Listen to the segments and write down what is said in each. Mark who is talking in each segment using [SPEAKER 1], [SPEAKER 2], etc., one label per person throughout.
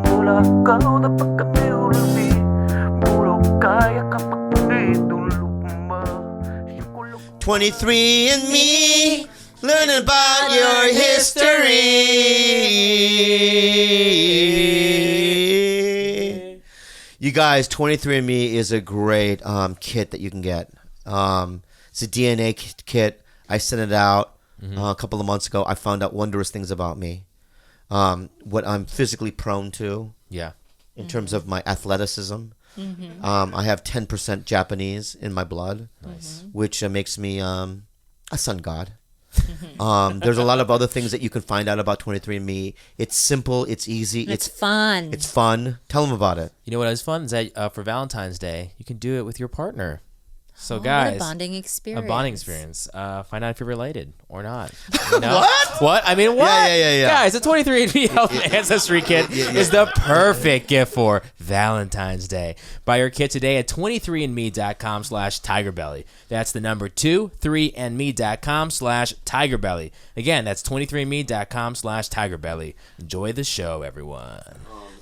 [SPEAKER 1] Mula kau dapat kami ulumi. Bulog kaya kapag ditulog mo.
[SPEAKER 2] 23andMe, learn about your history. You guys, 23andMe is a great kit that you can get. It's a DNA kit. I sent it out a couple of months ago. I found out wondrous things about me. What I'm physically prone to.
[SPEAKER 3] Yeah.
[SPEAKER 2] In terms of my athleticism. I have 10% Japanese in my blood.
[SPEAKER 3] Nice.
[SPEAKER 2] Which makes me a sun god. There's a lot of other things that you can find out about 23andMe. It's simple. It's easy.
[SPEAKER 4] It's fun.
[SPEAKER 2] It's fun. Tell them about it.
[SPEAKER 3] You know what is fun is that for Valentine's Day, you can do it with your partner. So
[SPEAKER 4] what
[SPEAKER 3] guys,
[SPEAKER 4] a bonding experience.
[SPEAKER 3] A bonding experience. Find out if you're related or not. You know? What? I mean, what?
[SPEAKER 2] Yeah.
[SPEAKER 3] Guys, the 23andMe Health Ancestry Kit is the perfect gift for Valentine's Day. Buy your kit today at 23andme.com/TigerBelly. That's the number 23andme.com/TigerBelly. Again, that's 23andme.com/TigerBelly. Enjoy the show, everyone.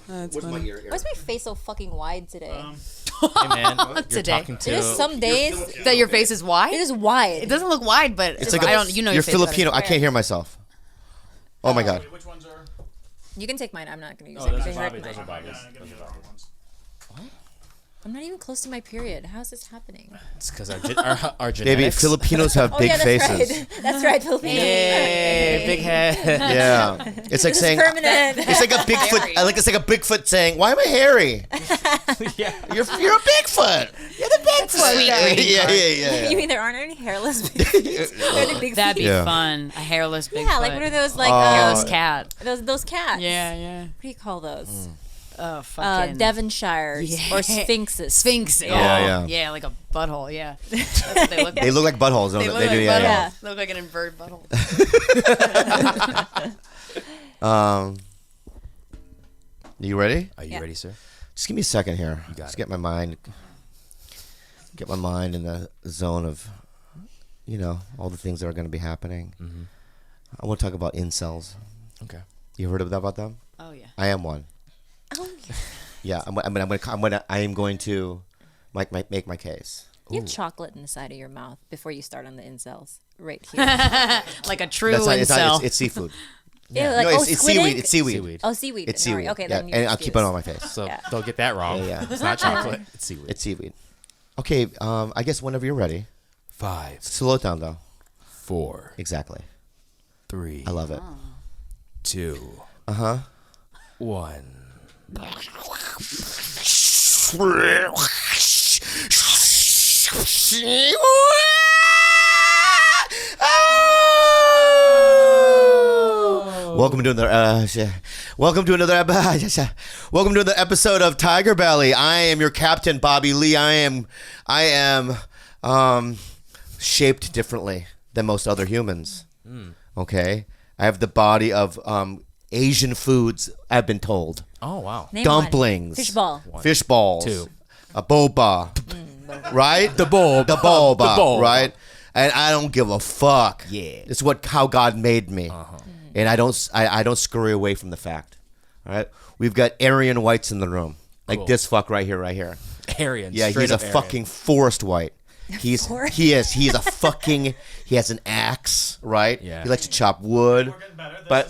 [SPEAKER 2] What's my ear?
[SPEAKER 5] Why is my face so fucking wide today?
[SPEAKER 3] Hey man, you're
[SPEAKER 6] Today.
[SPEAKER 3] talking to.
[SPEAKER 5] There's some days
[SPEAKER 6] That your face is wide?
[SPEAKER 5] it is wide.
[SPEAKER 6] It doesn't look wide, but
[SPEAKER 2] It's like
[SPEAKER 6] I don't. You know
[SPEAKER 2] you're
[SPEAKER 6] your face
[SPEAKER 2] Filipino.
[SPEAKER 6] better.
[SPEAKER 2] I can't hear myself. Oh my god.
[SPEAKER 7] Which ones are?
[SPEAKER 5] You can take mine. I'm not gonna use
[SPEAKER 3] Oh,
[SPEAKER 5] it.
[SPEAKER 3] those
[SPEAKER 5] They
[SPEAKER 3] are
[SPEAKER 5] hurt
[SPEAKER 3] Bobby's.
[SPEAKER 5] mine.
[SPEAKER 3] Those are Bobby's.
[SPEAKER 7] Give me the other ones.
[SPEAKER 5] I'm not even close to my period. How is this happening?
[SPEAKER 3] It's because our genetics.
[SPEAKER 2] Baby, Filipinos have big
[SPEAKER 5] that's
[SPEAKER 2] faces.
[SPEAKER 5] right. That's right, Filipino.
[SPEAKER 3] Hey, big head.
[SPEAKER 2] Yeah. It's like saying
[SPEAKER 5] Permanent.
[SPEAKER 2] it's like a Bigfoot. It's like a Bigfoot saying, "Why am I hairy?"
[SPEAKER 3] Yeah.
[SPEAKER 2] You're a Bigfoot. You're the Bigfoot.
[SPEAKER 6] sweet
[SPEAKER 2] guy.
[SPEAKER 6] greeting
[SPEAKER 2] Yeah.
[SPEAKER 5] You mean there aren't any hairless Bigfoots? They're the big
[SPEAKER 6] That'd be
[SPEAKER 2] Yeah.
[SPEAKER 6] fun. A hairless Bigfoot.
[SPEAKER 5] Yeah, like what are those like
[SPEAKER 6] hairless cat?
[SPEAKER 5] those cats?
[SPEAKER 6] Yeah.
[SPEAKER 5] What do you call those?
[SPEAKER 6] Oh, fucking
[SPEAKER 5] Devonshires or sphinxes.
[SPEAKER 6] Sphinx.
[SPEAKER 2] Yeah.
[SPEAKER 6] Yeah, like a butthole. Yeah. That's what they look like.
[SPEAKER 2] They look like buttholes, don't
[SPEAKER 6] They
[SPEAKER 2] they?
[SPEAKER 6] look
[SPEAKER 2] They
[SPEAKER 6] like
[SPEAKER 2] do.
[SPEAKER 6] buttholes.
[SPEAKER 2] Yeah.
[SPEAKER 6] They look like an inverted butthole.
[SPEAKER 2] You ready?
[SPEAKER 3] Are you ready, sir?
[SPEAKER 2] Just give me a second here.
[SPEAKER 3] got
[SPEAKER 2] Just
[SPEAKER 3] it.
[SPEAKER 2] get my mind in the zone of, all the things that are going to be happening. I want to talk about incels.
[SPEAKER 3] Okay.
[SPEAKER 2] You heard about them?
[SPEAKER 6] Oh yeah.
[SPEAKER 2] I am one.
[SPEAKER 5] Oh,
[SPEAKER 2] Yeah, I am going to make my case.
[SPEAKER 5] you have chocolate in the side of your mouth before you start on the incels. Right here.
[SPEAKER 6] Like a true
[SPEAKER 2] That's not,
[SPEAKER 6] incel.
[SPEAKER 2] it's seafood.
[SPEAKER 5] Ew, like,
[SPEAKER 2] It's
[SPEAKER 5] squid
[SPEAKER 2] seaweed.
[SPEAKER 5] ink?
[SPEAKER 2] It's seaweed.
[SPEAKER 3] Seaweed.
[SPEAKER 5] Oh, seaweed.
[SPEAKER 2] It's
[SPEAKER 5] All right,
[SPEAKER 2] seaweed.
[SPEAKER 5] okay,
[SPEAKER 2] yeah.
[SPEAKER 5] then you're
[SPEAKER 2] And I'll keep it on my face.
[SPEAKER 3] So
[SPEAKER 5] Yeah.
[SPEAKER 3] don't get that wrong.
[SPEAKER 2] Yeah.
[SPEAKER 3] It's not chocolate. It's seaweed.
[SPEAKER 2] It's seaweed. Okay, I guess whenever you're ready.
[SPEAKER 3] 5,
[SPEAKER 2] Slow it down though.
[SPEAKER 3] 4,
[SPEAKER 2] Exactly.
[SPEAKER 3] 3.
[SPEAKER 2] I love it.
[SPEAKER 3] 2. 1. Welcome to another episode of TigerBelly. I am your captain, Bobby Lee. I am shaped differently than most other humans. Okay, I have the body of Asian foods. I've been told. Oh wow.
[SPEAKER 5] Name
[SPEAKER 2] Dumplings,
[SPEAKER 5] one.
[SPEAKER 2] fish balls,
[SPEAKER 3] 2.
[SPEAKER 2] a boba, right?
[SPEAKER 3] The boba.
[SPEAKER 2] The boba,
[SPEAKER 3] The boba.
[SPEAKER 2] right? And I don't give a fuck.
[SPEAKER 3] Yeah.
[SPEAKER 2] It's how God made me, and I don't scurry away from the fact. All right, we've got Aryan whites in the room, like
[SPEAKER 3] Cool.
[SPEAKER 2] this fuck right here.
[SPEAKER 3] Aryan.
[SPEAKER 2] Yeah,
[SPEAKER 3] straight
[SPEAKER 2] he's a
[SPEAKER 3] up Aryan.
[SPEAKER 2] fucking forest white. He has an axe, right?
[SPEAKER 3] Yeah.
[SPEAKER 2] He likes to chop wood.
[SPEAKER 7] We're getting better.
[SPEAKER 2] But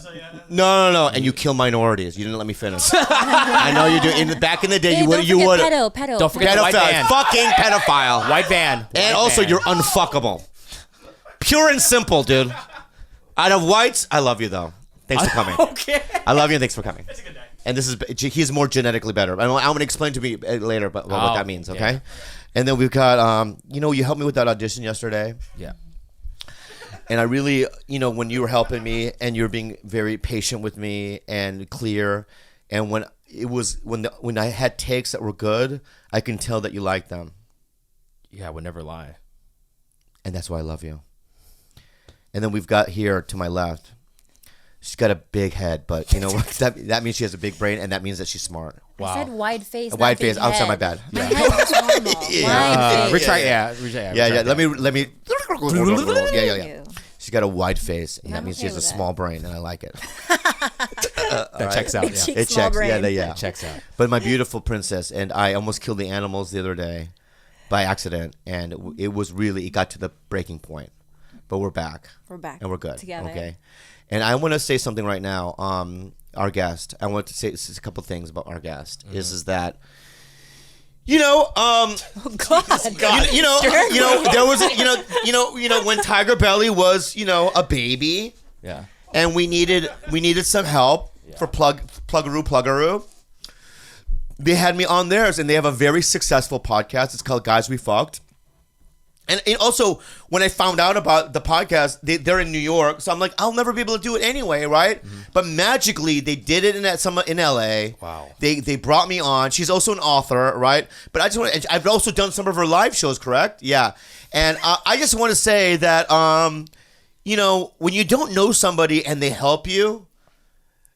[SPEAKER 2] no, and you kill minorities. You didn't let me finish. I know you do. Back in the day,
[SPEAKER 5] Hey,
[SPEAKER 2] you would.
[SPEAKER 5] pedo.
[SPEAKER 3] Don't forget the white
[SPEAKER 2] Pedophile,
[SPEAKER 3] van.
[SPEAKER 2] fucking pedophile,
[SPEAKER 3] White van.
[SPEAKER 2] and
[SPEAKER 3] White
[SPEAKER 2] also
[SPEAKER 3] van.
[SPEAKER 2] you're unfuckable. Pure and simple, dude. Out of whites, I love you though. Thanks for coming.
[SPEAKER 3] Okay.
[SPEAKER 2] I love you and thanks for coming.
[SPEAKER 7] It's a good day.
[SPEAKER 2] And he's more genetically better. I'm going to explain to me later, but what that means, okay?
[SPEAKER 3] yeah.
[SPEAKER 2] And then we've got, you helped me with that audition yesterday.
[SPEAKER 3] Yeah.
[SPEAKER 2] And I really, when you were helping me and you were being very patient with me and clear, and when I had takes that were good, I can tell that you liked them,
[SPEAKER 3] Yeah, I would never lie.
[SPEAKER 2] and that's why I love you. And then we've got here to my left, she's got a big head, but you know what? that means she has a big brain, and that means that she's smart.
[SPEAKER 3] Wow.
[SPEAKER 5] I said wide face.
[SPEAKER 2] A wide
[SPEAKER 5] not big
[SPEAKER 2] face. I'm sorry, my
[SPEAKER 5] head.
[SPEAKER 2] bad.
[SPEAKER 5] My
[SPEAKER 2] Yeah.
[SPEAKER 5] head was normal. Wide face.
[SPEAKER 3] Retry. Yeah.
[SPEAKER 2] Yeah. Let me. Yeah.
[SPEAKER 5] you.
[SPEAKER 2] She's got a wide face, and that
[SPEAKER 5] I'm
[SPEAKER 2] means she
[SPEAKER 5] okay
[SPEAKER 2] has a
[SPEAKER 5] with that.
[SPEAKER 2] small brain, and I like it.
[SPEAKER 4] That checks out. Yeah.
[SPEAKER 2] It checks. Yeah.
[SPEAKER 4] It checks out.
[SPEAKER 2] But my beautiful princess, and I almost killed the animals the other day by accident, and it got to the breaking point. But we're back.
[SPEAKER 5] We're back.
[SPEAKER 2] And we're good.
[SPEAKER 5] Together.
[SPEAKER 2] Okay. And I want to say something right now. Our guest. I want to say a couple things about our guest. Is that. You know,
[SPEAKER 5] God.
[SPEAKER 2] you know, there was, when TigerBelly was, a baby,
[SPEAKER 4] Yeah.
[SPEAKER 2] and we needed some help for pluggaroo. They had me on theirs, and they have a very successful podcast. It's called Guys We Fucked. And also, when I found out about the podcast, they're in New York, so I'm like, I'll never be able to do it anyway, right? Mm-hmm. But magically, they did it in LA.
[SPEAKER 4] Wow.
[SPEAKER 2] They brought me on. She's also an author, right? But I've also done some of her live shows, correct? Yeah. And I just want to say that, when you don't know somebody and they help you,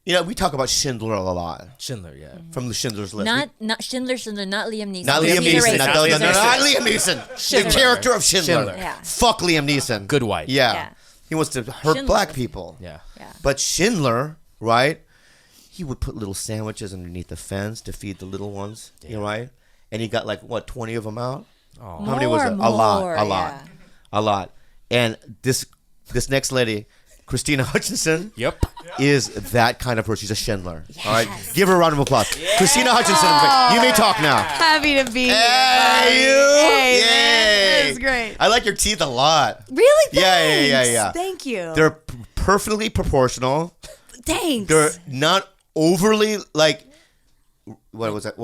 [SPEAKER 2] we talk about Schindler a lot.
[SPEAKER 4] Schindler, yeah.
[SPEAKER 2] From the Schindler's List.
[SPEAKER 5] Not Schindler, not Liam Neeson.
[SPEAKER 2] Not Liam Neeson. Not Liam Neeson.
[SPEAKER 5] Schindler.
[SPEAKER 2] The character of Schindler.
[SPEAKER 5] Yeah.
[SPEAKER 2] Fuck Liam Neeson.
[SPEAKER 4] Good white.
[SPEAKER 2] Yeah. He wants to hurt
[SPEAKER 5] Schindler.
[SPEAKER 2] black people.
[SPEAKER 4] Yeah.
[SPEAKER 2] But Schindler, right? He would put little sandwiches underneath the fence to feed the little ones. You know, right? And he got 20 of them out?
[SPEAKER 4] Oh.
[SPEAKER 2] How many was it? A lot. And this next lady, Krystyna Hutchinson, is that kind of person. She's a Schindler.
[SPEAKER 5] Yes.
[SPEAKER 2] All right, give her a round of applause. Krystyna Hutchinson, you may talk now.
[SPEAKER 6] Happy to be here.
[SPEAKER 2] Hey, you!
[SPEAKER 6] Hey,
[SPEAKER 2] Yay!
[SPEAKER 6] man. That's great.
[SPEAKER 2] I like your teeth a lot.
[SPEAKER 6] Really?
[SPEAKER 2] Yeah.
[SPEAKER 6] Thanks. Thank you.
[SPEAKER 2] They're perfectly proportional.
[SPEAKER 6] Thanks.
[SPEAKER 2] They're not overly what was it?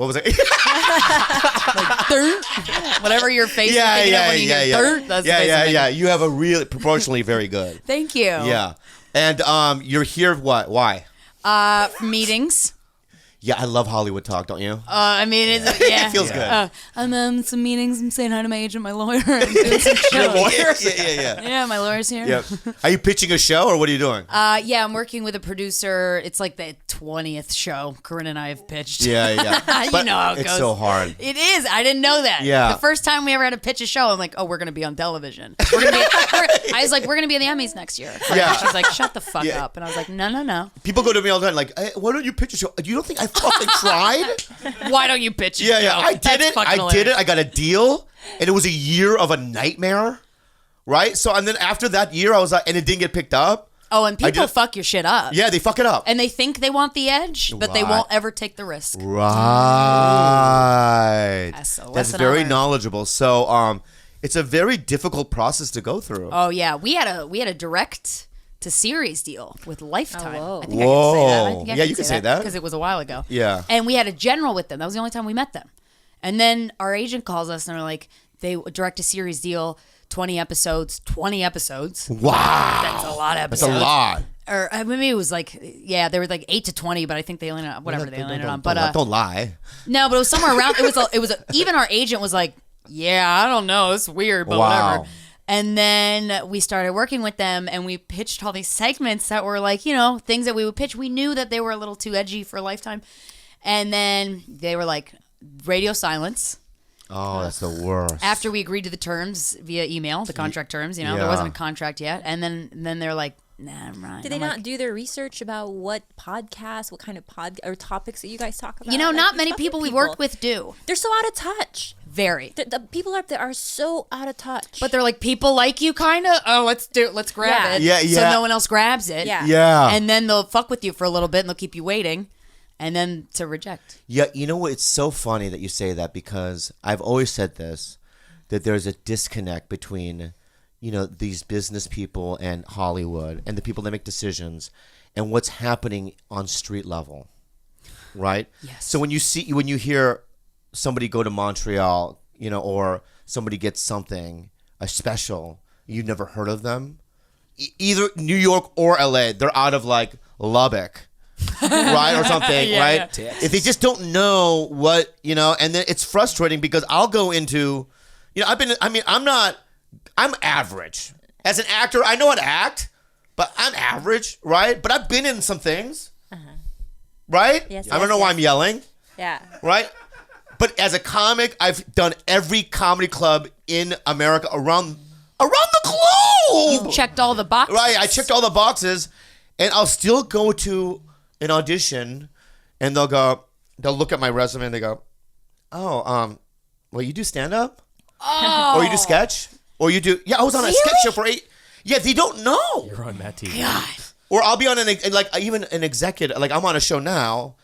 [SPEAKER 6] Whatever your face is thinking of when you hear dirt, that's basically.
[SPEAKER 2] Yeah. You have a really proportionally very good.
[SPEAKER 6] Thank you.
[SPEAKER 2] Yeah. And you're here why?
[SPEAKER 6] Meetings.
[SPEAKER 2] Yeah, I love Hollywood talk, don't you?
[SPEAKER 6] It
[SPEAKER 2] feels good.
[SPEAKER 6] I'm some meetings. I'm saying hi to my agent, my lawyer. I'm doing some shows.
[SPEAKER 2] Yeah.
[SPEAKER 6] Yeah, my lawyer's here.
[SPEAKER 2] Yeah. Are you pitching a show or what are you doing?
[SPEAKER 6] Yeah, I'm working with a producer. It's like the 20th show Corinne and I have pitched.
[SPEAKER 2] Yeah.
[SPEAKER 6] You know how it goes.
[SPEAKER 2] It's so hard.
[SPEAKER 6] It is. I didn't know that.
[SPEAKER 2] Yeah.
[SPEAKER 6] The first time we ever had to pitch a show, I'm like, we're going to be on television. I was like, we're going to be in the Emmys next year.
[SPEAKER 2] Yeah.
[SPEAKER 6] She's like, shut the fuck up. And I was like, no.
[SPEAKER 2] People go to me all the time like, hey, why don't you pitch a show? You don't think I fucking tried?
[SPEAKER 6] Why don't you pitch a show?
[SPEAKER 2] Yeah. I did it. I got a deal, and it was a year of a nightmare, right? So, and then after that year, I was like, and it didn't get picked up.
[SPEAKER 6] Oh, and people fuck your shit up.
[SPEAKER 2] Yeah, they fuck it up.
[SPEAKER 6] And they think they want the edge, but they won't ever take the risk.
[SPEAKER 2] Right. That's very knowledgeable. So, it's a very difficult process to go through.
[SPEAKER 6] Oh yeah, we had a direct to series deal with Lifetime.
[SPEAKER 5] Oh, whoa.
[SPEAKER 6] I think I can say that. I think I
[SPEAKER 2] Yeah, you can say that.
[SPEAKER 6] because it was a while ago.
[SPEAKER 2] Yeah.
[SPEAKER 6] And we had a general with them. That was the only time we met them. And then our agent calls us and they're like, they direct to series deal, 20 episodes.
[SPEAKER 2] Wow.
[SPEAKER 6] That's a lot of
[SPEAKER 2] That's
[SPEAKER 6] episodes.
[SPEAKER 2] a lot.
[SPEAKER 6] Or maybe it was like, they were like 8 to 20, but I think they landed on whatever they landed on. But
[SPEAKER 2] don't lie.
[SPEAKER 6] no, but it was somewhere around. Even our agent was like, yeah, I don't know, it's weird, but whatever. And then we started working with them, and we pitched all these segments that were like, things that we would pitch. We knew that they were a little too edgy for Lifetime. And then they were like, radio silence.
[SPEAKER 2] Oh, that's the worst.
[SPEAKER 6] After we agreed to the terms via email, the contract terms, there wasn't a contract yet. And then they're like, nah, I'm right.
[SPEAKER 5] Did they not do their research about what podcasts, what kind of or topics that you guys talk about?
[SPEAKER 6] Not many people we've worked with do.
[SPEAKER 5] They're so out of touch.
[SPEAKER 6] Very.
[SPEAKER 5] The people up there are so out of touch.
[SPEAKER 6] But they're like, people like you, kind of. Oh, let's grab it.
[SPEAKER 2] Yeah.
[SPEAKER 6] So no one else grabs it.
[SPEAKER 2] Yeah.
[SPEAKER 6] And then they'll fuck with you for a little bit, and they'll keep you waiting, and then to reject.
[SPEAKER 2] Yeah, you know what? It's so funny that you say that because I've always said this, that there's a disconnect between, these business people and Hollywood and the people that make decisions and what's happening on street level, right?
[SPEAKER 6] Yes.
[SPEAKER 2] So when you hear somebody go to Montreal, or somebody gets something, a special, you've never heard of them, either New York or LA, they're out of like Lubbock. Right or something, right?
[SPEAKER 4] Yeah.
[SPEAKER 2] If they just don't know what, and then it's frustrating because I'll go into, I'm average. As an actor, I know how to act, but I'm average, right? But I've been in some things, right?
[SPEAKER 5] Yes,
[SPEAKER 2] I don't know why I'm yelling,
[SPEAKER 5] Yeah.
[SPEAKER 2] right? But as a comic, I've done every comedy club in America around the globe.
[SPEAKER 6] You checked all the boxes.
[SPEAKER 2] Right, I checked all the boxes, and I'll still go to an audition, and they'll look at my resume and they go, oh, well, you do stand up, or you do sketch, or you do I was on a sketch show for 8. Yeah, they don't know.
[SPEAKER 4] You're on that TV.
[SPEAKER 6] God.
[SPEAKER 2] Or I'll be on even an executive, like I'm on a show now,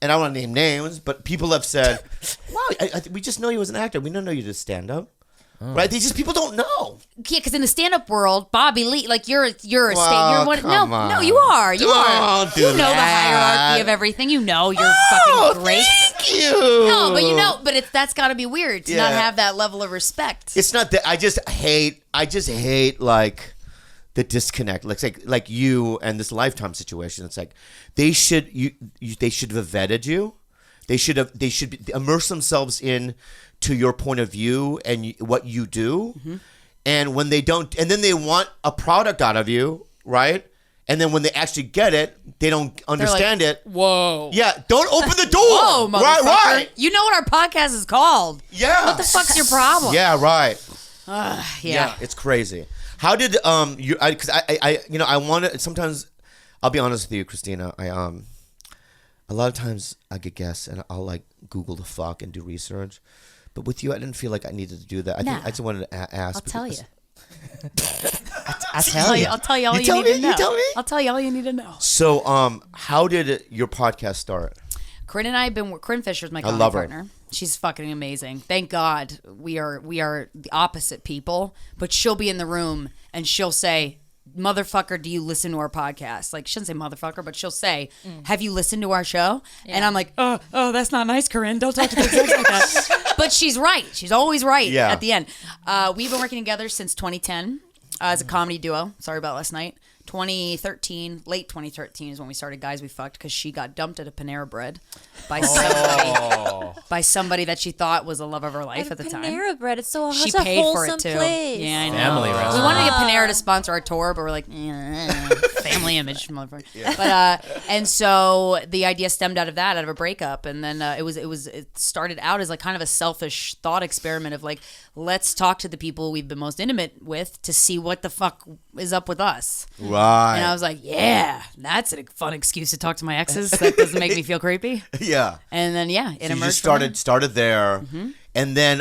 [SPEAKER 2] and I don't want to name names, but people have said, wow, we just know you as an actor. We don't know you did stand up. Right? People don't know.
[SPEAKER 6] Yeah, because in the stand-up world, Bobby Lee, like you're a
[SPEAKER 2] Well,
[SPEAKER 6] you're one.
[SPEAKER 2] come
[SPEAKER 6] No,
[SPEAKER 2] on.
[SPEAKER 6] you are. You
[SPEAKER 2] Don't
[SPEAKER 6] are.
[SPEAKER 2] do
[SPEAKER 6] You know the
[SPEAKER 2] that.
[SPEAKER 6] hierarchy of everything. You know you're fucking great.
[SPEAKER 2] Thank you.
[SPEAKER 6] No, but that's got to be weird to not
[SPEAKER 2] Yeah.
[SPEAKER 6] have that level of respect.
[SPEAKER 2] It's not that I just hate like the disconnect. Like you and this Lifetime situation. It's like they should have vetted you. They should immerse themselves in to your point of view and what you do.
[SPEAKER 6] Mm-hmm.
[SPEAKER 2] And when they don't, and then they want a product out of you, right? And then when they actually get it, they don't understand it.
[SPEAKER 6] Whoa.
[SPEAKER 2] Yeah, don't open the door.
[SPEAKER 6] Whoa, motherfucker.
[SPEAKER 2] Right.
[SPEAKER 6] You know what our podcast is called.
[SPEAKER 2] Yeah.
[SPEAKER 6] What the fuck's your problem?
[SPEAKER 2] Yeah, right.
[SPEAKER 6] Yeah.
[SPEAKER 2] It's crazy. How did you? Because I want to. Sometimes I'll be honest with you, Krystyna. A lot of times I get guests and I'll like Google the fuck and do research, but with you I didn't feel like I needed to do that. I think I just wanted to ask.
[SPEAKER 6] I'll tell you.
[SPEAKER 2] I'll tell you.
[SPEAKER 6] I'll tell you all you,
[SPEAKER 2] tell
[SPEAKER 6] need
[SPEAKER 2] me?
[SPEAKER 6] to know.
[SPEAKER 2] You tell me?
[SPEAKER 6] I'll tell you all you need to know.
[SPEAKER 2] So how did your podcast start?
[SPEAKER 6] Corinne and I have been. Corinne Fisher's my comedy
[SPEAKER 2] love her.
[SPEAKER 6] partner. She's fucking amazing. Thank God we are the opposite people. But she'll be in the room and she'll say, "Motherfucker, do you listen to our podcast?" Like she shouldn't say motherfucker, but she'll say, "Have you listened to our show?" And I'm like, "Oh, that's not nice, Corinne. Don't talk to the execs like that." But she's right. She's always right at the end. We've been working together since 2010 as a comedy duo. Sorry about last night. 2013, late 2013 is when we started Guys We Fucked because she got dumped at a Panera Bread by somebody that she thought was the love of her life at the time.
[SPEAKER 5] Panera Bread, it's so
[SPEAKER 6] She
[SPEAKER 5] such a
[SPEAKER 6] paid for
[SPEAKER 5] wholesome
[SPEAKER 6] it too.
[SPEAKER 5] place.
[SPEAKER 6] Yeah, I know.
[SPEAKER 4] Family
[SPEAKER 6] We
[SPEAKER 4] restaurant.
[SPEAKER 6] wanted to get Panera to sponsor our tour, but we're like, family image, motherfucker. But and so the idea stemmed out of a breakup, and then it started out as like kind of a selfish thought experiment of like, let's talk to the people we've been most intimate with to see what the fuck is up with us.
[SPEAKER 2] Right.
[SPEAKER 6] And I was like, yeah, that's a fun excuse to talk to my exes. That doesn't make me feel creepy.
[SPEAKER 2] Yeah.
[SPEAKER 6] And then, it
[SPEAKER 2] So
[SPEAKER 6] emerged.
[SPEAKER 2] you just
[SPEAKER 6] from there.
[SPEAKER 2] started there, and then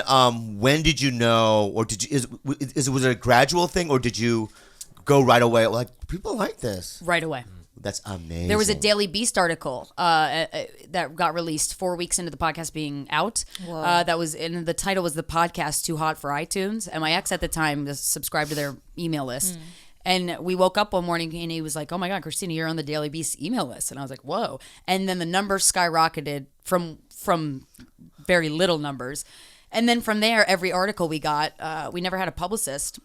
[SPEAKER 2] when did you know, or was it a gradual thing, or did you go right away? Like people like this.
[SPEAKER 6] Right away.
[SPEAKER 2] That's amazing.
[SPEAKER 6] There was a Daily Beast article that got released 4 weeks into the podcast being out. That was, and the title was "The Podcast Too Hot for iTunes." And my ex at the time was subscribed to their email list. And we woke up one morning and he was like, "Oh my God, Krystyna, you're on the Daily Beast email list." And I was like, "Whoa!" And then the numbers skyrocketed from very little numbers. And then from there, every article we got, we never had a publicist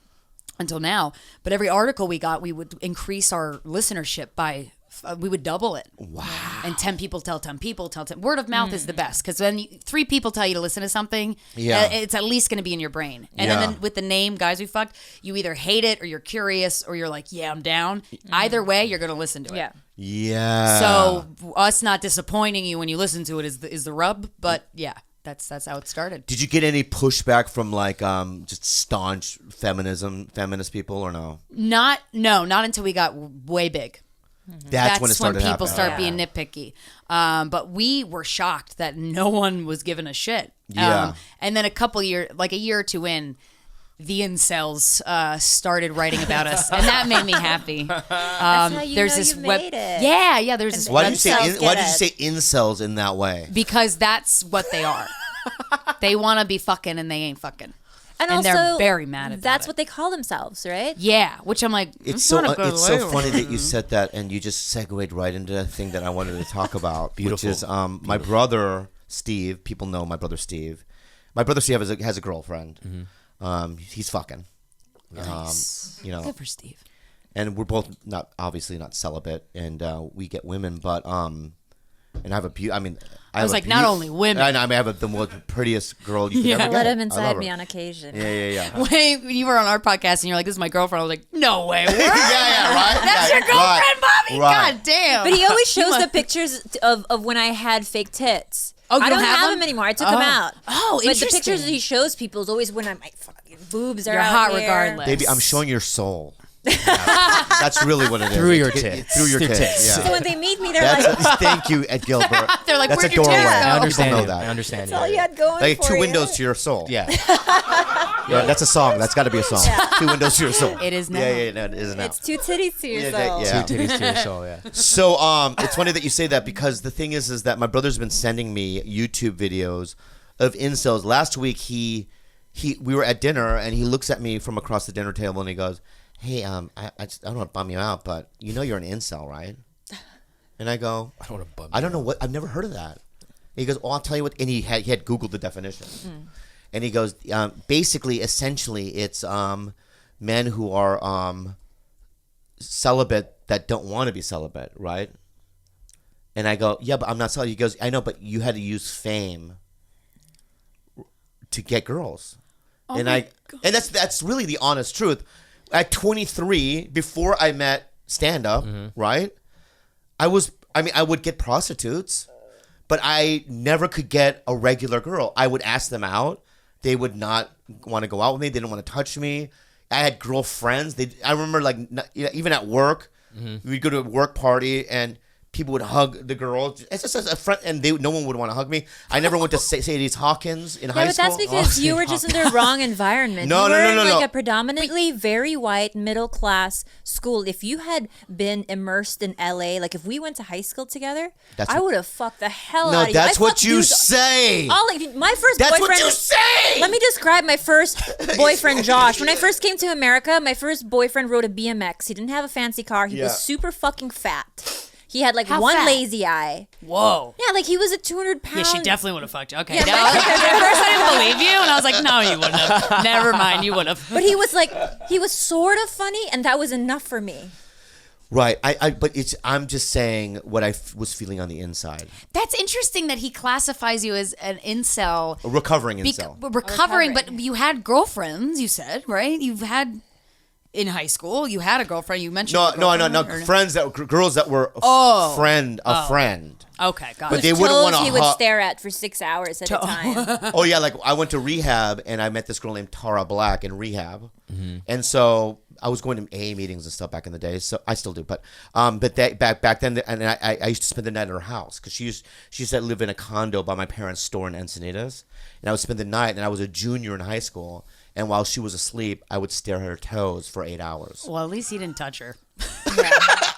[SPEAKER 6] until now, but every article we got, we would increase our listenership by, we would double it. Wow. And 10 people tell 10 people tell 10. Word of mouth is the best, because when 3 people tell you to listen to something, it's at least going to be in your brain. And then with the name Guys We Fucked, you either hate it or you're curious or you're like, yeah, I'm down. Either way, you're going to listen to it.
[SPEAKER 2] Yeah.
[SPEAKER 6] So us not disappointing you when you listen to it is the rub, but yeah. That's how it started.
[SPEAKER 2] Did you get any pushback from like just staunch feminist people, or no?
[SPEAKER 6] Not until we got way big.
[SPEAKER 2] That's when it started
[SPEAKER 6] people
[SPEAKER 2] happening.
[SPEAKER 6] start being nitpicky. But we were shocked that no one was giving a shit.
[SPEAKER 2] Yeah.
[SPEAKER 6] And then a year or two in, the incels started writing about us, and that made me happy.
[SPEAKER 5] That's how you
[SPEAKER 6] there's
[SPEAKER 5] know
[SPEAKER 6] this
[SPEAKER 5] you
[SPEAKER 6] web,
[SPEAKER 5] made it.
[SPEAKER 6] yeah. There's this
[SPEAKER 2] Why did you
[SPEAKER 6] website
[SPEAKER 2] say? Why did you say incels in that way?
[SPEAKER 6] because that's what they are. They want to be fucking, and they ain't fucking.
[SPEAKER 5] And
[SPEAKER 6] And
[SPEAKER 5] also,
[SPEAKER 6] they're very mad about
[SPEAKER 5] that's
[SPEAKER 6] it.
[SPEAKER 5] what they call themselves, right?
[SPEAKER 6] Yeah, which I'm like,
[SPEAKER 2] It's
[SPEAKER 6] not a good way.
[SPEAKER 2] funny that you said that, and you just segued right into the thing that I wanted to talk about,
[SPEAKER 4] Beautiful.
[SPEAKER 2] which is my brother Steve. People know my brother Steve. My brother Steve has a girlfriend. He's fucking.
[SPEAKER 6] Nice. Good for Steve.
[SPEAKER 2] And we're both obviously not celibate, and we get women, but and I have I
[SPEAKER 6] was like, not only women.
[SPEAKER 2] I have the most prettiest girl you could ever get.
[SPEAKER 5] Let him
[SPEAKER 2] I love
[SPEAKER 5] inside
[SPEAKER 2] her.
[SPEAKER 5] me on occasion.
[SPEAKER 2] Yeah.
[SPEAKER 6] When you were on our podcast and you're like, "This is my girlfriend," I was like, "No way, what?
[SPEAKER 2] yeah, right.
[SPEAKER 6] That's
[SPEAKER 2] Yeah,
[SPEAKER 6] your girlfriend, Bobby?
[SPEAKER 2] Right.
[SPEAKER 6] God damn!"
[SPEAKER 5] But he always shows the pictures of when I had fake tits.
[SPEAKER 6] Oh, you
[SPEAKER 5] I
[SPEAKER 6] don't
[SPEAKER 5] don't
[SPEAKER 6] have
[SPEAKER 5] have
[SPEAKER 6] them?
[SPEAKER 5] them anymore. I took them out.
[SPEAKER 6] Oh,
[SPEAKER 5] But the
[SPEAKER 6] interesting.
[SPEAKER 5] pictures he shows people is always when I'm like, fucking boobs are
[SPEAKER 6] You're
[SPEAKER 5] out
[SPEAKER 6] hot
[SPEAKER 5] here.
[SPEAKER 6] regardless.
[SPEAKER 2] Baby, I'm showing your soul. That's really what it is.
[SPEAKER 3] Through your tits.
[SPEAKER 2] Through your
[SPEAKER 3] Through
[SPEAKER 2] tits.
[SPEAKER 3] tits.
[SPEAKER 2] Yeah.
[SPEAKER 5] So when they meet me, they're like,
[SPEAKER 2] Thank you, Ed Gilbert.
[SPEAKER 6] They're like,
[SPEAKER 2] That's
[SPEAKER 6] where'd
[SPEAKER 2] a
[SPEAKER 6] your
[SPEAKER 2] doorway.
[SPEAKER 6] tits go?
[SPEAKER 3] I understand
[SPEAKER 2] People
[SPEAKER 3] you.
[SPEAKER 2] know that.
[SPEAKER 3] I understand
[SPEAKER 5] that's
[SPEAKER 3] you.
[SPEAKER 5] all you had going
[SPEAKER 2] Like
[SPEAKER 5] for
[SPEAKER 2] two
[SPEAKER 5] you.
[SPEAKER 2] windows to your soul.
[SPEAKER 3] Yeah.
[SPEAKER 2] Yeah, that's a song. That's got to be a song. Two windows to your soul.
[SPEAKER 6] It is now.
[SPEAKER 2] Yeah, no, it is now.
[SPEAKER 5] It's two titties to your
[SPEAKER 2] Yeah,
[SPEAKER 5] soul.
[SPEAKER 2] yeah.
[SPEAKER 3] Two titties to your soul, yeah.
[SPEAKER 2] So it's funny that you say that because the thing is that my brother's been sending me YouTube videos of incels. Last week we were at dinner and he looks at me from across the dinner table and he goes, "Hey, I don't want to bum you out, but you know you're an incel, right?" And I go,
[SPEAKER 3] I don't want to bum
[SPEAKER 2] "I don't know what. I've never heard of that." He goes, "Oh, I'll tell you what." And he had Googled the definition, and he goes, "Basically, essentially, it's men who are celibate that don't want to be celibate, right?" And I go, "Yeah, but I'm not celibate." He goes, "I know, but you had to use fame to get girls." And that's really the honest truth. At 23, before I met stand up, right? I would get prostitutes, but I never could get a regular girl. I would ask them out. They would not want to go out with me. They didn't want to touch me. I had girlfriends. I remember even at work, we'd go to a work party and people would hug the girl. It's just a friend, and no one would want to hug me. I never went to Sadie's Hawkins in high
[SPEAKER 5] Yeah, but
[SPEAKER 2] school.
[SPEAKER 5] that's because you were just in the wrong environment.
[SPEAKER 2] No,
[SPEAKER 5] you
[SPEAKER 2] no,
[SPEAKER 5] were
[SPEAKER 2] no,
[SPEAKER 5] in
[SPEAKER 2] no,
[SPEAKER 5] like
[SPEAKER 2] no.
[SPEAKER 5] a predominantly very white middle class school. If you had been immersed in LA, like if we went to high school together, I would have fucked the hell out of you.
[SPEAKER 2] That's
[SPEAKER 5] I
[SPEAKER 2] what
[SPEAKER 5] fucked
[SPEAKER 2] you
[SPEAKER 5] dudes
[SPEAKER 2] say.
[SPEAKER 5] My first
[SPEAKER 2] That's
[SPEAKER 5] boyfriend.
[SPEAKER 2] what you say.
[SPEAKER 5] Let me describe my first boyfriend, Josh. When I first came to America, my first boyfriend rode a BMX. He didn't have a fancy car. He was super fucking fat. He had like
[SPEAKER 6] How
[SPEAKER 5] one
[SPEAKER 6] fat?
[SPEAKER 5] lazy eye.
[SPEAKER 6] Whoa.
[SPEAKER 5] Yeah, like he was a 200-pound.
[SPEAKER 6] Yeah, she definitely would have fucked you. Okay.
[SPEAKER 5] Yeah,
[SPEAKER 6] No, at first I didn't believe you, and I was like, no, you wouldn't have. Never mind, you would have.
[SPEAKER 5] But he was sort of funny, and that was enough for me.
[SPEAKER 2] Right. I'm just saying what I was feeling on the inside.
[SPEAKER 6] That's interesting that he classifies you as an incel.
[SPEAKER 2] A recovering incel.
[SPEAKER 6] Recovering, but you had girlfriends, you said, right? You've had, in high school, you had a girlfriend. You mentioned
[SPEAKER 2] No. Friends girls that were a friend.
[SPEAKER 6] Okay, got
[SPEAKER 2] But
[SPEAKER 6] it.
[SPEAKER 2] they wouldn't want to
[SPEAKER 5] he would stare at for 6 hours at a time.
[SPEAKER 2] Oh yeah, like I went to rehab and I met this girl named Tara Black in rehab, and so I was going to AA meetings and stuff back in the day. So I still do, but back then, and I used to spend the night at her house because she used to live in a condo by my parents' store in Encinitas, and I would spend the night. And I was a junior in high school, and while she was asleep, I would stare at her toes for 8 hours.
[SPEAKER 6] Well, at least he didn't touch her.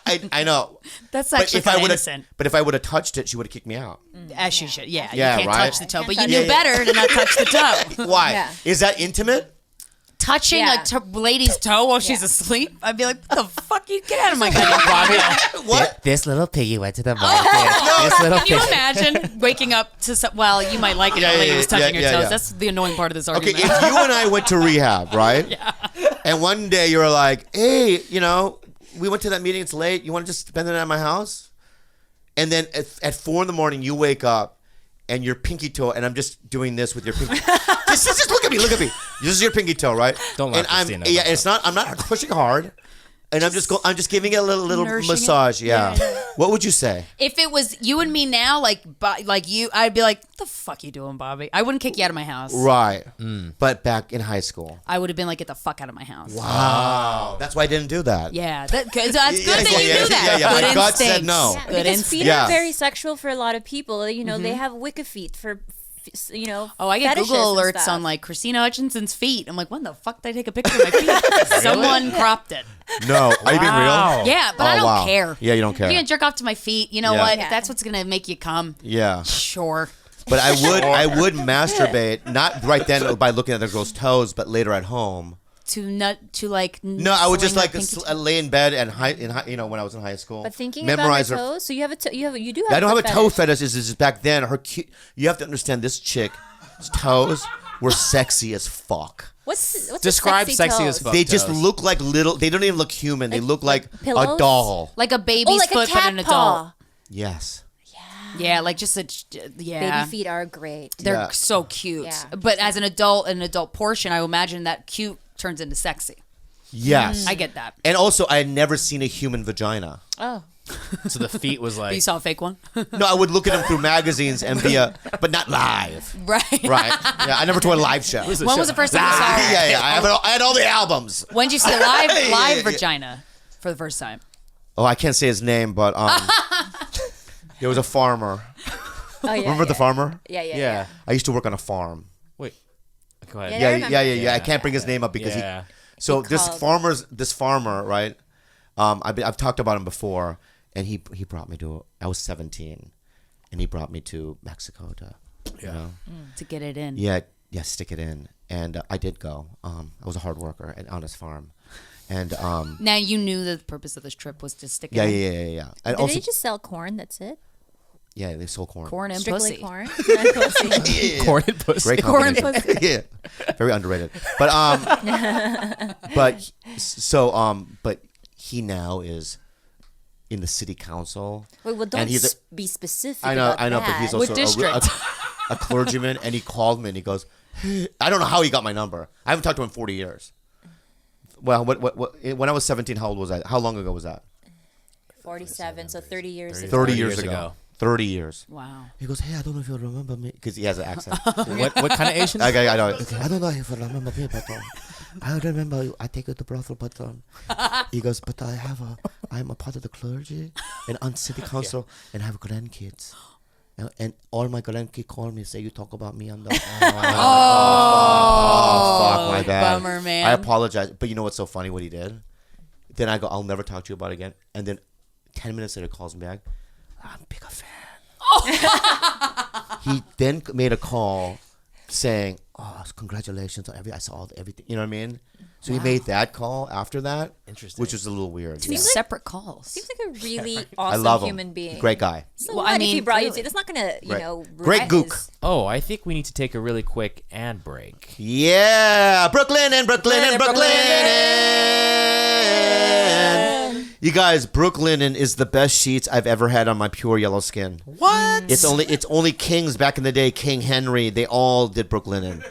[SPEAKER 2] I know.
[SPEAKER 6] That's actually kind of innocent.
[SPEAKER 2] But if I would have touched it, she would have kicked me out.
[SPEAKER 6] As she should. Yeah,
[SPEAKER 2] Yeah,
[SPEAKER 6] you can't
[SPEAKER 2] right?
[SPEAKER 6] touch the toe. But you
[SPEAKER 5] touch
[SPEAKER 6] knew
[SPEAKER 5] it.
[SPEAKER 6] better to not touch the toe.
[SPEAKER 2] Why?
[SPEAKER 5] Yeah.
[SPEAKER 2] Is that intimate?
[SPEAKER 6] Touching
[SPEAKER 5] Yeah.
[SPEAKER 6] a lady's toe while she's asleep, I'd be like, what the fuck? You get out of my goddamn
[SPEAKER 2] What?
[SPEAKER 3] This little piggy went to the market. This little
[SPEAKER 6] Can you
[SPEAKER 3] piggy.
[SPEAKER 6] imagine waking up to well, you might like it if a lady was touching your toes.
[SPEAKER 2] yeah.
[SPEAKER 6] That's the annoying part of this
[SPEAKER 2] Okay,
[SPEAKER 6] argument.
[SPEAKER 2] if you and I went to rehab, right? Yeah. And one day you were like, "Hey, we went to that meeting. It's late. You want to just spend the night at my house?" And then at 4 a.m, you wake up and your pinky toe, and I'm just doing this with your pinky. just look at me. Look at me. This is your pinky toe, right?
[SPEAKER 3] Don't laugh,
[SPEAKER 2] And
[SPEAKER 3] Krystyna.
[SPEAKER 2] it's not. I'm not pushing hard. And I'm just giving it a little
[SPEAKER 6] Nourishing it.
[SPEAKER 2] massage. Yeah. What would you say?
[SPEAKER 6] If it was you and me now, like you, I'd be like, what the fuck you doing, Bobby? I wouldn't kick you out of my house.
[SPEAKER 2] Right. But back in high school.
[SPEAKER 6] I would have been like, get the fuck out of my house.
[SPEAKER 2] Wow. That's why I didn't do that.
[SPEAKER 6] Yeah, that's good that you
[SPEAKER 2] yeah,
[SPEAKER 6] knew that.
[SPEAKER 2] yeah.
[SPEAKER 6] Good
[SPEAKER 2] My gut said
[SPEAKER 6] instincts.
[SPEAKER 2] no.
[SPEAKER 5] Yeah,
[SPEAKER 6] Good
[SPEAKER 5] because
[SPEAKER 6] instincts.
[SPEAKER 5] feet
[SPEAKER 2] Yeah.
[SPEAKER 5] are very sexual for a lot of people. They have wicca feet for,
[SPEAKER 6] Oh, I get
[SPEAKER 5] fetishes
[SPEAKER 6] Google
[SPEAKER 5] and
[SPEAKER 6] alerts
[SPEAKER 5] stuff.
[SPEAKER 6] on like Krystyna Hutchinson's feet. I'm like, when the fuck did I take a picture of my feet? Someone cropped it.
[SPEAKER 2] No. Are you being
[SPEAKER 3] Wow.
[SPEAKER 2] real?
[SPEAKER 6] Yeah, but I
[SPEAKER 2] Oh,
[SPEAKER 6] don't
[SPEAKER 2] wow.
[SPEAKER 6] care.
[SPEAKER 2] Yeah, you don't care.
[SPEAKER 6] If you're gonna jerk off to my feet, you know
[SPEAKER 2] Yeah.
[SPEAKER 6] what?
[SPEAKER 5] Yeah.
[SPEAKER 6] If that's what's gonna make you come,
[SPEAKER 2] Yeah.
[SPEAKER 6] sure.
[SPEAKER 2] But I would masturbate, not right then by looking at the girl's toes, but later at home. No, I would just lay in bed and when I was in high school.
[SPEAKER 5] But thinking
[SPEAKER 2] memorize
[SPEAKER 5] about
[SPEAKER 2] her.
[SPEAKER 5] your toes, so you do have.
[SPEAKER 2] I don't have a toe
[SPEAKER 5] fetish.
[SPEAKER 2] fetish. Is just back then you have to understand this chick's toes were sexy as fuck.
[SPEAKER 5] What's
[SPEAKER 3] Describe
[SPEAKER 5] a
[SPEAKER 3] sexy
[SPEAKER 5] toe?
[SPEAKER 3] as fuck.
[SPEAKER 2] They just
[SPEAKER 3] toes.
[SPEAKER 2] look like little. They don't even look human. They look like a
[SPEAKER 5] pillows?
[SPEAKER 2] doll.
[SPEAKER 6] like a baby's
[SPEAKER 5] like
[SPEAKER 6] foot,
[SPEAKER 5] a
[SPEAKER 6] but
[SPEAKER 5] cat
[SPEAKER 6] an adult.
[SPEAKER 5] paw.
[SPEAKER 2] Yes.
[SPEAKER 6] Yeah, like just
[SPEAKER 5] Baby feet are great.
[SPEAKER 6] They're
[SPEAKER 2] Yeah.
[SPEAKER 6] so cute.
[SPEAKER 5] Yeah.
[SPEAKER 6] But as an adult portion, I imagine that cute turns into sexy.
[SPEAKER 2] Yes.
[SPEAKER 6] I get that.
[SPEAKER 2] And also, I had never seen a human vagina.
[SPEAKER 5] Oh.
[SPEAKER 4] So the feet was like.
[SPEAKER 6] You saw a fake one?
[SPEAKER 2] No, I would look at them through magazines and but not live.
[SPEAKER 6] Right.
[SPEAKER 2] Right. Yeah, I never went to a live show.
[SPEAKER 6] When was the first time you saw her?
[SPEAKER 2] Yeah. I had all the albums.
[SPEAKER 6] When did you see a live Regina for the first time?
[SPEAKER 2] Oh, I can't say his name, but there was a farmer.
[SPEAKER 5] Oh, yeah,
[SPEAKER 2] Remember the farmer?
[SPEAKER 5] Yeah.
[SPEAKER 2] I used to work on a farm.
[SPEAKER 4] Wait. Go ahead.
[SPEAKER 5] Yeah,
[SPEAKER 2] I can't bring his name up because
[SPEAKER 4] Yeah.
[SPEAKER 2] So
[SPEAKER 5] He
[SPEAKER 2] this
[SPEAKER 5] called.
[SPEAKER 2] farmer, right? I've talked about him before, and he brought me to. I was 17, and he brought me to Mexico to, you know,
[SPEAKER 6] To get it in.
[SPEAKER 2] yeah, stick it in, and I did go. I was a hard worker on his farm, and
[SPEAKER 6] Now you knew that the purpose of this trip was to stick it
[SPEAKER 2] yeah.
[SPEAKER 6] in.
[SPEAKER 2] And
[SPEAKER 5] Did
[SPEAKER 2] also,
[SPEAKER 5] they just sell corn? That's it?
[SPEAKER 2] yeah, they sold corn.
[SPEAKER 6] Corn and
[SPEAKER 5] Strictly
[SPEAKER 6] pussy.
[SPEAKER 5] corn? And pussy.
[SPEAKER 4] Corn and pussy.
[SPEAKER 2] Great
[SPEAKER 6] Corn and
[SPEAKER 2] combination. Yeah, very underrated. But but he now is in the city council.
[SPEAKER 5] Wait, well,
[SPEAKER 2] And
[SPEAKER 5] don't
[SPEAKER 2] he's
[SPEAKER 5] be specific.
[SPEAKER 2] I know,
[SPEAKER 5] about
[SPEAKER 2] but
[SPEAKER 5] that.
[SPEAKER 2] he's
[SPEAKER 6] What
[SPEAKER 2] also
[SPEAKER 6] district?
[SPEAKER 2] a clergyman, and he called me and he goes, "Hey," I don't know how he got my number. I haven't talked to him in 40 years. Well, when I was 17, how old was that? How long ago was that?
[SPEAKER 5] 47, so 30 years ago.
[SPEAKER 2] 30 years ago. 30 years.
[SPEAKER 6] Wow.
[SPEAKER 2] He goes, "Hey, I don't know if you remember me," because he has an accent.
[SPEAKER 4] What kind of Asian?
[SPEAKER 2] I know. I don't know if you remember me, but I remember I take you to brothel, but he goes, "But I'm a part of the clergy and on city council and have grandkids." And all my grandkids call me and say, "You talk about me on the." Fuck, my bad.
[SPEAKER 6] Bummer, man.
[SPEAKER 2] I apologize, but you know what's so funny? What he did? Then I go, "I'll never talk to you about it again." And then 10 minutes later, calls me back. "I'm a bigger fan." He then made a call saying, "Oh, congratulations on I saw everything." You know what I mean? So he made that call after that.
[SPEAKER 4] Interesting.
[SPEAKER 2] Which was a little weird.
[SPEAKER 6] Two
[SPEAKER 2] Yeah.
[SPEAKER 6] separate calls.
[SPEAKER 5] Seems like a really
[SPEAKER 2] I
[SPEAKER 5] awesome
[SPEAKER 2] love him.
[SPEAKER 5] human being.
[SPEAKER 2] Great guy.
[SPEAKER 5] So
[SPEAKER 6] Well,
[SPEAKER 5] what
[SPEAKER 6] I
[SPEAKER 5] if he
[SPEAKER 6] mean,
[SPEAKER 5] brought you
[SPEAKER 6] clearly.
[SPEAKER 5] to? That's not gonna,
[SPEAKER 2] Great
[SPEAKER 5] ruin
[SPEAKER 2] gook.
[SPEAKER 5] his-
[SPEAKER 4] Oh, I think we need to take a really quick ad break.
[SPEAKER 2] Yeah, Brooklyn. You guys, Brooklyn is the best sheets I've ever had on my pure yellow skin.
[SPEAKER 4] What?
[SPEAKER 2] It's only Kings back in the day. King Henry, they all did Brooklyn.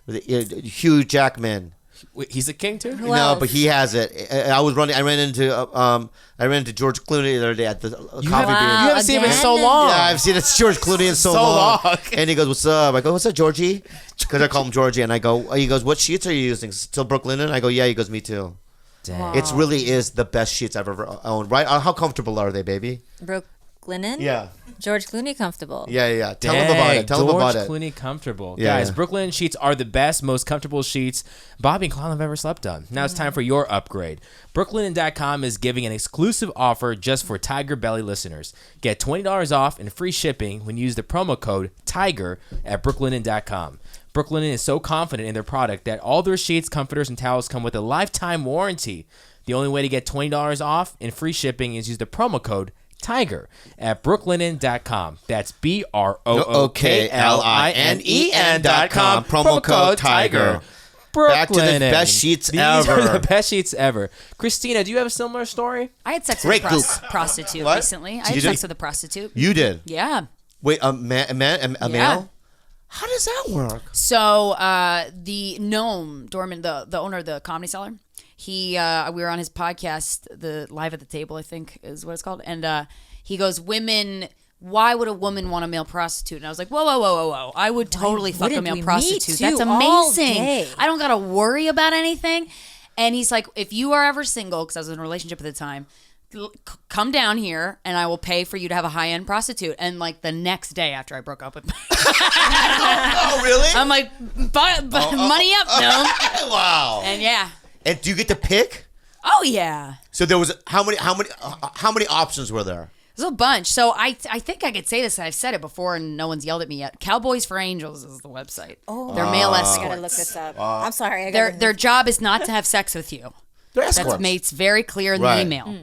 [SPEAKER 2] Hugh Jackman.
[SPEAKER 4] Wait, he's a king too?
[SPEAKER 2] No,
[SPEAKER 5] else?
[SPEAKER 2] but he has it. I ran into George Clooney the other day at the coffee bean.
[SPEAKER 4] You haven't seen him in so
[SPEAKER 5] Again?
[SPEAKER 4] long.
[SPEAKER 2] Yeah, I've seen it's George Clooney in so long. And he goes, "What's up?" I go, "What's up, Georgie?" Because I call him Georgie, and he goes, "What sheets are you using? Still Brooklyn?" I go, "Yeah." He goes, "Me too."
[SPEAKER 4] Damn.
[SPEAKER 2] It really is the best sheets I've ever owned. Right? How comfortable are they, baby?
[SPEAKER 5] Brooklinen?
[SPEAKER 2] Yeah.
[SPEAKER 5] George Clooney comfortable.
[SPEAKER 2] Yeah. Tell him about it. Tell him about it.
[SPEAKER 4] George Clooney comfortable.
[SPEAKER 2] Yeah,
[SPEAKER 4] Guys,
[SPEAKER 2] yeah.
[SPEAKER 4] Brooklyn sheets are the best, most comfortable sheets Bobby and Khalyla have ever slept on. Now it's time for your upgrade. Brooklinen.com is giving an exclusive offer just for TigerBelly listeners. Get $20 off and free shipping when you use the promo code TIGER at Brooklinen.com. Brooklinen is so confident in their product that all their sheets, comforters, and towels come with a lifetime warranty. The only way to get $20 off and free shipping is use the promo code TIGER at Brooklinen.com. That's BROOKLINEN.com.
[SPEAKER 2] Promo code TIGER. Back to the best sheets
[SPEAKER 4] These
[SPEAKER 2] ever.
[SPEAKER 4] are the best sheets ever. Christina, do you have a similar story?
[SPEAKER 6] I had sex with
[SPEAKER 2] Great
[SPEAKER 6] a
[SPEAKER 2] gook.
[SPEAKER 6] prostitute
[SPEAKER 2] What?
[SPEAKER 6] recently. I
[SPEAKER 2] You
[SPEAKER 6] had
[SPEAKER 2] did?
[SPEAKER 6] sex with a prostitute.
[SPEAKER 2] You did.
[SPEAKER 6] Yeah.
[SPEAKER 2] Wait, a male? How does that work?
[SPEAKER 6] So the gnome Dorman, the owner of the Comedy Cellar, we were on his podcast, the Live at the Table, I think is what it's called, and he goes, "Women, why would a woman want a male prostitute?" And I was like, whoa. I would totally fuck a
[SPEAKER 5] wouldn't
[SPEAKER 6] male
[SPEAKER 5] we? Me
[SPEAKER 6] prostitute.
[SPEAKER 5] too,
[SPEAKER 6] That's
[SPEAKER 5] all
[SPEAKER 6] amazing.
[SPEAKER 5] day.
[SPEAKER 6] I don't gotta worry about anything. And he's like, if you are ever single, because I was in a relationship at the time, come down here and I will pay for you to have a high-end prostitute. And like the next day after I broke up with
[SPEAKER 2] Oh, really?
[SPEAKER 6] I'm like, money up, no.
[SPEAKER 2] Wow.
[SPEAKER 6] And yeah.
[SPEAKER 2] And do you get to pick?
[SPEAKER 6] Oh yeah.
[SPEAKER 2] So there was how many options were there?
[SPEAKER 6] There's a bunch. So I think I could say this. I've said it before and no one's yelled at me yet. Cowboys for Angels is the website.
[SPEAKER 5] Oh.
[SPEAKER 6] They're male
[SPEAKER 5] I
[SPEAKER 6] escorts.
[SPEAKER 5] gotta look this up. I'm sorry.
[SPEAKER 6] Their job is not to have sex with you.
[SPEAKER 2] They're
[SPEAKER 6] That's
[SPEAKER 2] escorts.
[SPEAKER 6] made very clear in
[SPEAKER 2] Right.
[SPEAKER 6] the email.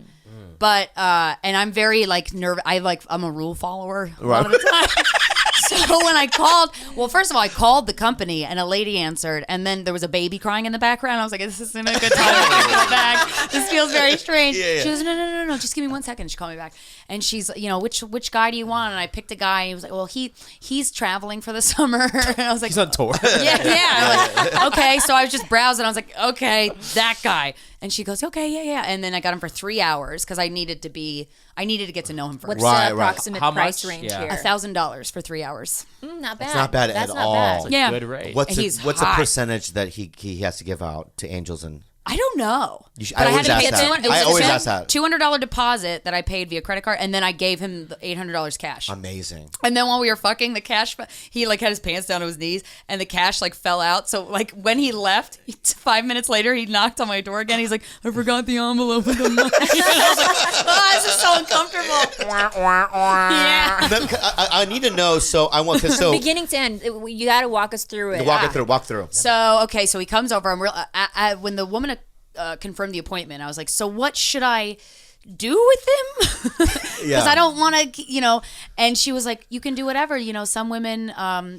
[SPEAKER 6] But and I'm very like nervous. I'm a rule follower a lot of the time. So when I called, well, first of all, I called the company and a lady answered, and then there was a baby crying in the background. I was like, "This isn't a good time to go back. This feels very strange."
[SPEAKER 2] Yeah.
[SPEAKER 6] She goes, "No, just give me 1 second." She called me back, and she's, which guy do you want? And I picked a guy, and he was like, "Well, he's traveling for the summer." And I was like,
[SPEAKER 4] He's on tour.
[SPEAKER 6] yeah. I'm like, okay. So I was just browsing. I was like, okay, that guy. And she goes, okay, yeah. And then I got him for 3 hours because I needed to get to know him first.
[SPEAKER 5] What's
[SPEAKER 2] Right,
[SPEAKER 5] the
[SPEAKER 2] right.
[SPEAKER 5] approximate
[SPEAKER 4] How
[SPEAKER 5] price
[SPEAKER 4] much?
[SPEAKER 5] range
[SPEAKER 4] Yeah.
[SPEAKER 5] here?
[SPEAKER 6] $1,000 for 3 hours.
[SPEAKER 5] Not bad.
[SPEAKER 2] It's not bad
[SPEAKER 5] That's
[SPEAKER 2] at
[SPEAKER 5] not
[SPEAKER 2] all.
[SPEAKER 5] bad.
[SPEAKER 4] It's a
[SPEAKER 6] Yeah.
[SPEAKER 4] good rate.
[SPEAKER 2] What's
[SPEAKER 6] He's
[SPEAKER 2] the
[SPEAKER 6] hot.
[SPEAKER 2] percentage that he has to give out to angels and?
[SPEAKER 6] I don't know.
[SPEAKER 2] I always ask that. I always ask that.
[SPEAKER 6] $200 deposit that I paid via credit card, and then I gave him the $800 cash.
[SPEAKER 2] Amazing.
[SPEAKER 6] And then while we were fucking, the cash, he like had his pants down to his knees, and the cash like fell out. So like when he left, 5 minutes later, he knocked on my door again. He's like, I forgot the envelope with the money. And I was like, oh, this is so uncomfortable. Yeah.
[SPEAKER 2] I need to know. So I want to. So
[SPEAKER 5] Beginning to end, you got to walk us through it.
[SPEAKER 2] walk through.
[SPEAKER 6] So okay, so he comes over. I'm real. When the woman confirmed the appointment, I was like, so what should I do with him? Because I don't want to, And she was like, you can do whatever. Some women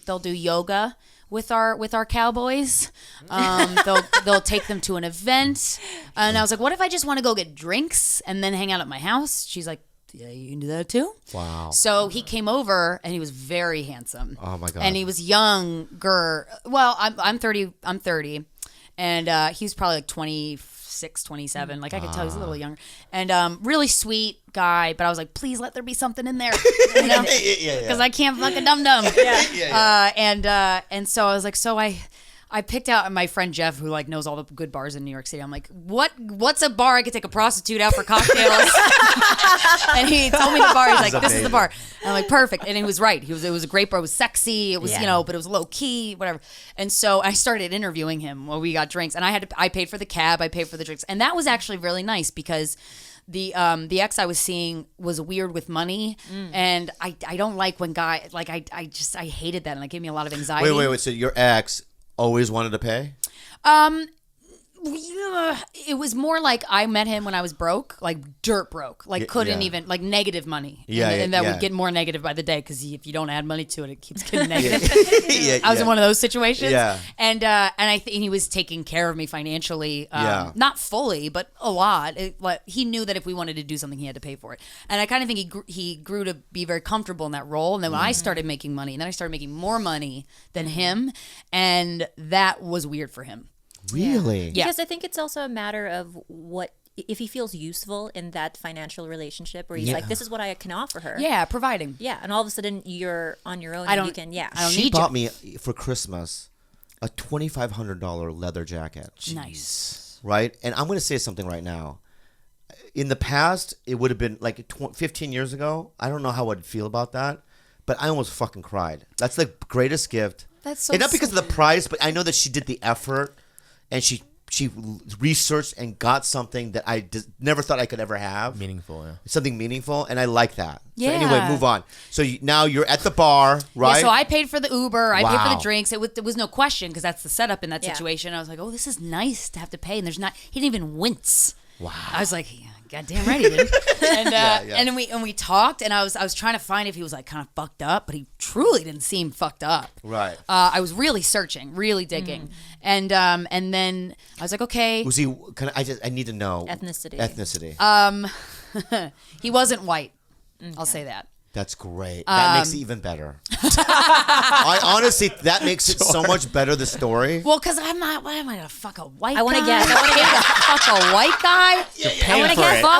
[SPEAKER 6] they'll do yoga with our cowboys. They'll take them to an event. And I was like, what if I just want to go get drinks and then hang out at my house? She's like, yeah, you can do that too.
[SPEAKER 2] Wow.
[SPEAKER 6] So he came over and he was very handsome.
[SPEAKER 2] Oh my God.
[SPEAKER 6] And he was younger. Well, I'm 30. I'm 30. And he was probably like 26, 27. Like I could tell he's a little younger. And really sweet guy. But I was like, please let there be something in there. Because I can't fuck a dum-dum. And so I was like, I picked out my friend Jeff, who like knows all the good bars in New York City. I'm like, what's a bar I could take a prostitute out for cocktails? And he told me the bar. He's like, this is the bar. And I'm like, perfect. And he was right. It was a great bar. It was sexy. It was, but it was low key, whatever. And so I started interviewing him while we got drinks. And I paid for the cab. I paid for the drinks. And that was actually really nice because the ex I was seeing was weird with money, and I don't like when guys like I hated that, and it gave me a lot of anxiety.
[SPEAKER 2] Wait. So your ex always wanted to pay?
[SPEAKER 6] It was more like I met him when I was broke, like dirt broke, like couldn't even like negative money. And that would get more negative by the day because if you don't add money to it, it keeps getting negative. I was in one of those situations. And I think he was taking care of me financially, not fully, but a lot. He knew that if we wanted to do something, he had to pay for it. And I kind of think he grew to be very comfortable in that role. And then when I started making money, and then I started making more money than him, and that was weird for him.
[SPEAKER 2] Really?
[SPEAKER 6] Yeah.
[SPEAKER 5] Because I think it's also a matter of if he feels useful in that financial relationship where he's like, this is what I can offer her.
[SPEAKER 6] Yeah, providing.
[SPEAKER 5] Yeah, and all of a sudden you're on your own. You can,
[SPEAKER 2] She bought me for Christmas a $2,500 leather jacket.
[SPEAKER 6] Nice.
[SPEAKER 2] Right? And I'm going to say something right now. In the past, it would have been like 15 years ago. I don't know how I'd feel about that, but I almost fucking cried. That's the greatest gift.
[SPEAKER 6] That's so
[SPEAKER 2] and not because of the price, but I know that she did the effort. And she researched and got something that I never thought I could ever have.
[SPEAKER 4] Meaningful, yeah. Something
[SPEAKER 2] meaningful, and I like that.
[SPEAKER 6] Yeah.
[SPEAKER 2] So anyway, move on. So now you're at the bar, right?
[SPEAKER 6] Yeah, so I paid for the Uber. I paid for the drinks. It was no question because that's the setup in that situation. I was like, oh, this is nice to have to pay. And he didn't even wince. Wow. I was like, yeah, goddamn right he did. And then we talked, and I was trying to find if he was like kind of fucked up, but he truly didn't seem fucked up.
[SPEAKER 2] Right.
[SPEAKER 6] I was really searching, really digging, and then I was like, okay.
[SPEAKER 2] Was he? I need to know
[SPEAKER 5] ethnicity.
[SPEAKER 6] He wasn't white. I'll say that.
[SPEAKER 2] That's great. That makes it even better. I honestly, that makes it so much better, the story.
[SPEAKER 6] Well, because I'm not, why am I going to fuck a white guy?
[SPEAKER 5] I want to guess.
[SPEAKER 6] Fuck a white guy?
[SPEAKER 5] I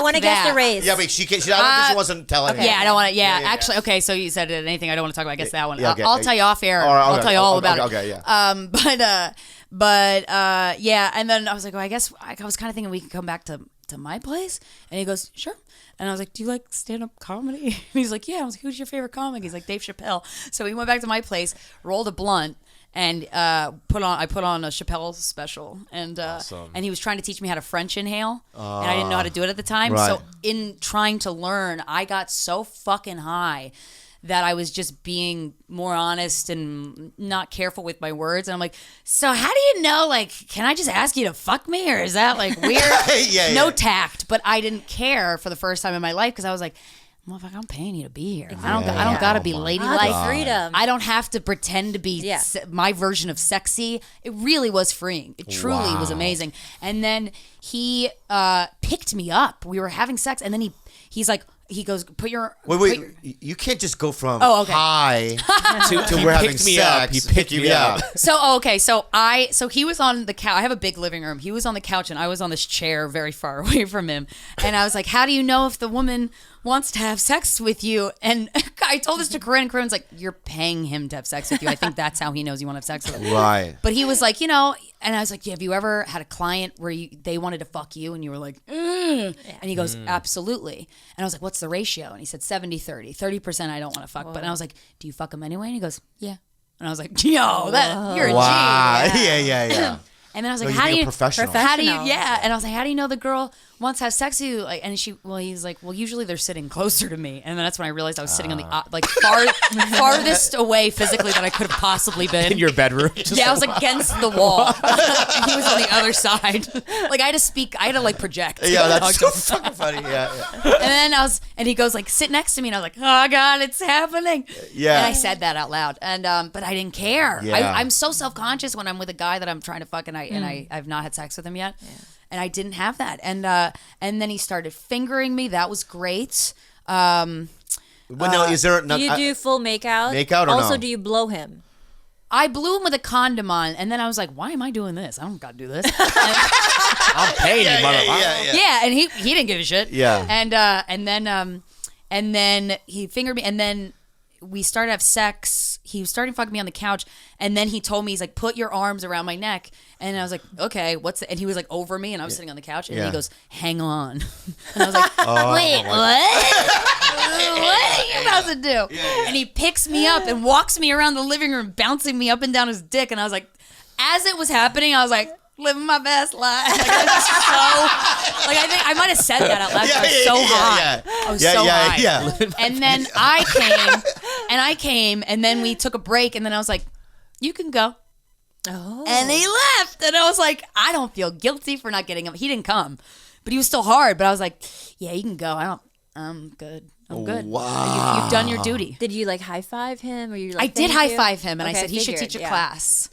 [SPEAKER 5] want to guess the race.
[SPEAKER 2] Yeah, but I don't think she wasn't telling me.
[SPEAKER 6] Yeah, I don't want to, actually, okay, so you said anything I don't want to talk about. I guess that one.
[SPEAKER 2] Yeah, okay.
[SPEAKER 6] I'll tell you off air. I'll tell you all about it.
[SPEAKER 2] Okay, yeah.
[SPEAKER 6] But yeah, and then I was like, well, I guess I was kind of thinking we could come back to my place. And he goes, sure. And I was like, do you like stand-up comedy? And he's like, yeah. I was like, who's your favorite comic? He's like, Dave Chappelle. So we went back to my place, rolled a blunt, and I put on a Chappelle special. And
[SPEAKER 2] awesome.
[SPEAKER 6] And he was trying to teach me how to French inhale. And I didn't know how to do it at the time.
[SPEAKER 2] Right.
[SPEAKER 6] So in trying to learn, I got so fucking high that I was just being more honest and not careful with my words. And I'm like, so how do you know, like, can I just ask you to fuck me? Or is that like weird? No tact. But I didn't care for the first time in my life because I was like, motherfucker, I'm paying you to be here. I don't got to be ladylike.
[SPEAKER 5] Freedom.
[SPEAKER 6] I don't have to pretend to be my version of sexy. It really was freeing. It truly was amazing. And then he picked me up. We were having sex. And then he's like, he goes,
[SPEAKER 2] Wait. You can't just go from
[SPEAKER 6] okay.
[SPEAKER 2] hi to we're having sex.
[SPEAKER 4] He picked me up.
[SPEAKER 6] So he was on the couch. I have a big living room. He was on the couch and I was on this chair very far away from him. And I was like, how do you know if the woman wants to have sex with you? And I told this to Corinne. Corinne's like, you're paying him to have sex with you. I think that's how he knows you want to have sex with him.
[SPEAKER 2] Right.
[SPEAKER 6] But he was like, and I was like, have you ever had a client where they wanted to fuck you and you were like, ugh? And he goes, absolutely. And I was like, what's the ratio? And he said 70-30. 30% I don't want to fuck. But and I was like, do you fuck him anyway? And he goes, yeah. And I was like, yo, you're a G.
[SPEAKER 2] Wow. Yeah.
[SPEAKER 6] And then I was like,
[SPEAKER 2] No,
[SPEAKER 6] how do you
[SPEAKER 2] professional.
[SPEAKER 6] how do you and I was like, how do you know the girl wants to have sex with you? Like, and he's like, well, usually they're sitting closer to me. And then that's when I realized I was sitting on the farthest away physically that I could have possibly been.
[SPEAKER 4] In your bedroom?
[SPEAKER 6] I was against the wall. He was on the other side. Like I had to project.
[SPEAKER 2] Yeah, that's so fucking funny. Yeah.
[SPEAKER 6] And then he goes like, sit next to me, and I was like, oh God, it's happening.
[SPEAKER 2] Yeah.
[SPEAKER 6] And I said that out loud, and but I didn't care.
[SPEAKER 2] Yeah.
[SPEAKER 6] I'm so self-conscious when I'm with a guy that I'm trying to fuck, and I've not had sex with him yet. Yeah. And I didn't have that, and then he started fingering me. That was great.
[SPEAKER 2] But no, is there? No,
[SPEAKER 5] do you do full makeout?
[SPEAKER 2] Makeout or
[SPEAKER 5] also,
[SPEAKER 2] no?
[SPEAKER 5] do you blow him?
[SPEAKER 6] I blew him with a condom on, and then I was like, why am I doing this? I don't gotta do this.
[SPEAKER 4] I'm paying you, motherfucker.
[SPEAKER 6] Yeah, and he didn't give a shit.
[SPEAKER 2] Yeah.
[SPEAKER 6] And then he fingered me, and then we started to have sex. He was starting to fuck me on the couch, and then he told me, he's like, put your arms around my neck. And I was like, okay, what's it? And he was like over me, and I was sitting on the couch, and he goes, hang on. And I was like, wait, what? What are you about to do? Yeah. And he picks me up and walks me around the living room, bouncing me up and down his dick. And I was like, as it was happening, I was like, living my best life. I think I might have said that out loud. I was so high. I was so high. Yeah. And then I came, and then we took a break, and then I was like, you can go. Oh. And he left, and I was like, I don't feel guilty for not getting him. He didn't come, but he was still hard. But I was like, yeah, you can go. I'm good. I'm good.
[SPEAKER 2] Wow.
[SPEAKER 6] You've done your duty.
[SPEAKER 5] Did you high five him, or you
[SPEAKER 6] I did high five him, and I said he should teach a class.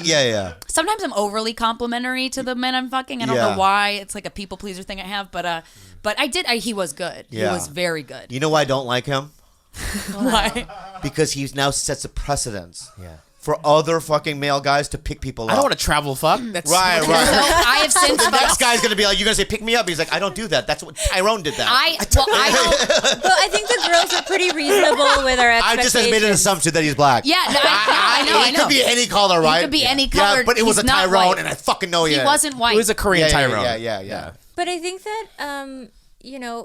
[SPEAKER 2] Yeah.
[SPEAKER 6] Sometimes I'm overly complimentary to the men I'm fucking. I don't know why. It's like a people pleaser thing I have, but I did. He was good.
[SPEAKER 2] Yeah.
[SPEAKER 6] He was very good.
[SPEAKER 2] You know why I don't like him?
[SPEAKER 6] Why?
[SPEAKER 2] Because he now sets a precedence. Yeah. For other fucking male guys to pick people up.
[SPEAKER 4] I don't want to travel fuck. That's
[SPEAKER 2] right.
[SPEAKER 6] So I have since
[SPEAKER 2] the next guy's gonna be like, you're gonna say pick me up. He's like, I don't do that. That's what Tyrone did that.
[SPEAKER 5] But I think the girls are pretty reasonable with our expectations.
[SPEAKER 2] I just made an assumption that he's black.
[SPEAKER 6] Yeah, I know.
[SPEAKER 2] He could be any color, right?
[SPEAKER 6] He could be any color.
[SPEAKER 2] Yeah, but it was a Tyrone, and I fucking know
[SPEAKER 6] he wasn't white.
[SPEAKER 4] It was a Korean Tyrone.
[SPEAKER 2] Yeah.
[SPEAKER 5] But I think that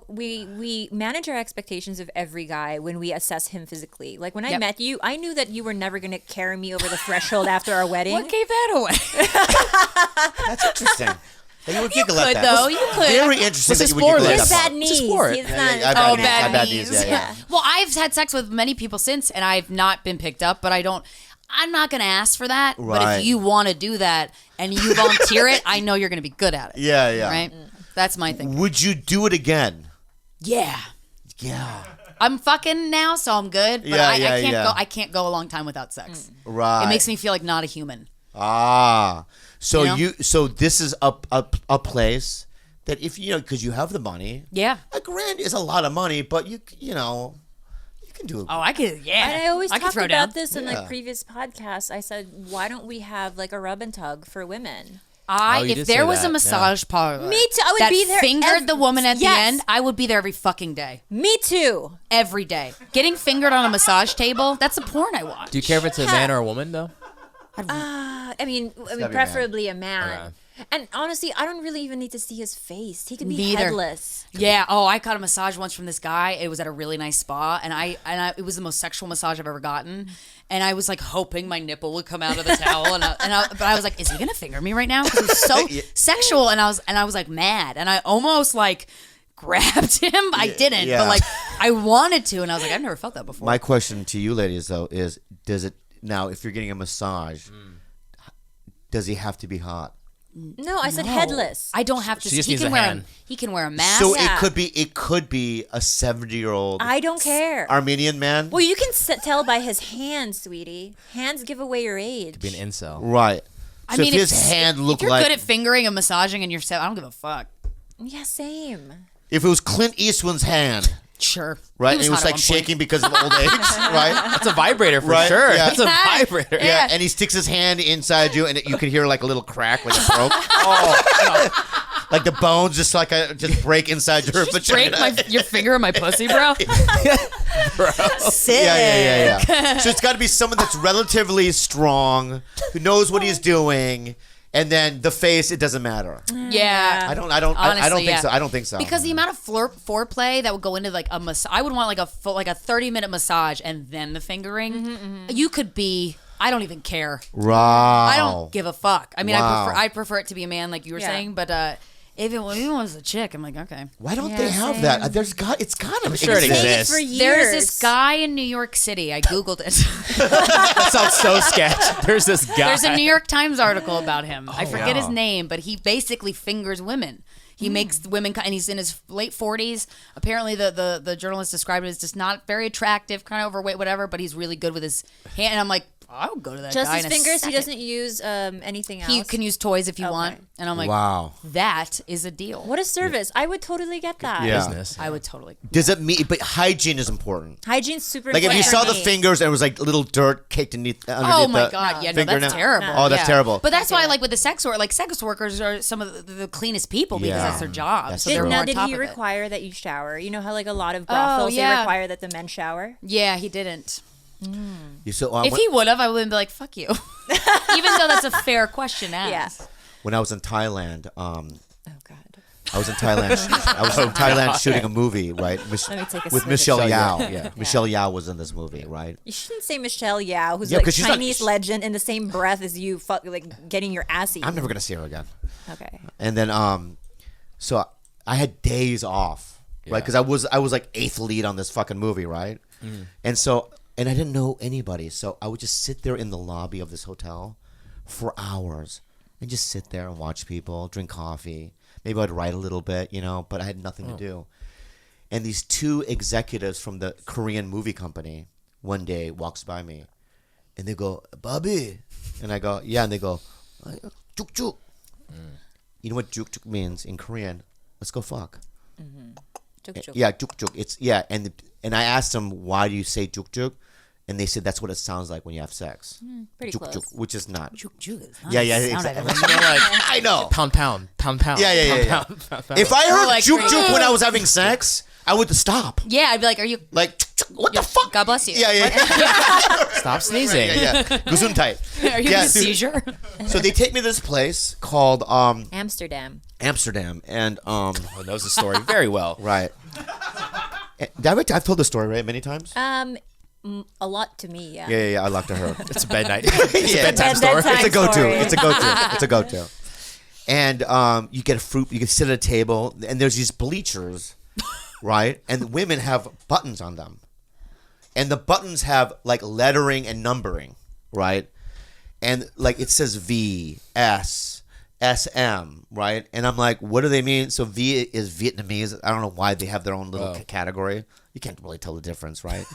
[SPEAKER 5] we manage our expectations of every guy when we assess him physically. Like when I met you, I knew that you were never going to carry me over the threshold after our wedding.
[SPEAKER 6] What gave that away?
[SPEAKER 2] That's interesting. You would giggle
[SPEAKER 6] could,
[SPEAKER 2] at that.
[SPEAKER 6] though. You could.
[SPEAKER 2] Very interesting that you would giggle at that.
[SPEAKER 5] Bad knees. He's not.
[SPEAKER 2] Bad knees. Yeah.
[SPEAKER 6] Well, I've had sex with many people since, and I've not been picked up, but I'm not going to ask for that.
[SPEAKER 2] Right.
[SPEAKER 6] But if you want to do that and you volunteer it, I know you're going to be good at it.
[SPEAKER 2] Yeah.
[SPEAKER 6] Right? That's my thing.
[SPEAKER 2] Would you do it again?
[SPEAKER 6] Yeah.
[SPEAKER 2] Yeah.
[SPEAKER 6] I'm fucking now, so I'm good. But I can't go a long time without sex.
[SPEAKER 2] Right.
[SPEAKER 6] It makes me feel like not a human.
[SPEAKER 2] So so this is a place that if because you have the money.
[SPEAKER 6] Yeah.
[SPEAKER 2] $1,000 is a lot of money, but you can do it.
[SPEAKER 6] Oh, I could. Yeah.
[SPEAKER 5] And I always talk
[SPEAKER 6] throw
[SPEAKER 5] about
[SPEAKER 6] down.
[SPEAKER 5] this in previous podcasts. I said, why don't we have a rub and tug for women?
[SPEAKER 6] If there was a massage parlor,
[SPEAKER 5] me too. I would
[SPEAKER 6] that
[SPEAKER 5] be there.
[SPEAKER 6] Fingered the woman at the end. I would be there every fucking day.
[SPEAKER 5] Me too.
[SPEAKER 6] Every day, getting fingered on a massage table—that's the porn I watch.
[SPEAKER 4] Do you care if it's a man or a woman though?
[SPEAKER 5] I mean, preferably a man. Okay. And honestly, I don't really even need to see his face. He could be headless.
[SPEAKER 6] Yeah. Oh, I got a massage once from this guy. It was at a really nice spa, and it was the most sexual massage I've ever gotten. And I was hoping my nipple would come out of the towel, but I was like, is he gonna finger me right now? Because it was so sexual, and I was mad, and I almost grabbed him. I didn't, but I wanted to, and I was like, I've never felt that before.
[SPEAKER 2] My question to you, ladies, though, is does it now? If you're getting a massage, does he have to be hot?
[SPEAKER 5] No, I said headless.
[SPEAKER 6] I don't have to. He can wear a mask.
[SPEAKER 2] So it could be a 70-year-old.
[SPEAKER 5] I don't care.
[SPEAKER 2] Armenian man.
[SPEAKER 5] Well, you can tell by his hands, sweetie. Hands give away your age.
[SPEAKER 4] To be an incel,
[SPEAKER 2] right?
[SPEAKER 4] So
[SPEAKER 6] I mean,
[SPEAKER 2] if his hand looked
[SPEAKER 6] if you're good at fingering and massaging, and you're I don't give a fuck.
[SPEAKER 5] Yeah, same.
[SPEAKER 2] If it was Clint Eastwood's hand.
[SPEAKER 6] Sure.
[SPEAKER 2] Right,
[SPEAKER 6] He
[SPEAKER 2] and
[SPEAKER 6] was
[SPEAKER 2] he was
[SPEAKER 6] hot at
[SPEAKER 2] like
[SPEAKER 6] one
[SPEAKER 2] shaking because of old age, right?
[SPEAKER 4] That's a vibrator for
[SPEAKER 2] Right,
[SPEAKER 4] sure.
[SPEAKER 2] yeah.
[SPEAKER 4] That's a vibrator.
[SPEAKER 2] Yeah, and he sticks his hand inside you, and you can hear like a little crack, like a broke. Like the bones just just break inside your vagina.
[SPEAKER 6] Break your finger in my pussy, bro. Sick.
[SPEAKER 2] Yeah. So it's got to be someone that's relatively strong, who knows what he's doing, and then the face, it doesn't matter.
[SPEAKER 6] Yeah.
[SPEAKER 2] I don't
[SPEAKER 6] Honestly,
[SPEAKER 2] think so. I don't think so.
[SPEAKER 6] Because the amount of foreplay that would go into like a massage, I would want like a 30-minute massage and then the fingering. You could be. I don't even care.
[SPEAKER 2] Wow.
[SPEAKER 6] I don't give a fuck. I mean,
[SPEAKER 2] Wow.
[SPEAKER 6] I prefer it to be a man, like you were saying, but if it was a chick, I'm like, okay.
[SPEAKER 2] Why don't they have that? It's got to.
[SPEAKER 4] I'm sure it exists.
[SPEAKER 5] For years.
[SPEAKER 6] There's this guy in New York City. I Googled it.
[SPEAKER 4] That sounds so sketch. There's this guy.
[SPEAKER 6] There's a New York Times article about him. I forget his
[SPEAKER 4] wow.
[SPEAKER 6] name, but he basically fingers women. He makes women, and he's in his late 40s. Apparently, the journalist described it as just not very attractive, kind of overweight, whatever, but he's really good with his hand. And I'm like, I would go to that
[SPEAKER 5] Just
[SPEAKER 6] guy
[SPEAKER 5] his
[SPEAKER 6] in a
[SPEAKER 5] fingers.
[SPEAKER 6] second.
[SPEAKER 5] He doesn't use anything else.
[SPEAKER 6] He can use toys if you want. And I'm like,
[SPEAKER 2] Wow.
[SPEAKER 6] that is a deal.
[SPEAKER 5] What a service! I would totally get that.
[SPEAKER 2] Yeah.
[SPEAKER 4] business.
[SPEAKER 6] I would totally.
[SPEAKER 2] Does it mean? But hygiene is important.
[SPEAKER 5] Hygiene's super.
[SPEAKER 2] Like if you
[SPEAKER 5] important
[SPEAKER 2] saw
[SPEAKER 5] for
[SPEAKER 2] the
[SPEAKER 5] me.
[SPEAKER 2] fingers and it was like little dirt caked underneath
[SPEAKER 6] Oh my
[SPEAKER 2] the
[SPEAKER 6] God! Yeah, no,
[SPEAKER 2] fingernail.
[SPEAKER 6] that's terrible.
[SPEAKER 2] Oh, that's
[SPEAKER 6] Yeah.
[SPEAKER 2] terrible.
[SPEAKER 6] But that's why, like with the sex work, like sex workers are some of the cleanest people because
[SPEAKER 2] Yeah.
[SPEAKER 6] that's their job.
[SPEAKER 2] That's
[SPEAKER 6] So they're
[SPEAKER 2] true.
[SPEAKER 6] more
[SPEAKER 5] Now,
[SPEAKER 6] on
[SPEAKER 5] did
[SPEAKER 6] top
[SPEAKER 5] he
[SPEAKER 6] of it.
[SPEAKER 5] require that you shower? You know how like a lot of brothels
[SPEAKER 6] yeah.
[SPEAKER 5] they require that the men shower.
[SPEAKER 6] Yeah, he didn't.
[SPEAKER 2] If
[SPEAKER 6] If he would have, I wouldn't be like, "Fuck you," even though that's a fair question to ask.
[SPEAKER 5] Yeah.
[SPEAKER 2] when I was in Thailand,
[SPEAKER 5] Oh God.
[SPEAKER 2] I was in Thailand shooting a movie, right?
[SPEAKER 5] Let me take a
[SPEAKER 2] with
[SPEAKER 5] snippet.
[SPEAKER 2] Michelle
[SPEAKER 4] Michelle
[SPEAKER 2] Yeoh. Yeah, Michelle Yeoh was in this movie, right?
[SPEAKER 5] You shouldn't say Michelle Yeoh, who's
[SPEAKER 2] Yeah,
[SPEAKER 5] like
[SPEAKER 2] 'cause she's not-
[SPEAKER 5] Chinese legend, in the same breath as you, like getting your ass eaten.
[SPEAKER 2] I'm never gonna see her again.
[SPEAKER 5] Okay.
[SPEAKER 2] And then, so I had days off, right? Because I was like 8th lead on this fucking movie, right? And so, and I didn't know anybody, so I would just sit there in the lobby of this hotel for hours and just sit there and watch people, drink coffee. Maybe I'd write a little bit, but I had nothing to do. And these two executives from the Korean movie company one day walks by me, and they go, "Bobby," and I go, "Yeah," and they go, "Juk juk." You know what juk juk means in Korean? Let's go fuck.
[SPEAKER 5] Juk juk.
[SPEAKER 2] Yeah, juk juk. It's and I asked them, why do you say juk juk? And they said that's what it sounds like when you have sex.
[SPEAKER 5] Pretty
[SPEAKER 2] Juk
[SPEAKER 5] close.
[SPEAKER 2] juk, which is not.
[SPEAKER 6] Juk juk is not
[SPEAKER 2] Yeah,
[SPEAKER 6] the sound
[SPEAKER 2] exactly.
[SPEAKER 6] I've ever heard.
[SPEAKER 2] I know.
[SPEAKER 4] Pound.
[SPEAKER 2] Yeah. If I heard
[SPEAKER 6] like
[SPEAKER 2] juk juk
[SPEAKER 6] crazy.
[SPEAKER 2] when I was having sex, I would stop.
[SPEAKER 6] Yeah, I'd be like, "Are you?
[SPEAKER 2] Like, juk, juk, what the fuck?
[SPEAKER 6] God bless you."
[SPEAKER 2] Yeah.
[SPEAKER 4] Stop sneezing.
[SPEAKER 2] Yeah. Gesundheit.
[SPEAKER 6] Are you
[SPEAKER 2] Yeah,
[SPEAKER 6] in a seizure?
[SPEAKER 2] So they take me to this place called
[SPEAKER 5] Amsterdam.
[SPEAKER 2] Amsterdam, and
[SPEAKER 4] Oh, knows the story very well.
[SPEAKER 2] right. I've told the story right many times.
[SPEAKER 5] A lot to me, yeah.
[SPEAKER 2] Yeah. I like to her.
[SPEAKER 4] It's a bed night. It's a
[SPEAKER 2] Yeah.
[SPEAKER 4] bedtime story.
[SPEAKER 5] Bedtime
[SPEAKER 2] It's a go-to.
[SPEAKER 5] story.
[SPEAKER 2] It's a go-to. And you get a fruit. You can sit at a table, and there's these bleachers, right? And the women have buttons on them, and the buttons have like lettering and numbering, right? And like it says V, S, SM, right? And I'm like, what do they mean? So V is Vietnamese. I don't know why they have their own little category. You can't really tell the difference, right?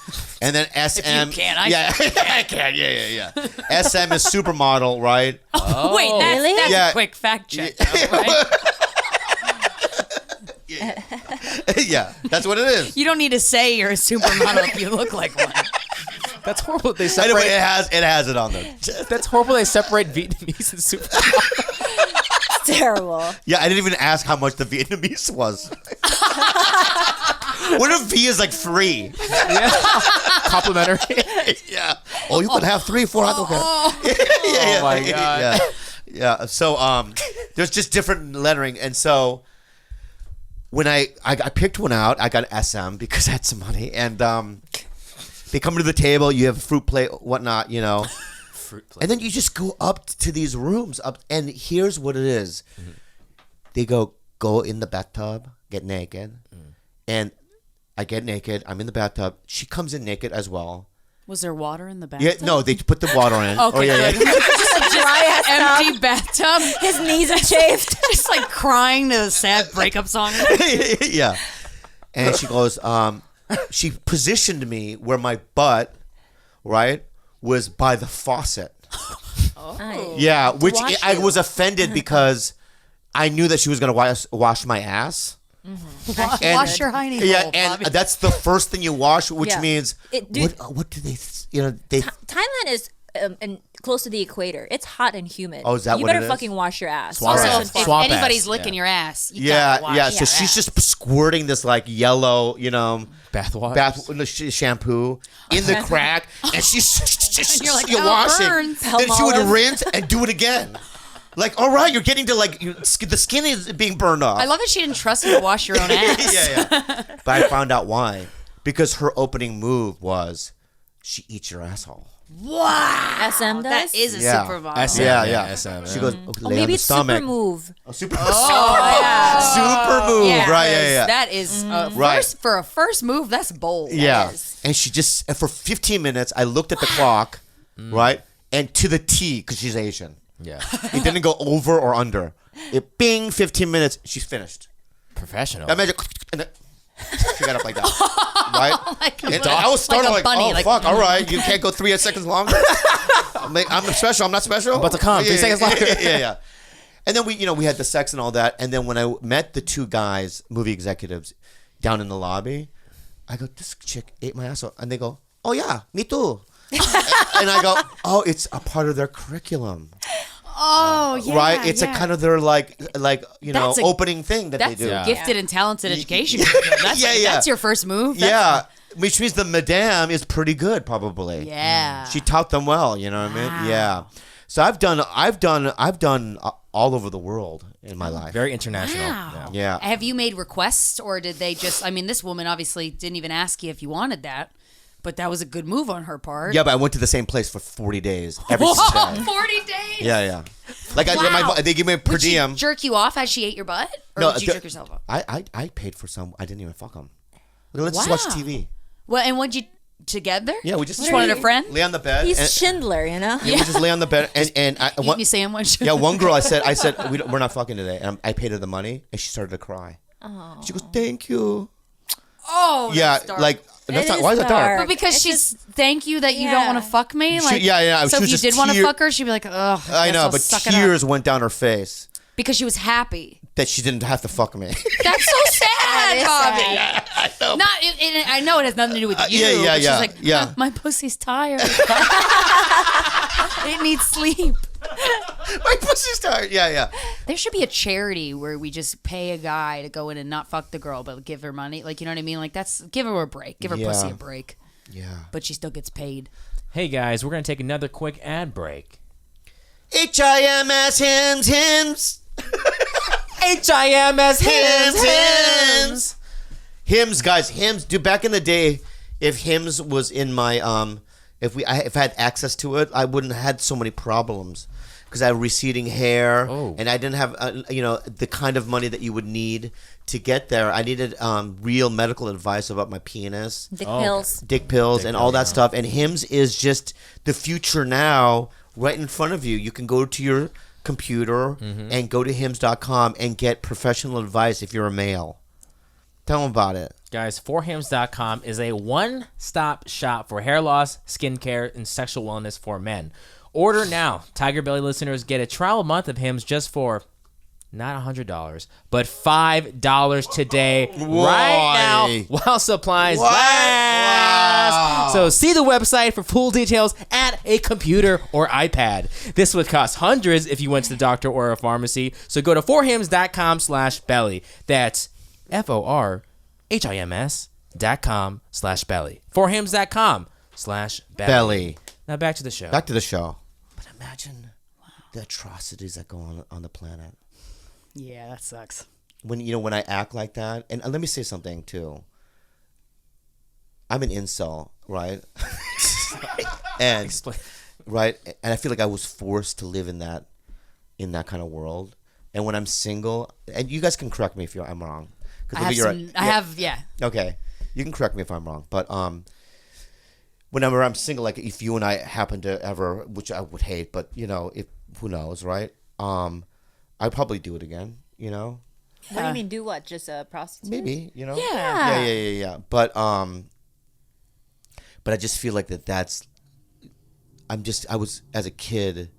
[SPEAKER 2] And then SM.
[SPEAKER 6] you can, I
[SPEAKER 2] yeah, I can. Yeah. SM is supermodel, right?
[SPEAKER 6] Wait, that's
[SPEAKER 5] Really?
[SPEAKER 2] Yeah.
[SPEAKER 6] a quick fact check. though, right?
[SPEAKER 2] Yeah, that's what it is.
[SPEAKER 6] You don't need to say you're a supermodel if you look like one.
[SPEAKER 4] That's horrible. They
[SPEAKER 2] Anyway,
[SPEAKER 4] separate.
[SPEAKER 2] it has it on there.
[SPEAKER 4] That's horrible. They separate Vietnamese and super.
[SPEAKER 5] Terrible.
[SPEAKER 2] Yeah, I didn't even ask how much the Vietnamese was. What if V is like free?
[SPEAKER 4] Complimentary.
[SPEAKER 2] Yeah. Oh, you could have 3, 4. Okay.
[SPEAKER 4] Oh my god.
[SPEAKER 2] Yeah. So there's just different lettering, and so when I picked one out, I got SM because I had some money, and they come to the table. You have a fruit plate, whatnot,
[SPEAKER 4] Fruit plate.
[SPEAKER 2] and then you just go up to these rooms and here's what it is. They go in the bathtub, get naked, and I get naked. I'm in the bathtub. She comes in naked as well.
[SPEAKER 6] Was there water in the
[SPEAKER 2] Yeah,
[SPEAKER 6] bathtub?
[SPEAKER 2] no, they put the water in.
[SPEAKER 6] Okay,
[SPEAKER 2] Oh yeah.
[SPEAKER 5] Dry ass
[SPEAKER 6] Empty bathtub.
[SPEAKER 5] His knees are chafed.
[SPEAKER 6] Just like crying to a sad breakup song.
[SPEAKER 2] Yeah. And she goes, she positioned me where my butt, right, was by the faucet. Yeah, which
[SPEAKER 5] Wash
[SPEAKER 2] I
[SPEAKER 5] you.
[SPEAKER 2] was offended because I knew that she was going to wash my ass.
[SPEAKER 6] Wash your hiney hole,
[SPEAKER 2] Yeah, and
[SPEAKER 6] Bobby.
[SPEAKER 2] that's the first thing you wash, which
[SPEAKER 5] Yeah.
[SPEAKER 2] means what do they? They.
[SPEAKER 5] Thailand is close to the equator. It's hot and humid.
[SPEAKER 2] Oh, is that
[SPEAKER 5] you
[SPEAKER 2] what
[SPEAKER 5] better
[SPEAKER 2] it is?
[SPEAKER 5] fucking wash your ass.
[SPEAKER 4] Swamp
[SPEAKER 6] Also,
[SPEAKER 4] ass.
[SPEAKER 6] if
[SPEAKER 4] Swamp ass.
[SPEAKER 6] anybody's licking your ass, you
[SPEAKER 2] Yeah,
[SPEAKER 6] gotta wash
[SPEAKER 2] yeah. So
[SPEAKER 6] your
[SPEAKER 2] she's
[SPEAKER 6] ass.
[SPEAKER 2] just squirting this like yellow,
[SPEAKER 4] Bathwater.
[SPEAKER 2] shampoo in the crack, and
[SPEAKER 6] And you're like,
[SPEAKER 2] you
[SPEAKER 6] "Oh,
[SPEAKER 2] wash it.
[SPEAKER 6] burns."
[SPEAKER 2] Then she would
[SPEAKER 5] Palmolive.
[SPEAKER 2] rinse and do it again. Like, all right, you're getting to like the skin is being burned off.
[SPEAKER 6] I love that she didn't trust you to wash your own ass.
[SPEAKER 2] yeah. But I found out why. Because her opening move was she eats your asshole.
[SPEAKER 6] Wow.
[SPEAKER 5] SM does?
[SPEAKER 6] That is a
[SPEAKER 2] Yeah.
[SPEAKER 6] supermodel.
[SPEAKER 4] SM.
[SPEAKER 2] Yeah.
[SPEAKER 4] SM,
[SPEAKER 2] She
[SPEAKER 4] yeah.
[SPEAKER 2] goes,
[SPEAKER 5] Oh,
[SPEAKER 2] lay on
[SPEAKER 5] maybe
[SPEAKER 2] the
[SPEAKER 5] it's
[SPEAKER 2] stomach.
[SPEAKER 5] super move.
[SPEAKER 2] Oh, super,
[SPEAKER 6] yeah.
[SPEAKER 2] super move.
[SPEAKER 6] Yeah,
[SPEAKER 2] Right, yeah.
[SPEAKER 6] That is
[SPEAKER 2] Right.
[SPEAKER 6] for a first move. That's bold.
[SPEAKER 2] Yeah.
[SPEAKER 6] That is.
[SPEAKER 2] And she just, and for 15 minutes, I looked at the clock, right? And to the T, because she's Asian.
[SPEAKER 4] Yeah.
[SPEAKER 2] It didn't go over or under. It bing, 15 minutes, she's finished.
[SPEAKER 4] Professional.
[SPEAKER 2] I imagine, and then she got up like that. Right?
[SPEAKER 6] Like a
[SPEAKER 2] And
[SPEAKER 6] little-
[SPEAKER 2] I was startled
[SPEAKER 6] like a bunny,
[SPEAKER 2] oh,
[SPEAKER 6] like-
[SPEAKER 2] fuck, all right. You can't go 3 seconds longer? I'm special, I'm not special?
[SPEAKER 4] About to come, 3 seconds longer.
[SPEAKER 2] Yeah. And then we had the sex and all that. And then when I met the two guys, movie executives, down in the lobby, I go, this chick ate my asshole. And they go, oh yeah, me too. And I go, oh, it's a part of their curriculum.
[SPEAKER 6] Oh, yeah.
[SPEAKER 2] Right? It's a kind of their like
[SPEAKER 6] That's a-
[SPEAKER 2] opening thing that they
[SPEAKER 6] That's
[SPEAKER 2] do.
[SPEAKER 4] Yeah.
[SPEAKER 6] gifted and talented education. That's
[SPEAKER 2] Yeah, yeah.
[SPEAKER 6] That's your first move. That's
[SPEAKER 2] Yeah. Which means the madame is pretty good, probably.
[SPEAKER 6] Yeah.
[SPEAKER 2] She taught them well, you know what I mean? Yeah. So I've done all over the world in my life.
[SPEAKER 4] Very international.
[SPEAKER 6] Wow.
[SPEAKER 2] Yeah.
[SPEAKER 6] Have you made requests, or did they just? I mean, this woman obviously didn't even ask you if you wanted that, but that was a good move on her part.
[SPEAKER 2] Yeah, but I went to the same place for 40 days every single day.
[SPEAKER 6] 40 days.
[SPEAKER 2] Yeah. Like
[SPEAKER 6] Wow.
[SPEAKER 2] they give me a per
[SPEAKER 6] Would she
[SPEAKER 2] diem.
[SPEAKER 6] jerk you off as she ate your butt, or
[SPEAKER 2] No,
[SPEAKER 6] would you jerk yourself off?
[SPEAKER 2] I paid for some. I didn't even fuck them. Let's just watch
[SPEAKER 6] Wow.
[SPEAKER 2] TV.
[SPEAKER 6] Well, and would you together?
[SPEAKER 2] Yeah, we just
[SPEAKER 6] Just wanted a friend.
[SPEAKER 2] lay on the bed.
[SPEAKER 5] He's
[SPEAKER 2] and,
[SPEAKER 5] Schindler, you know?
[SPEAKER 2] we just lay on the bed and I,
[SPEAKER 6] Eat
[SPEAKER 2] one,
[SPEAKER 6] me sandwich.
[SPEAKER 2] yeah, one girl I said we're not fucking today, and I paid her the money, and she started to cry. Oh. She goes, "Thank you."
[SPEAKER 6] Oh,
[SPEAKER 2] Yeah,
[SPEAKER 6] that's dark.
[SPEAKER 2] like that's
[SPEAKER 5] It
[SPEAKER 2] not
[SPEAKER 5] is
[SPEAKER 2] why is it dark?
[SPEAKER 6] But because
[SPEAKER 5] It's
[SPEAKER 6] she's
[SPEAKER 5] just-
[SPEAKER 6] thank you that you don't
[SPEAKER 5] Yeah.
[SPEAKER 6] want to fuck me. Like,
[SPEAKER 2] yeah,
[SPEAKER 6] So
[SPEAKER 2] she
[SPEAKER 6] if
[SPEAKER 2] was
[SPEAKER 6] you
[SPEAKER 2] just
[SPEAKER 6] did want to
[SPEAKER 2] tear-
[SPEAKER 6] fuck her, she'd be like, ugh.
[SPEAKER 2] I
[SPEAKER 6] guess
[SPEAKER 2] know,
[SPEAKER 6] I'll
[SPEAKER 2] but
[SPEAKER 6] suck it up."
[SPEAKER 2] tears went down her face
[SPEAKER 6] Because she was happy.
[SPEAKER 2] that she didn't have to fuck me.
[SPEAKER 6] That's so sad,
[SPEAKER 5] is
[SPEAKER 6] Bobby.
[SPEAKER 5] sad.
[SPEAKER 2] I know.
[SPEAKER 6] Not, I know it has nothing to do with you.
[SPEAKER 2] yeah,
[SPEAKER 6] but
[SPEAKER 2] yeah,
[SPEAKER 6] She's like,
[SPEAKER 2] yeah.
[SPEAKER 6] my pussy's tired. It needs sleep.
[SPEAKER 2] My pussy's tired. Yeah.
[SPEAKER 6] There should be a charity where we just pay a guy to go in and not fuck the girl, but give her money. Like, you know what I mean? Like, give her a break. Give her
[SPEAKER 2] Yeah.
[SPEAKER 6] pussy a break.
[SPEAKER 2] Yeah.
[SPEAKER 6] But she still gets paid.
[SPEAKER 4] Hey guys, we're gonna take another quick ad break.
[SPEAKER 2] HIMS hymns.
[SPEAKER 4] HIMS
[SPEAKER 2] Hymns. Hymns, guys. Hymns. Dude, back in the day, if hymns was in my if I had access to it, I wouldn't have had so many problems because I had receding hair and I didn't have the kind of money that you would need to get there. I needed real medical advice about my penis,
[SPEAKER 5] Dick pills.
[SPEAKER 2] dick pills, and all that stuff. And hymns is just the future now, right in front of you. You can go to your computer and go to hims.com and get professional advice if you're a male. Tell them about it.
[SPEAKER 4] Guys, 4hims.com is a one-stop shop for hair loss, skincare, and sexual wellness for men. Order now. TigerBelly listeners get a trial month of Hims just for not $100, but $5 today, right now, while supplies last. So see the website for full details at a computer or iPad. This would cost hundreds if you went to the doctor or a pharmacy. So go to 4hims.com/belly. That's FORHIMS.com/belly. 4hims.com/belly.
[SPEAKER 2] Belly.
[SPEAKER 4] Now back to the show.
[SPEAKER 2] Back to the show. But imagine the atrocities that go on the planet.
[SPEAKER 6] Yeah, that sucks.
[SPEAKER 2] When I act like that, and let me say something too. I'm an incel, right? And
[SPEAKER 4] Explain.
[SPEAKER 2] right, and I feel like I was forced to live in that kind of world. And when I'm single, and you guys can correct me if I'm wrong.
[SPEAKER 6] I have, yeah.
[SPEAKER 2] Okay, you can correct me if I'm wrong, but whenever I'm single, like if you and I happen to ever, which I would hate, but if who knows, right? I'd probably do it again,
[SPEAKER 5] What do you mean, do what? Just a prostitute?
[SPEAKER 2] maybe,
[SPEAKER 5] Yeah.
[SPEAKER 2] yeah. But I just feel like that's. I was as a kid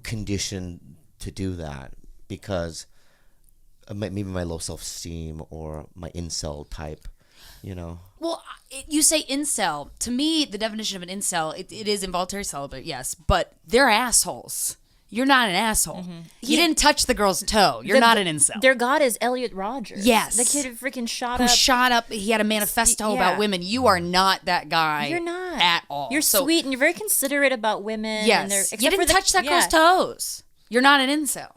[SPEAKER 2] conditioned to do that because maybe my low self-esteem or my incel type, you know.
[SPEAKER 6] Well, you say incel. To me, the definition of an incel, it is involuntary celibate, yes, but they're assholes. You're not an asshole. You didn't touch the girl's toe. You're not an incel.
[SPEAKER 5] Their god is Elliot Rodgers.
[SPEAKER 6] Yes.
[SPEAKER 5] The kid who freaking
[SPEAKER 6] Who shot up. He had a manifesto about women. You are not that guy.
[SPEAKER 5] You're not.
[SPEAKER 6] At all.
[SPEAKER 5] You're sweet and you're very considerate about women.
[SPEAKER 6] Yes.
[SPEAKER 5] And except
[SPEAKER 6] you didn't
[SPEAKER 5] for
[SPEAKER 6] touch that girl's toes. You're not an incel.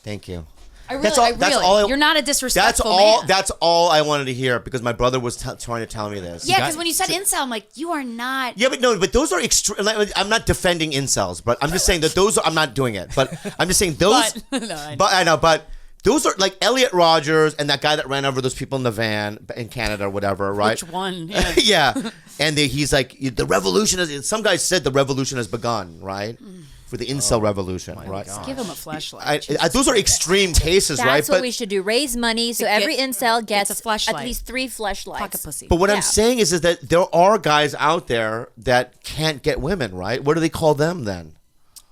[SPEAKER 2] Thank you.
[SPEAKER 6] That's all. You're not a disrespectful man.
[SPEAKER 2] That's all I wanted to hear because my brother was trying to tell me this.
[SPEAKER 6] Yeah, because when you said incel, I'm like, you are not.
[SPEAKER 2] Yeah, but those are extreme. I'm not defending incels, but I'm just saying that I'm not doing it. But I'm just saying those. But those are like Elliot Rodgers and that guy that ran over those people in the van in Canada or whatever, right?
[SPEAKER 6] Which one?
[SPEAKER 2] Yeah. Yeah. And he's like, the revolution is. Some guy said the revolution has begun, right? For the incel revolution, right?
[SPEAKER 6] Give him a flashlight.
[SPEAKER 2] Those are extreme cases, right?
[SPEAKER 5] That's what we should do. Raise money so every incel gets
[SPEAKER 6] a fleshlight.
[SPEAKER 5] at least 3 fleshlights.
[SPEAKER 6] Pocket pussy.
[SPEAKER 2] But what I'm saying is that there are guys out there that can't get women, right? What do they call them then?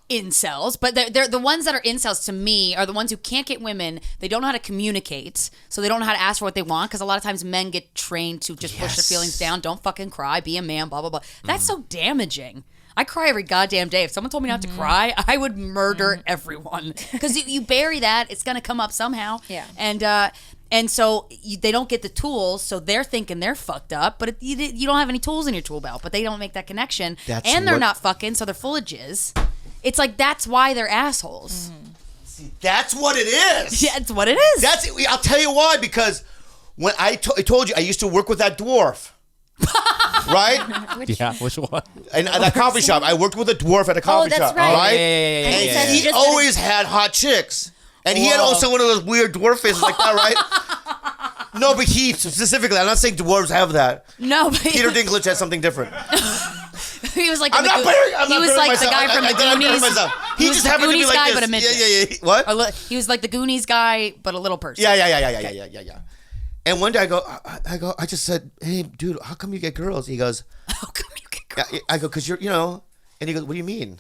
[SPEAKER 6] Incels, but they're the ones that are incels to me are the ones who can't get women. They don't know how to communicate, so they don't know how to ask for what they want. Because a lot of times men get trained to just push their feelings down. Don't fucking cry. Be a man. Blah blah blah. That's so damaging. I cry every goddamn day. If someone told me not to cry, I would murder everyone. Because you bury that, it's gonna come up somehow.
[SPEAKER 5] Yeah.
[SPEAKER 6] And so they don't get the tools, so they're thinking they're fucked up, but you don't have any tools in your tool belt. But they don't make that connection, they're not fucking, so they're full of jizz. It's like that's why they're assholes.
[SPEAKER 2] See, that's what it is.
[SPEAKER 6] Yeah, it's what it is.
[SPEAKER 2] I'll tell you why. Because when I told you I used to work with that dwarf. Right?
[SPEAKER 4] Which one?
[SPEAKER 2] And at that coffee shop, I worked with a dwarf at a coffee
[SPEAKER 5] that's
[SPEAKER 2] shop.
[SPEAKER 5] right.
[SPEAKER 2] Right?
[SPEAKER 4] Yeah.
[SPEAKER 2] And he always had hot chicks, and he had also one of those weird dwarf faces like that, right? No, but he specifically. I'm not saying dwarves have that.
[SPEAKER 6] No, but
[SPEAKER 2] Peter Dinklage has something different.
[SPEAKER 6] he was like
[SPEAKER 2] I'm not
[SPEAKER 6] like the guy from the Goonies.
[SPEAKER 2] He just happened to be like
[SPEAKER 6] guy,
[SPEAKER 2] this.
[SPEAKER 6] but a midget.
[SPEAKER 2] Yeah. What?
[SPEAKER 6] He was like the Goonies guy, but a little person.
[SPEAKER 2] Yeah. And one day I just said, hey, dude, how come you get girls? He goes,
[SPEAKER 6] how come you get girls?
[SPEAKER 2] I go, because you're, and he goes, what do you mean?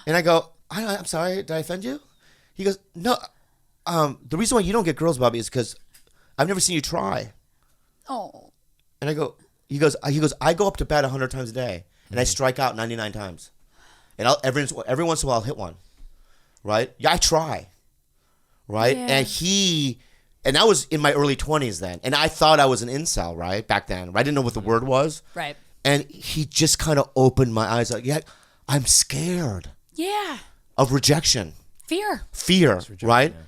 [SPEAKER 2] And I go, I'm sorry, did I offend you? He goes, no, the reason why you don't get girls, Bobby, is because I've never seen you try.
[SPEAKER 6] Oh.
[SPEAKER 2] And he goes, I go up to bat 100 times a day, and I strike out 99 times. And every once in a while I'll hit one, right? Yeah, I try, right?
[SPEAKER 6] Yeah.
[SPEAKER 2] And I was in my early 20s then. And I thought I was an incel, right? Back then. I didn't know what the word was.
[SPEAKER 6] Right.
[SPEAKER 2] And he just kind of opened my eyes. Like, yeah, I'm scared.
[SPEAKER 6] Yeah.
[SPEAKER 2] Of rejection.
[SPEAKER 6] Fear,
[SPEAKER 2] right? Yeah.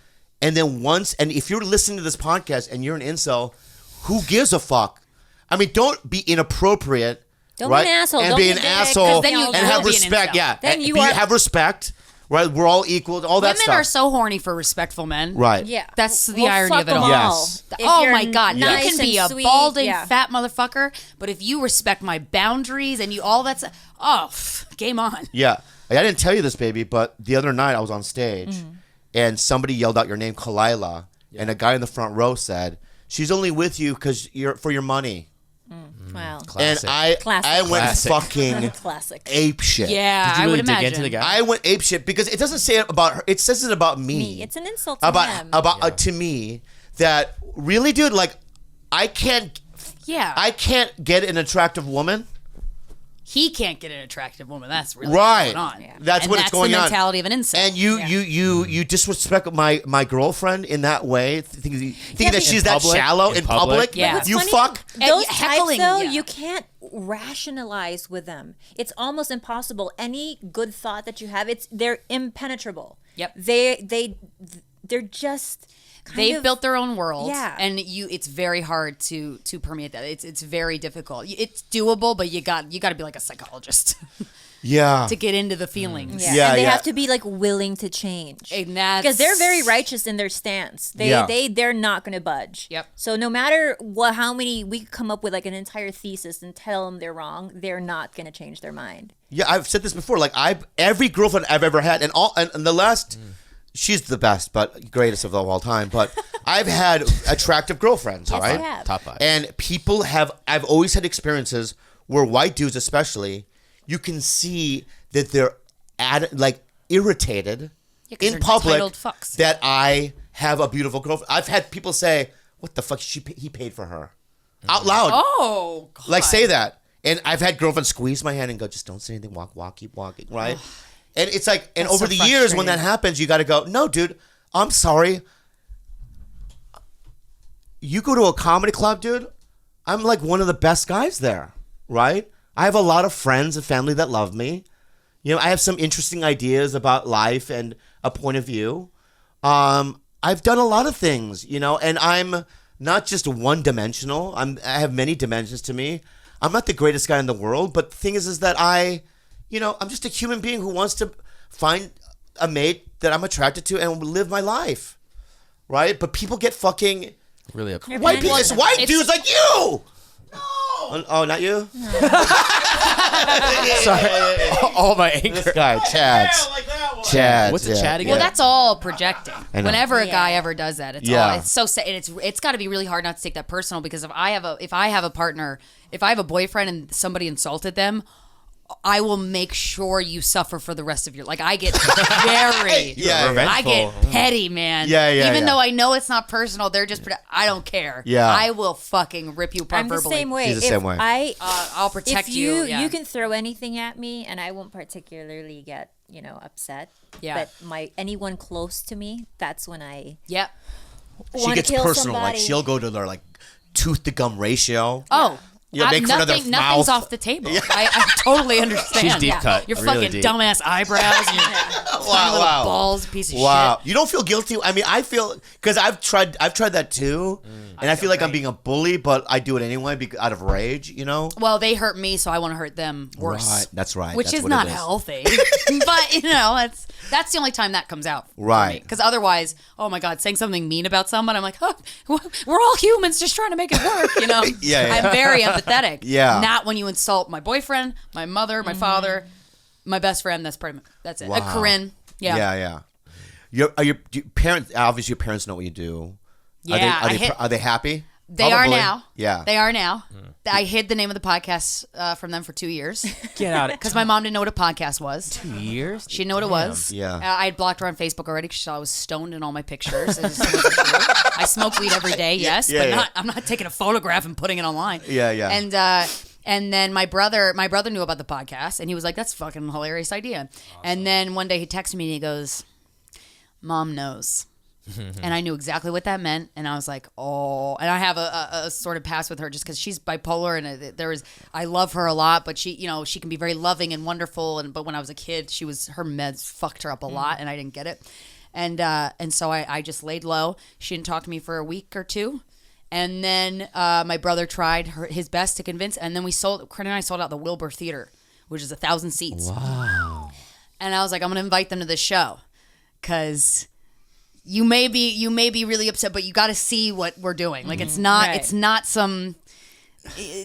[SPEAKER 2] And then and if you're listening to this podcast and you're an incel, who gives a fuck? I mean, don't be inappropriate.
[SPEAKER 5] Don't
[SPEAKER 2] right?
[SPEAKER 5] be an asshole.
[SPEAKER 2] And
[SPEAKER 5] Don't
[SPEAKER 2] be an asshole.
[SPEAKER 6] then you
[SPEAKER 2] and have
[SPEAKER 6] will be an
[SPEAKER 2] respect.
[SPEAKER 6] incel.
[SPEAKER 2] Yeah.
[SPEAKER 5] Then you
[SPEAKER 2] have respect. Right, we're all equal. All that
[SPEAKER 6] Women
[SPEAKER 2] stuff.
[SPEAKER 6] are so horny for respectful men.
[SPEAKER 2] Right.
[SPEAKER 5] Yeah.
[SPEAKER 6] That's the irony of it all.
[SPEAKER 2] Yes.
[SPEAKER 6] Oh my God.
[SPEAKER 5] Nice
[SPEAKER 6] you can be a
[SPEAKER 5] and sweet,
[SPEAKER 6] balding fat motherfucker, but if you respect my boundaries and you all that stuff, game on.
[SPEAKER 2] Yeah. I didn't tell you this, baby, but the other night I was on stage and somebody yelled out your name, Khalyla, and a guy in the front row said, she's only with you because you're for your money.
[SPEAKER 5] Wow.
[SPEAKER 2] Classic. And I went fucking
[SPEAKER 5] Classic.
[SPEAKER 2] ape shit.
[SPEAKER 6] Yeah,
[SPEAKER 4] Did you
[SPEAKER 6] I
[SPEAKER 4] really
[SPEAKER 6] would
[SPEAKER 4] dig
[SPEAKER 6] imagine.
[SPEAKER 4] into the guy?
[SPEAKER 2] I went ape shit because it doesn't say it about her. It says it about me.
[SPEAKER 5] It's an insult to him.
[SPEAKER 2] To me that really, dude, like I can't get an attractive woman.
[SPEAKER 6] He can't get an attractive woman. That's really
[SPEAKER 2] right.
[SPEAKER 6] what's going on. Yeah.
[SPEAKER 2] That's what it's going on.
[SPEAKER 6] That's the mentality of an incel.
[SPEAKER 2] And you disrespect my girlfriend in that way, thinking that she's that shallow in public.
[SPEAKER 6] Yeah.
[SPEAKER 2] You fuck.
[SPEAKER 5] Those
[SPEAKER 6] heckling,
[SPEAKER 5] types, though,
[SPEAKER 6] yeah.
[SPEAKER 5] you can't rationalize with them. It's almost impossible. Any good thought that you have, they're impenetrable.
[SPEAKER 6] Yep.
[SPEAKER 5] They're just.
[SPEAKER 6] They've built their own world,
[SPEAKER 5] Yeah.
[SPEAKER 6] and it's very hard to permeate that. It's very difficult. It's doable, but you got to be like a psychologist,
[SPEAKER 2] yeah,
[SPEAKER 6] to get into the feelings.
[SPEAKER 5] Yeah, and they have to be like willing to change, because they're very righteous in their stance. They're not going to budge.
[SPEAKER 6] Yep.
[SPEAKER 5] So no matter how many we could come up with like an entire thesis and tell them they're wrong, they're not going to change their mind.
[SPEAKER 2] Yeah, I've said this before. Like every girlfriend I've ever had, and the last. She's the best, but greatest of all time. But I've had attractive girlfriends, all right?
[SPEAKER 5] You have.
[SPEAKER 4] Top 5.
[SPEAKER 2] And I've always had experiences where white dudes especially, you can see that they're irritated in
[SPEAKER 6] they're
[SPEAKER 2] public
[SPEAKER 6] entitled fucks.
[SPEAKER 2] that I have a beautiful girlfriend. I've had people say, "What the fuck? He paid for her," out loud.
[SPEAKER 6] Oh, God.
[SPEAKER 2] Like say that. And I've had girlfriends squeeze my hand and go, "Just don't say anything. Walk, keep walking." Right? And it's like, and
[SPEAKER 6] That's
[SPEAKER 2] over
[SPEAKER 6] so
[SPEAKER 2] the years when
[SPEAKER 6] frustrating.
[SPEAKER 2] that happens, you got to go, "No, dude, I'm sorry. You go to a comedy club, dude. I'm like one of the best guys there, right? I have a lot of friends and family that love me. You know, I have some interesting ideas about life and a point of view. I've done a lot of things, you know, and I'm not just one-dimensional. I have many dimensions to me. I'm not the greatest guy in the world, but the thing is that I'm just a human being who wants to find a mate that I'm attracted to and live my life, right? But people get fucking
[SPEAKER 4] Really?
[SPEAKER 2] white people. It's white dudes like you. No. Oh, not you.
[SPEAKER 4] Sorry. All my anger.
[SPEAKER 2] This guy, Chad. Chad.
[SPEAKER 4] What's a Chad again?
[SPEAKER 6] Well, that's all projecting.
[SPEAKER 2] I know.
[SPEAKER 6] Whenever a guy
[SPEAKER 5] Yeah.
[SPEAKER 6] ever does that, it's
[SPEAKER 2] Yeah.
[SPEAKER 6] all it's so sad. It's got to be really hard not to take that personal because if I have a partner, if I have a boyfriend and somebody insulted them, I will make sure you suffer for the rest of your. Like I get very,
[SPEAKER 2] Yeah.
[SPEAKER 6] I get petty, man.
[SPEAKER 2] Yeah.
[SPEAKER 6] Even though I know it's not personal, they're just. I don't care.
[SPEAKER 2] Yeah.
[SPEAKER 6] I will fucking rip you apart
[SPEAKER 5] I'm the
[SPEAKER 6] verbally.
[SPEAKER 5] same way.
[SPEAKER 2] She's the same way.
[SPEAKER 6] I'll protect
[SPEAKER 5] if
[SPEAKER 6] you.
[SPEAKER 5] you can throw anything at me, and I won't particularly get upset.
[SPEAKER 6] Yeah.
[SPEAKER 5] But anyone close to me, that's when I
[SPEAKER 6] Yep.
[SPEAKER 2] She
[SPEAKER 5] want to
[SPEAKER 2] gets
[SPEAKER 5] kill
[SPEAKER 2] personal.
[SPEAKER 5] somebody.
[SPEAKER 2] Like she'll go to their like tooth to gum ratio.
[SPEAKER 6] Oh.
[SPEAKER 2] Yeah, make fun of their
[SPEAKER 6] Nothing's
[SPEAKER 2] mouth.
[SPEAKER 6] off the table. I totally understand.
[SPEAKER 4] She's deep cut.
[SPEAKER 6] Your
[SPEAKER 4] Really
[SPEAKER 6] fucking
[SPEAKER 4] deep.
[SPEAKER 6] dumbass eyebrows and your tiny little balls, piece of
[SPEAKER 2] Wow.
[SPEAKER 6] shit.
[SPEAKER 2] You don't feel guilty? I mean, I feel because I've tried that too, and I feel like I'm being a bully, but I do it anyway because out of rage. You know.
[SPEAKER 6] Well, they hurt me, so I want to hurt them worse.
[SPEAKER 2] Right. That's right.
[SPEAKER 6] Which
[SPEAKER 2] That's
[SPEAKER 6] is
[SPEAKER 2] what
[SPEAKER 6] not
[SPEAKER 2] it is.
[SPEAKER 6] healthy. But that's the only time that comes out.
[SPEAKER 2] Right.
[SPEAKER 6] Because otherwise, oh my God, saying something mean about someone, I'm like, oh, we're all humans just trying to make it work, you know?
[SPEAKER 2] Yeah.
[SPEAKER 6] I'm very empathetic.
[SPEAKER 2] Yeah.
[SPEAKER 6] Not when you insult my boyfriend, my mother, my father, my best friend. That's it.
[SPEAKER 2] Wow.
[SPEAKER 6] Corinne. Yeah.
[SPEAKER 2] Yeah. Your parents? Obviously, your parents know what you do.
[SPEAKER 6] Yeah,
[SPEAKER 2] Are they happy?
[SPEAKER 6] They are
[SPEAKER 2] Probably.
[SPEAKER 6] now.
[SPEAKER 2] Yeah.
[SPEAKER 6] They are now. I hid the name of the podcast from them for 2 years
[SPEAKER 4] Get out.
[SPEAKER 6] because my mom didn't know what a podcast was.
[SPEAKER 4] 2 years?
[SPEAKER 6] She didn't know what it was.
[SPEAKER 2] Yeah.
[SPEAKER 6] I had blocked her on Facebook already because she saw I was stoned in all my pictures. It just wasn't true. I smoke weed every day, yes,
[SPEAKER 2] Yeah,
[SPEAKER 6] but
[SPEAKER 2] yeah.
[SPEAKER 6] I'm not taking a photograph and putting it online.
[SPEAKER 2] Yeah.
[SPEAKER 6] And then my brother knew about the podcast, and he was like, "That's a fucking hilarious idea." Awesome. And then one day he texted me and he goes, "Mom knows." And I knew exactly what that meant, and I was like, "Oh!" And I have a sort of past with her just because she's bipolar, and I love her a lot, but she can be very loving and wonderful, but when I was a kid, her meds fucked her up a lot, and I didn't get it, and so I just laid low. She didn't talk to me for a week or two, and then my brother tried his best to convince, and then Corinne and I sold out the Wilbur Theater, which is 1,000 seats.
[SPEAKER 2] Wow.
[SPEAKER 6] And I was like, I'm gonna invite them to this show, because. You may be really upset, but you got to see what we're doing. Like it's not some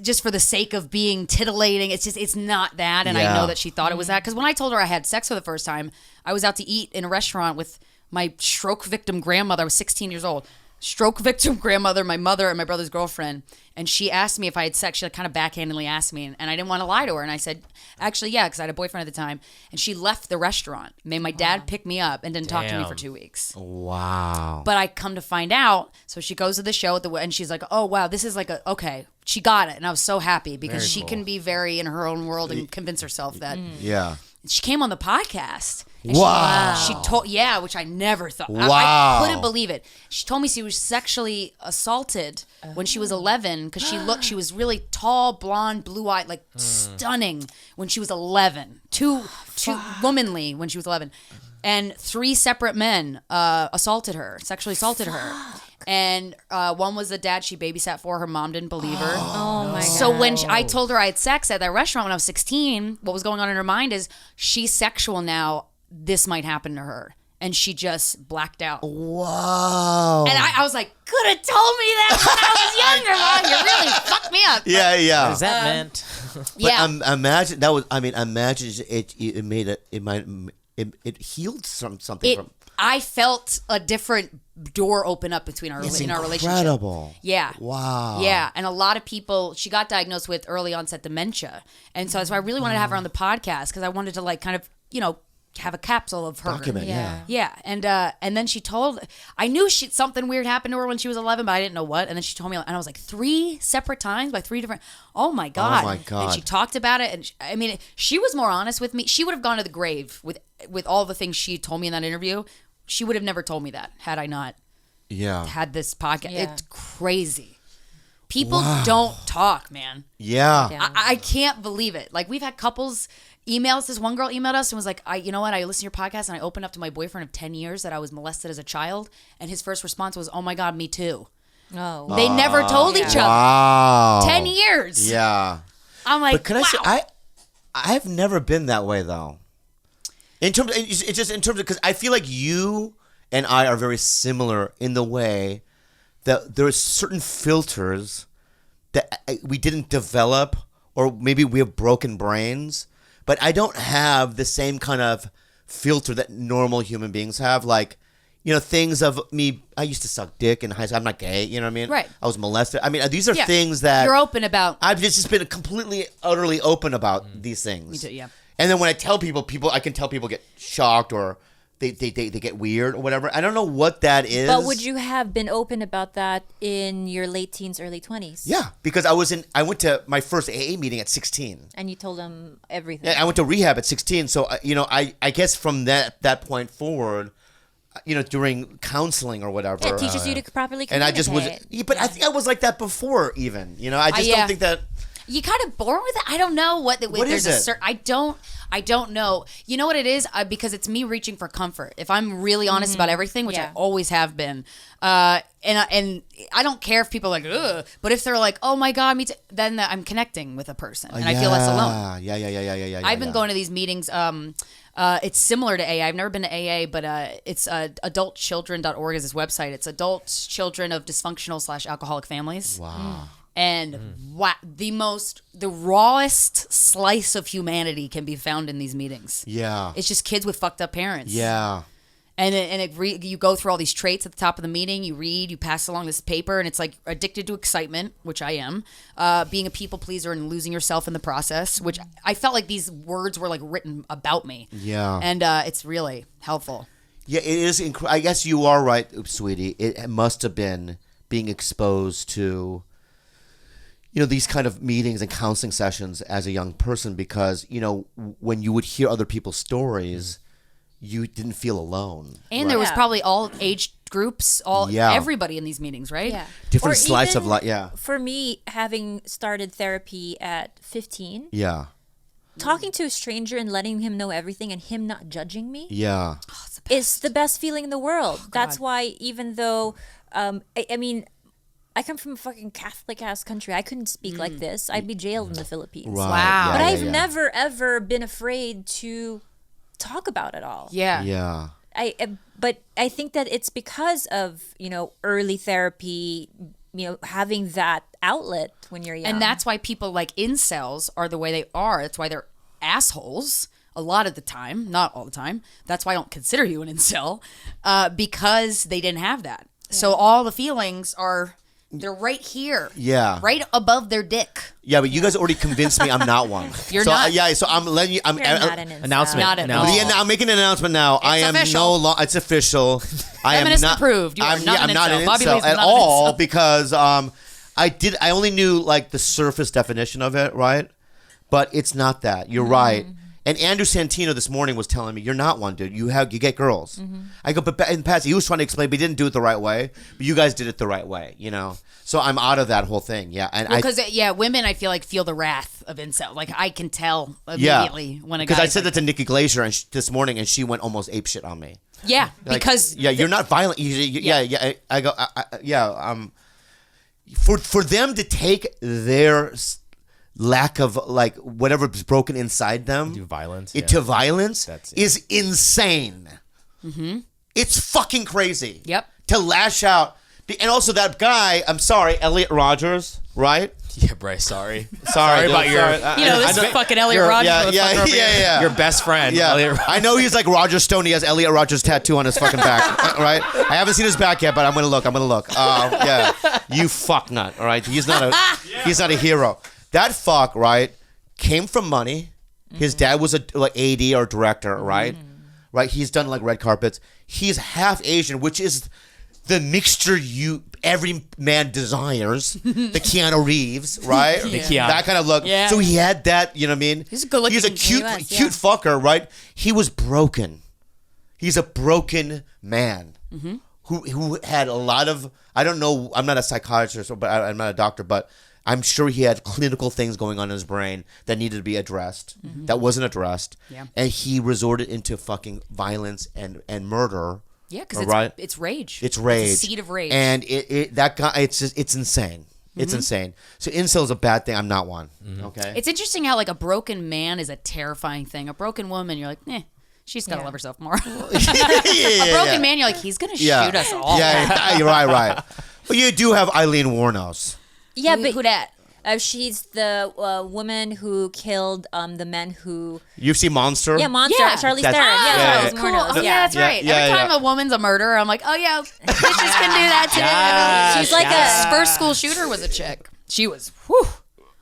[SPEAKER 6] just for the sake of being titillating. It's not that. And I know that she thought it was that because when I told her I had sex for the first time, I was out to eat in a restaurant with my stroke victim grandmother. I was 16 years old. Stroke victim grandmother, my mother, and my brother's girlfriend. And she asked me if I had sex. She kind of backhandedly asked me, and I didn't want to lie to her. And I said, actually, yeah, because I had a boyfriend at the time. And she left the restaurant, made my dad pick me up, and didn't talk to me for 2 weeks.
[SPEAKER 2] Wow.
[SPEAKER 6] But I come to find out, so she goes to the show and she's like, oh, wow, this is like okay. She got it. And I was so happy because she can be very in her own world and convince herself that.
[SPEAKER 2] Yeah.
[SPEAKER 6] She came on the podcast. And
[SPEAKER 2] Wow.
[SPEAKER 6] She told, which I never thought.
[SPEAKER 2] Wow.
[SPEAKER 6] I couldn't believe it. She told me she was sexually assaulted when she was 11 because she was really tall, blonde, blue-eyed, like stunning when she was 11. Too womanly when she was 11. And 3 separate men sexually assaulted her. And one was the dad she babysat for. Her mom didn't believe her.
[SPEAKER 5] Oh my god.
[SPEAKER 6] So when I told her I had sex at that restaurant when I was 16, what was going on in her mind is she's sexual now. This might happen to her. And she just blacked out.
[SPEAKER 2] Wow.
[SPEAKER 6] And I was like, could have told me that when I was younger, Mom. You really fucked me up.
[SPEAKER 2] Yeah.
[SPEAKER 4] What is that meant?
[SPEAKER 2] But imagine that was. I mean, imagine it made it. It healed something from.
[SPEAKER 6] I felt a different door open up between our relationship.
[SPEAKER 2] Incredible.
[SPEAKER 6] Yeah.
[SPEAKER 2] Wow.
[SPEAKER 6] Yeah, and a lot of people. She got diagnosed with early onset dementia, and so that's why I really wanted to have her on the podcast because I wanted to kind of have a capsule of her.
[SPEAKER 2] Document, yeah.
[SPEAKER 6] Yeah, and then she told, I knew something weird happened to her when she was 11, but I didn't know what. And then she told me, and I was like, 3 separate times by 3 different. Oh my god!
[SPEAKER 2] Oh my God.
[SPEAKER 6] And she talked about it, and she was more honest with me. She would have gone to the grave with all the things she told me in that interview. She would have never told me that had I not had this podcast.
[SPEAKER 5] Yeah.
[SPEAKER 6] It's crazy. People don't talk, man.
[SPEAKER 2] Yeah.
[SPEAKER 6] I can't believe it. Like, we've had couples email us. This one girl emailed us and was like, you know what? I listened to your podcast and I opened up to my boyfriend of 10 years that I was molested as a child. And his first response was, oh my God, me too.
[SPEAKER 5] Oh.
[SPEAKER 6] They never told each other.
[SPEAKER 2] Wow.
[SPEAKER 6] 10 years.
[SPEAKER 2] Yeah.
[SPEAKER 6] I'm like,
[SPEAKER 2] But can I say, I've never been that way though. It's just in terms of, because I feel like you and I are very similar in the way that there are certain filters that we didn't develop, or maybe we have broken brains, but I don't have the same kind of filter that normal human beings have. Like, things of me, I used to suck dick in high school. I'm not gay, you know what I mean?
[SPEAKER 6] Right.
[SPEAKER 2] I was molested. I mean, these are things that
[SPEAKER 6] you're open about.
[SPEAKER 2] I've just been completely, utterly open about these things.
[SPEAKER 6] Me too, yeah.
[SPEAKER 2] And then when I tell people, I can tell people get shocked or they get weird or whatever. I don't know what that is.
[SPEAKER 5] But would you have been open about that in your late teens, early 20s?
[SPEAKER 2] Yeah, because I went to my first AA meeting at 16.
[SPEAKER 5] And you told them everything.
[SPEAKER 2] Yeah, I went to rehab at 16. So, I guess from that point forward, during counseling or whatever.
[SPEAKER 5] It teaches you to properly communicate.
[SPEAKER 2] And I just was, but I think I was like that before even. I just don't think that.
[SPEAKER 6] You kind of born with it? I don't know what
[SPEAKER 2] is it?
[SPEAKER 6] I don't know. You know what it is? Because it's me reaching for comfort. If I'm really honest about everything, which I always have been, and I don't care if people are like, ugh, but if they're like, oh my God, me too, then I'm connecting with a person and I feel less alone.
[SPEAKER 2] Yeah.
[SPEAKER 6] I've been going to these meetings. It's similar to AA. I've never been to AA, but it's adultchildren.org is this website. It's adults, children of dysfunctional / alcoholic families.
[SPEAKER 2] Wow.
[SPEAKER 6] And the rawest slice of humanity can be found in these meetings.
[SPEAKER 2] Yeah.
[SPEAKER 6] It's just kids with fucked up parents.
[SPEAKER 2] Yeah.
[SPEAKER 6] You go through all these traits at the top of the meeting. You read, you pass along this paper, and it's like addicted to excitement, which I am, being a people pleaser and losing yourself in the process, which I felt like these words were like written about me.
[SPEAKER 2] Yeah.
[SPEAKER 6] And it's really helpful.
[SPEAKER 2] Yeah, it is. I guess you are right, sweetie. It must have been being exposed to these kind of meetings and counseling sessions as a young person, because, when you would hear other people's stories, you didn't feel alone.
[SPEAKER 6] And there was probably all age groups, everybody in these meetings, right?
[SPEAKER 5] Yeah.
[SPEAKER 2] Different
[SPEAKER 5] Or
[SPEAKER 2] slice of
[SPEAKER 5] even
[SPEAKER 2] life, yeah.
[SPEAKER 5] For me, having started therapy at 15,
[SPEAKER 2] Yeah.
[SPEAKER 5] talking to a stranger and letting him know everything and him not judging me
[SPEAKER 2] Yeah.
[SPEAKER 5] is the best feeling in the world. That's why, even though, I come from a fucking Catholic-ass country. I couldn't speak like this. I'd be jailed in the Philippines.
[SPEAKER 2] Right.
[SPEAKER 6] Wow.
[SPEAKER 5] But
[SPEAKER 2] Yeah,
[SPEAKER 5] I've
[SPEAKER 2] yeah.
[SPEAKER 5] never, ever been afraid to talk about it all.
[SPEAKER 6] Yeah.
[SPEAKER 2] Yeah.
[SPEAKER 5] But I think that it's because of, early therapy, having that outlet when you're young.
[SPEAKER 6] And that's why people like incels are the way they are. That's why they're assholes a lot of the time, not all the time. That's why I don't consider you an incel, because they didn't have that. Yeah. So all the feelings they're right here.
[SPEAKER 2] Yeah.
[SPEAKER 6] Right above their dick.
[SPEAKER 2] Yeah, but you guys already convinced me I'm not one.
[SPEAKER 6] You're
[SPEAKER 2] so,
[SPEAKER 6] not.
[SPEAKER 2] Yeah, so I'm letting you.
[SPEAKER 5] You're not an incel.
[SPEAKER 4] Announcement.
[SPEAKER 6] Not at
[SPEAKER 4] No.
[SPEAKER 6] all.
[SPEAKER 2] Yeah, I'm making an announcement now. I am
[SPEAKER 6] official.
[SPEAKER 2] no longer. It's official. I am
[SPEAKER 6] Feminist
[SPEAKER 2] not
[SPEAKER 6] approved. You are not an
[SPEAKER 2] I'm not
[SPEAKER 6] incel.
[SPEAKER 2] an
[SPEAKER 6] Bobby
[SPEAKER 2] incel
[SPEAKER 6] Lee's
[SPEAKER 2] at
[SPEAKER 6] not an
[SPEAKER 2] all
[SPEAKER 6] incel.
[SPEAKER 2] because I only knew like the surface definition of it, right? But it's not that. You're right. And Andrew Santino this morning was telling me, "You're not one, dude. You get girls." I go, but in the past he was trying to explain, but he didn't do it the right way. But you guys did it the right way, So I'm out of that whole thing. Yeah, and
[SPEAKER 6] Because women I feel like feel the wrath of incel. Like I can tell immediately when a guy.
[SPEAKER 2] Because I said that to Nikki Glaser this morning, and she went almost apeshit on me.
[SPEAKER 6] Yeah,
[SPEAKER 2] Like,
[SPEAKER 6] because
[SPEAKER 2] you're not violent. I go, for them to take their lack of like whatever's broken inside them
[SPEAKER 4] Do violence.
[SPEAKER 2] to violence
[SPEAKER 4] That's-
[SPEAKER 2] is insane. It's fucking crazy.
[SPEAKER 6] Yep.
[SPEAKER 2] To lash out, and also that guy. I'm sorry, Elliot Rogers, right?
[SPEAKER 4] Yeah, Bryce, sorry.
[SPEAKER 2] Sorry
[SPEAKER 4] about your-
[SPEAKER 6] this is fucking Elliot Rogers.
[SPEAKER 2] Yeah.
[SPEAKER 4] Your best friend.
[SPEAKER 2] Yeah,
[SPEAKER 4] Elliot Rodgers.
[SPEAKER 2] I know he's like Roger Stone. He has Elliot Rogers tattoo on his fucking back, right? I haven't seen his back yet, but I'm gonna look. Yeah, you fucknut. All right, he's not a hero. That fuck, right, came from money. His dad was a AD or director, right? right? He's done like red carpets. He's half Asian, which is the mixture every man desires. The Keanu Reeves, right?
[SPEAKER 4] Keanu.
[SPEAKER 2] That kind of look.
[SPEAKER 6] Yeah.
[SPEAKER 2] So he had that, you know what I mean?
[SPEAKER 6] He's a good looking.
[SPEAKER 2] He's a cute fucker, right? He was broken. He's a broken man who had a lot of, I don't know, I'm not a psychiatrist, but I'm not a doctor, but I'm sure he had clinical things going on in his brain that needed to be addressed, that wasn't addressed.
[SPEAKER 6] Yeah.
[SPEAKER 2] And he resorted into fucking violence and murder.
[SPEAKER 6] Yeah, because it's rage.
[SPEAKER 2] It's rage.
[SPEAKER 6] It's a seed of rage.
[SPEAKER 2] And that guy, it's insane. It's insane. So incel is a bad thing. I'm not one. Okay.
[SPEAKER 6] It's interesting how like a broken man is a terrifying thing. A broken woman, you're like, she's gotta love herself more. A broken man, you're like, he's gonna shoot us all.
[SPEAKER 2] Yeah, you're right. But you do have Eileen Wuornos.
[SPEAKER 5] Yeah,
[SPEAKER 6] Who-
[SPEAKER 5] but
[SPEAKER 6] who dat?
[SPEAKER 5] She's the woman who killed the men who.
[SPEAKER 2] You've seen Monster?
[SPEAKER 5] Yeah, Monster.
[SPEAKER 6] Yeah.
[SPEAKER 5] Charlize
[SPEAKER 2] That's-
[SPEAKER 5] Theron. Yeah,
[SPEAKER 2] yeah,
[SPEAKER 5] Charlize
[SPEAKER 2] yeah.
[SPEAKER 5] Wuornos.
[SPEAKER 6] Oh, yeah, that's right.
[SPEAKER 2] Yeah,
[SPEAKER 6] Every time
[SPEAKER 2] yeah.
[SPEAKER 6] a woman's a murderer, I'm like, oh yeah, bitches can do that too.
[SPEAKER 5] She's like a
[SPEAKER 6] First school shooter was a chick. She was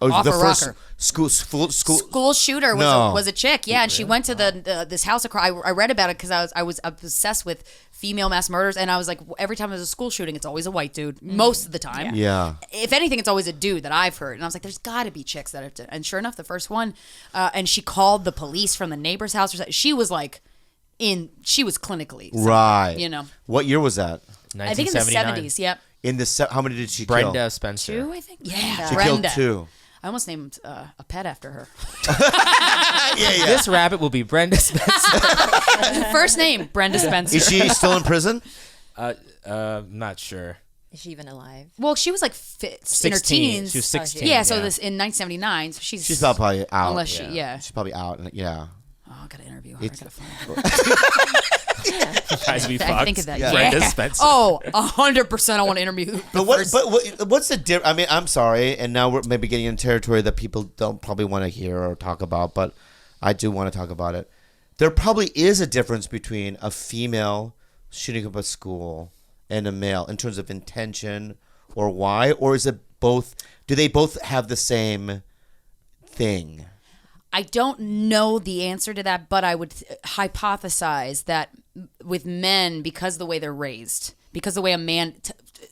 [SPEAKER 6] off
[SPEAKER 2] the
[SPEAKER 6] a
[SPEAKER 2] first
[SPEAKER 6] rocker.
[SPEAKER 2] school
[SPEAKER 6] Shooter was a chick, yeah, and she went to this house across. I read about it because I was obsessed with female mass murders, and I was like, every time there's a school shooting, it's always a white dude most of the time.
[SPEAKER 2] Yeah.
[SPEAKER 6] If anything, it's always a dude that I've heard, and I was like, there's got to be chicks that have to. And sure enough, the first one, and she called the police from the neighbor's house. Or something. She was like, she was clinically something,
[SPEAKER 2] Right.
[SPEAKER 6] You know,
[SPEAKER 2] What year was that?
[SPEAKER 6] I think in the
[SPEAKER 4] 1979.
[SPEAKER 6] 70s. Yep,
[SPEAKER 2] How many did she
[SPEAKER 4] Brenda
[SPEAKER 2] kill?
[SPEAKER 4] Spencer.
[SPEAKER 6] 2, I think. Yeah,
[SPEAKER 2] She
[SPEAKER 6] Brenda.
[SPEAKER 2] killed 2.
[SPEAKER 6] I almost named a pet after her.
[SPEAKER 4] This rabbit will be Brenda Spencer.
[SPEAKER 6] First name Brenda Spencer.
[SPEAKER 2] Is she still in prison?
[SPEAKER 4] Not sure.
[SPEAKER 5] Is she even alive?
[SPEAKER 6] Well, she was like in her
[SPEAKER 4] 16.
[SPEAKER 6] teens.
[SPEAKER 4] She was 16.
[SPEAKER 6] Yeah, so this in 1979. So she's
[SPEAKER 2] probably out.
[SPEAKER 6] unless she
[SPEAKER 2] She's probably out. Yeah.
[SPEAKER 6] Oh, I gotta interview her. I gotta find her.
[SPEAKER 4] Tries to be
[SPEAKER 6] I
[SPEAKER 4] fucked.
[SPEAKER 6] think of that.
[SPEAKER 4] Brenda
[SPEAKER 6] Yeah.
[SPEAKER 4] Spencer.
[SPEAKER 6] Oh, 100%. I want to interview.
[SPEAKER 2] But what's the difference? I mean, I'm sorry, and now we're maybe getting in territory that people don't probably want to hear or talk about, but I do want to talk about it. There probably is a difference between a female shooting up a school and a male in terms of intention or why, or is it both? Do they both have the same thing?
[SPEAKER 6] I don't know the answer to that, but I would hypothesize that with men, because the way they're raised, because the way a man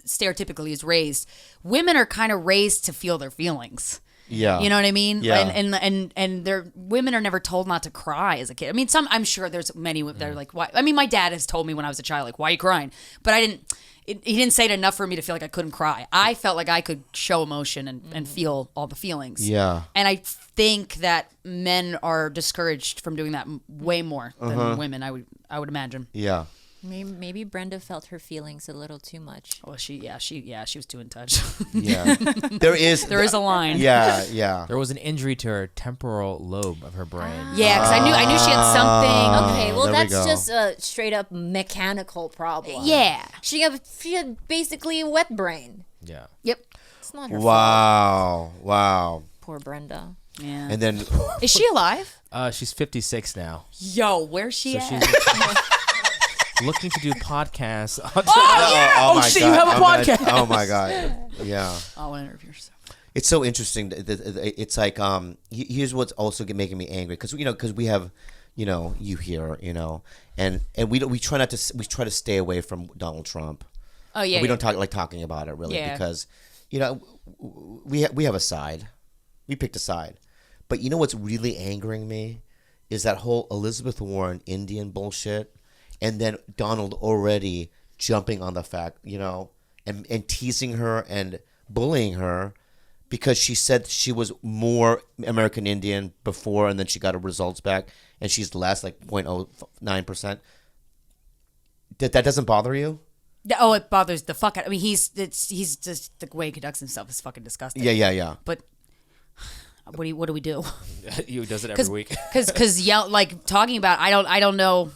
[SPEAKER 6] stereotypically is raised, women are kind of raised to feel their feelings.
[SPEAKER 2] Yeah.
[SPEAKER 6] You know what I mean?
[SPEAKER 2] Yeah.
[SPEAKER 6] And women are never told not to cry as a kid. I mean, I'm sure there's many that are like, why? I mean, my dad has told me when I was a child, like, why are you crying? But he didn't say it enough for me to feel like I couldn't cry. I felt like I could show emotion and feel all the feelings.
[SPEAKER 2] Yeah.
[SPEAKER 6] And I think that men are discouraged from doing that way more than women. I would imagine.
[SPEAKER 2] Yeah.
[SPEAKER 5] Maybe Brenda felt her feelings a little too much.
[SPEAKER 6] Well, she was too in touch.
[SPEAKER 2] Yeah. There is
[SPEAKER 6] a line.
[SPEAKER 2] Yeah.
[SPEAKER 4] There was an injury to her temporal lobe of her brain.
[SPEAKER 6] Yeah, because I knew she had something.
[SPEAKER 5] Okay, well
[SPEAKER 2] there we
[SPEAKER 5] that's
[SPEAKER 2] go.
[SPEAKER 5] just a straight up mechanical problem.
[SPEAKER 6] Yeah.
[SPEAKER 5] She had basically a wet brain.
[SPEAKER 4] Yeah.
[SPEAKER 6] Yep.
[SPEAKER 5] It's not her fault.
[SPEAKER 2] Wow.
[SPEAKER 5] Poor Brenda.
[SPEAKER 6] Yeah.
[SPEAKER 2] And then
[SPEAKER 6] Is she alive?
[SPEAKER 4] She's 56 now.
[SPEAKER 6] Yo, where's she
[SPEAKER 4] So
[SPEAKER 6] at?
[SPEAKER 4] she's looking to do podcasts.
[SPEAKER 2] oh my
[SPEAKER 4] shit,
[SPEAKER 2] God.
[SPEAKER 4] you have a podcast.
[SPEAKER 2] Oh my God. Yeah.
[SPEAKER 6] I want to interview her.
[SPEAKER 2] It's so interesting. It's like here's what's also making me angry because we have you here and we try to stay away from Donald Trump.
[SPEAKER 6] Oh yeah.
[SPEAKER 2] We don't talking about it really because we have a side. We picked a side. But you know what's really angering me is that whole Elizabeth Warren Indian bullshit, and then Donald already jumping on the fact, and teasing her and bullying her because she said she was more American Indian before, and then she got her results back, and she's less, like 0.09%. That doesn't bother you?
[SPEAKER 6] Oh, it bothers the fuck out. I mean, he's just the way he conducts himself is fucking disgusting.
[SPEAKER 2] Yeah.
[SPEAKER 6] But what do we do?
[SPEAKER 4] You does it every week.
[SPEAKER 6] Because talking about I don't know.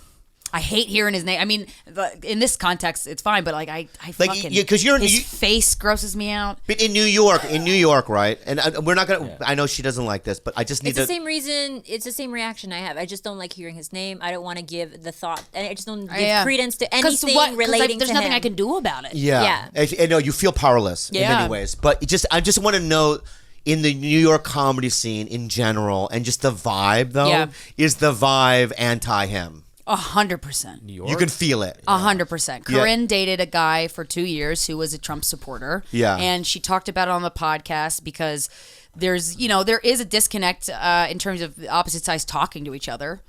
[SPEAKER 6] I hate hearing his name. I mean, in this context, it's fine, but I fucking
[SPEAKER 2] because
[SPEAKER 6] his face grosses me out.
[SPEAKER 2] But in New York, right? And we're not gonna. Yeah. I know she doesn't like this, but I just need
[SPEAKER 5] It's the same reason. It's the same reaction I have. I just don't like hearing his name. I don't want to give the thought, and I just don't give credence to anything relating
[SPEAKER 6] there's
[SPEAKER 5] to
[SPEAKER 6] nothing
[SPEAKER 5] him.
[SPEAKER 6] I can do about it.
[SPEAKER 2] Yeah. I know you feel powerless in many ways, but I just want to know. In the New York comedy scene in general, and just the vibe, though, is the vibe anti him?
[SPEAKER 6] 100%.
[SPEAKER 4] New York.
[SPEAKER 2] You can feel it.
[SPEAKER 6] 100%. Corinne dated a guy for 2 years who was a Trump supporter.
[SPEAKER 2] Yeah.
[SPEAKER 6] And she talked about it on the podcast because there is a disconnect in terms of the opposite sides talking to each other.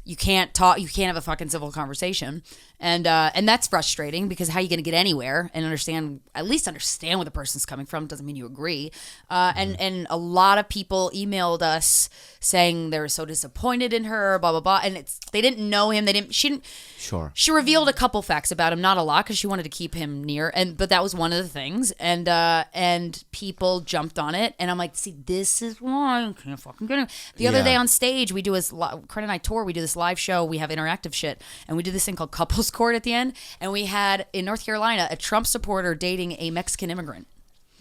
[SPEAKER 6] You can't have a fucking civil conversation. And that's frustrating because how are you going to get anywhere and at least understand where the person's coming from? Doesn't mean you agree. And a lot of people emailed us saying they were so disappointed in her, blah, blah, blah. And they didn't know him.
[SPEAKER 2] Sure.
[SPEAKER 6] She revealed a couple facts about him, not a lot because she wanted to keep him near. But that was one of the things. And people jumped on it. And I'm like, see, this is why I can't fucking get him. The other day on stage, we do Corinne and I tour. We do this live show. We have interactive shit. And we did this thing called Couples Court at the end, and we had in North Carolina a Trump supporter dating a Mexican immigrant.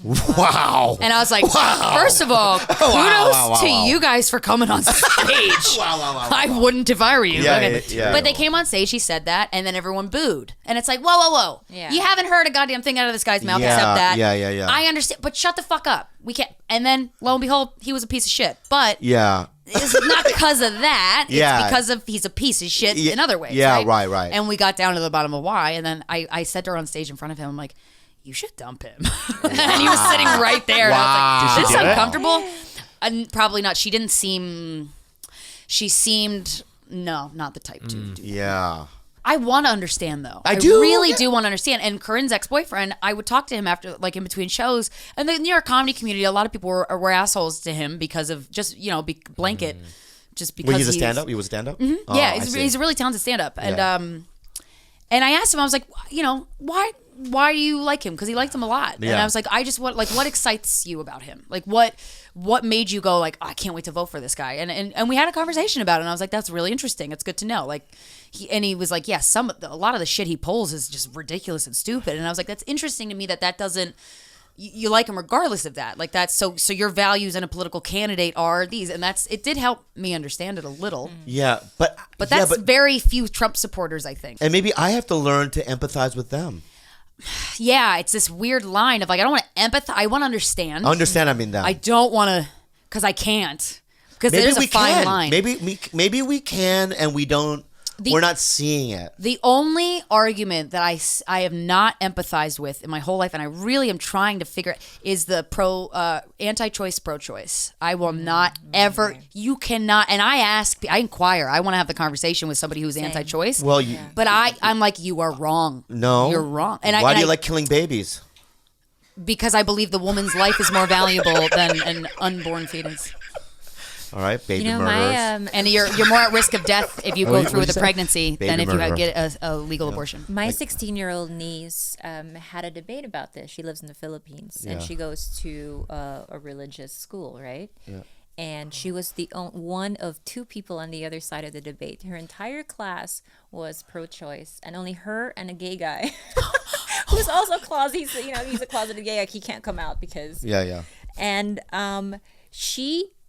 [SPEAKER 2] Wow.
[SPEAKER 6] And I was like, first of all, kudos to you guys for coming on stage. I wouldn't if I were you. But they came on stage, he said that, and then everyone booed. And it's like, whoa.
[SPEAKER 5] Yeah.
[SPEAKER 6] You haven't heard a goddamn thing out of this guy's mouth except that.
[SPEAKER 2] Yeah.
[SPEAKER 6] I understand, but shut the fuck up. We can't. And then, lo and behold, he was a piece of shit. But it's not because of that. It's because of he's a piece of shit in other ways.
[SPEAKER 2] Yeah,
[SPEAKER 6] right.
[SPEAKER 2] right.
[SPEAKER 6] And we got down to the bottom of why. And then I said to her on stage in front of him, I'm like, you should dump him. And he was sitting right there.
[SPEAKER 2] Wow.
[SPEAKER 6] And I was like, is this uncomfortable? And probably not. She seemed, no, not the type to do.
[SPEAKER 2] Yeah.
[SPEAKER 6] I want to understand though.
[SPEAKER 2] I do
[SPEAKER 6] really do want to understand. And Corinne's ex-boyfriend, I would talk to him after, like in between shows. And the New York comedy community, a lot of people were assholes to him because of just blanket, just because
[SPEAKER 2] he's a stand-up. He was a stand-up.
[SPEAKER 6] Mm-hmm. Yeah, he's a really talented stand-up. And and I asked him, I was like, why do you like him? Because he liked him a lot. And I was like, I just want, like, what excites you about him? Like, what made you go, like, oh, I can't wait to vote for this guy? And we had a conversation about it. And I was like, that's really interesting. It's good to know. Like, he was like, yeah, a lot of the shit he pulls is just ridiculous and stupid. And I was like, that's interesting to me that doesn't, you like him regardless of that. Like, that's so your values in a political candidate are these. And it did help me understand it a little.
[SPEAKER 2] Yeah, but
[SPEAKER 6] that's very few Trump supporters, I think.
[SPEAKER 2] And maybe I have to learn to empathize with them.
[SPEAKER 6] Yeah, it's this weird line of like, I don't want to empathize. I want to understand.
[SPEAKER 2] I mean that.
[SPEAKER 6] I don't want to, because I can't. Because there's a fine line.
[SPEAKER 2] Maybe we can, and we don't. We're not seeing it.
[SPEAKER 6] The only argument that I have not empathized with in my whole life, and I really am trying to figure it, is the anti-choice, pro-choice. I will not ever. You cannot. And I inquire. I want to have the conversation with somebody who's anti-choice.
[SPEAKER 2] Well,
[SPEAKER 6] but I'm like, you are wrong.
[SPEAKER 2] No,
[SPEAKER 6] you're wrong.
[SPEAKER 2] Why do you like killing babies?
[SPEAKER 6] Because I believe the woman's life is more valuable than an unborn fetus.
[SPEAKER 2] All right, baby murderers.
[SPEAKER 6] And you're more at risk of death if you go through with a pregnancy than if you get a legal abortion.
[SPEAKER 5] My 16-year-old niece had a debate about this. She lives in the Philippines, and she goes to a religious school, right? Yeah. And she was the one of two people on the other side of the debate. Her entire class was pro-choice, and only her and a gay guy, who's also a closet. He's a closeted gay. Like, he can't come out because And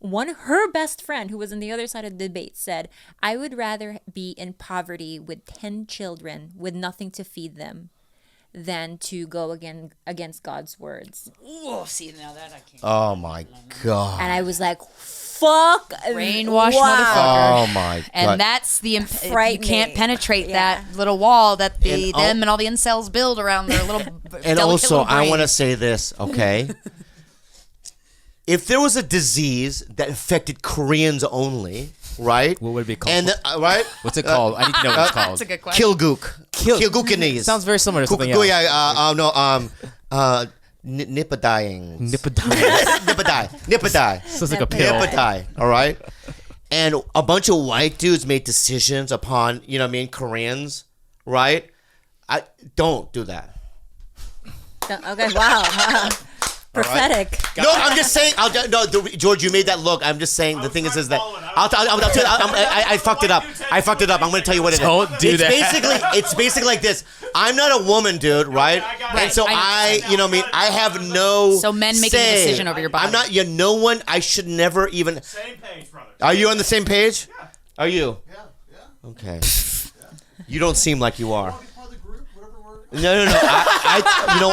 [SPEAKER 5] her best friend, who was on the other side of the debate, said, I would rather be in poverty with 10 children with nothing to feed them than to go against God's words.
[SPEAKER 6] Oh, see, now that I can't.
[SPEAKER 2] Oh, my God.
[SPEAKER 5] And I was like, fuck.
[SPEAKER 6] Brainwashed
[SPEAKER 2] Oh,
[SPEAKER 6] motherfucker.
[SPEAKER 2] my God.
[SPEAKER 6] And that's you can't penetrate that little wall that them and all the incels build around their little
[SPEAKER 2] And also, I want to say this, okay? If there was a disease that affected Koreans only, right?
[SPEAKER 4] What would it be called?
[SPEAKER 2] And right?
[SPEAKER 4] What's it called? I need to know what it's called.
[SPEAKER 6] That's a good question.
[SPEAKER 2] Kilgookanese.
[SPEAKER 4] Sounds very similar to something else.
[SPEAKER 2] Nipadaying.
[SPEAKER 4] Nipadai. Sounds like a pill.
[SPEAKER 2] Nipadai, all right? And a bunch of white dudes made decisions upon, Koreans, right? Don't do that.
[SPEAKER 5] Okay, wow. Prophetic.
[SPEAKER 2] Right. No, I'm just saying. George, you made that look. I'm just saying. The thing is that I fucked it up. I'm going to tell you what it is.
[SPEAKER 4] Don't do that.
[SPEAKER 2] It's basically like this. I'm not a woman, dude, right? And so I have no.
[SPEAKER 6] So men making a decision over your body.
[SPEAKER 2] I'm not. No one. I should never even.
[SPEAKER 7] Same page, brother.
[SPEAKER 2] Are you on the same page?
[SPEAKER 7] Yeah.
[SPEAKER 2] Are you?
[SPEAKER 7] Yeah.
[SPEAKER 2] Okay. You don't seem like you are. No.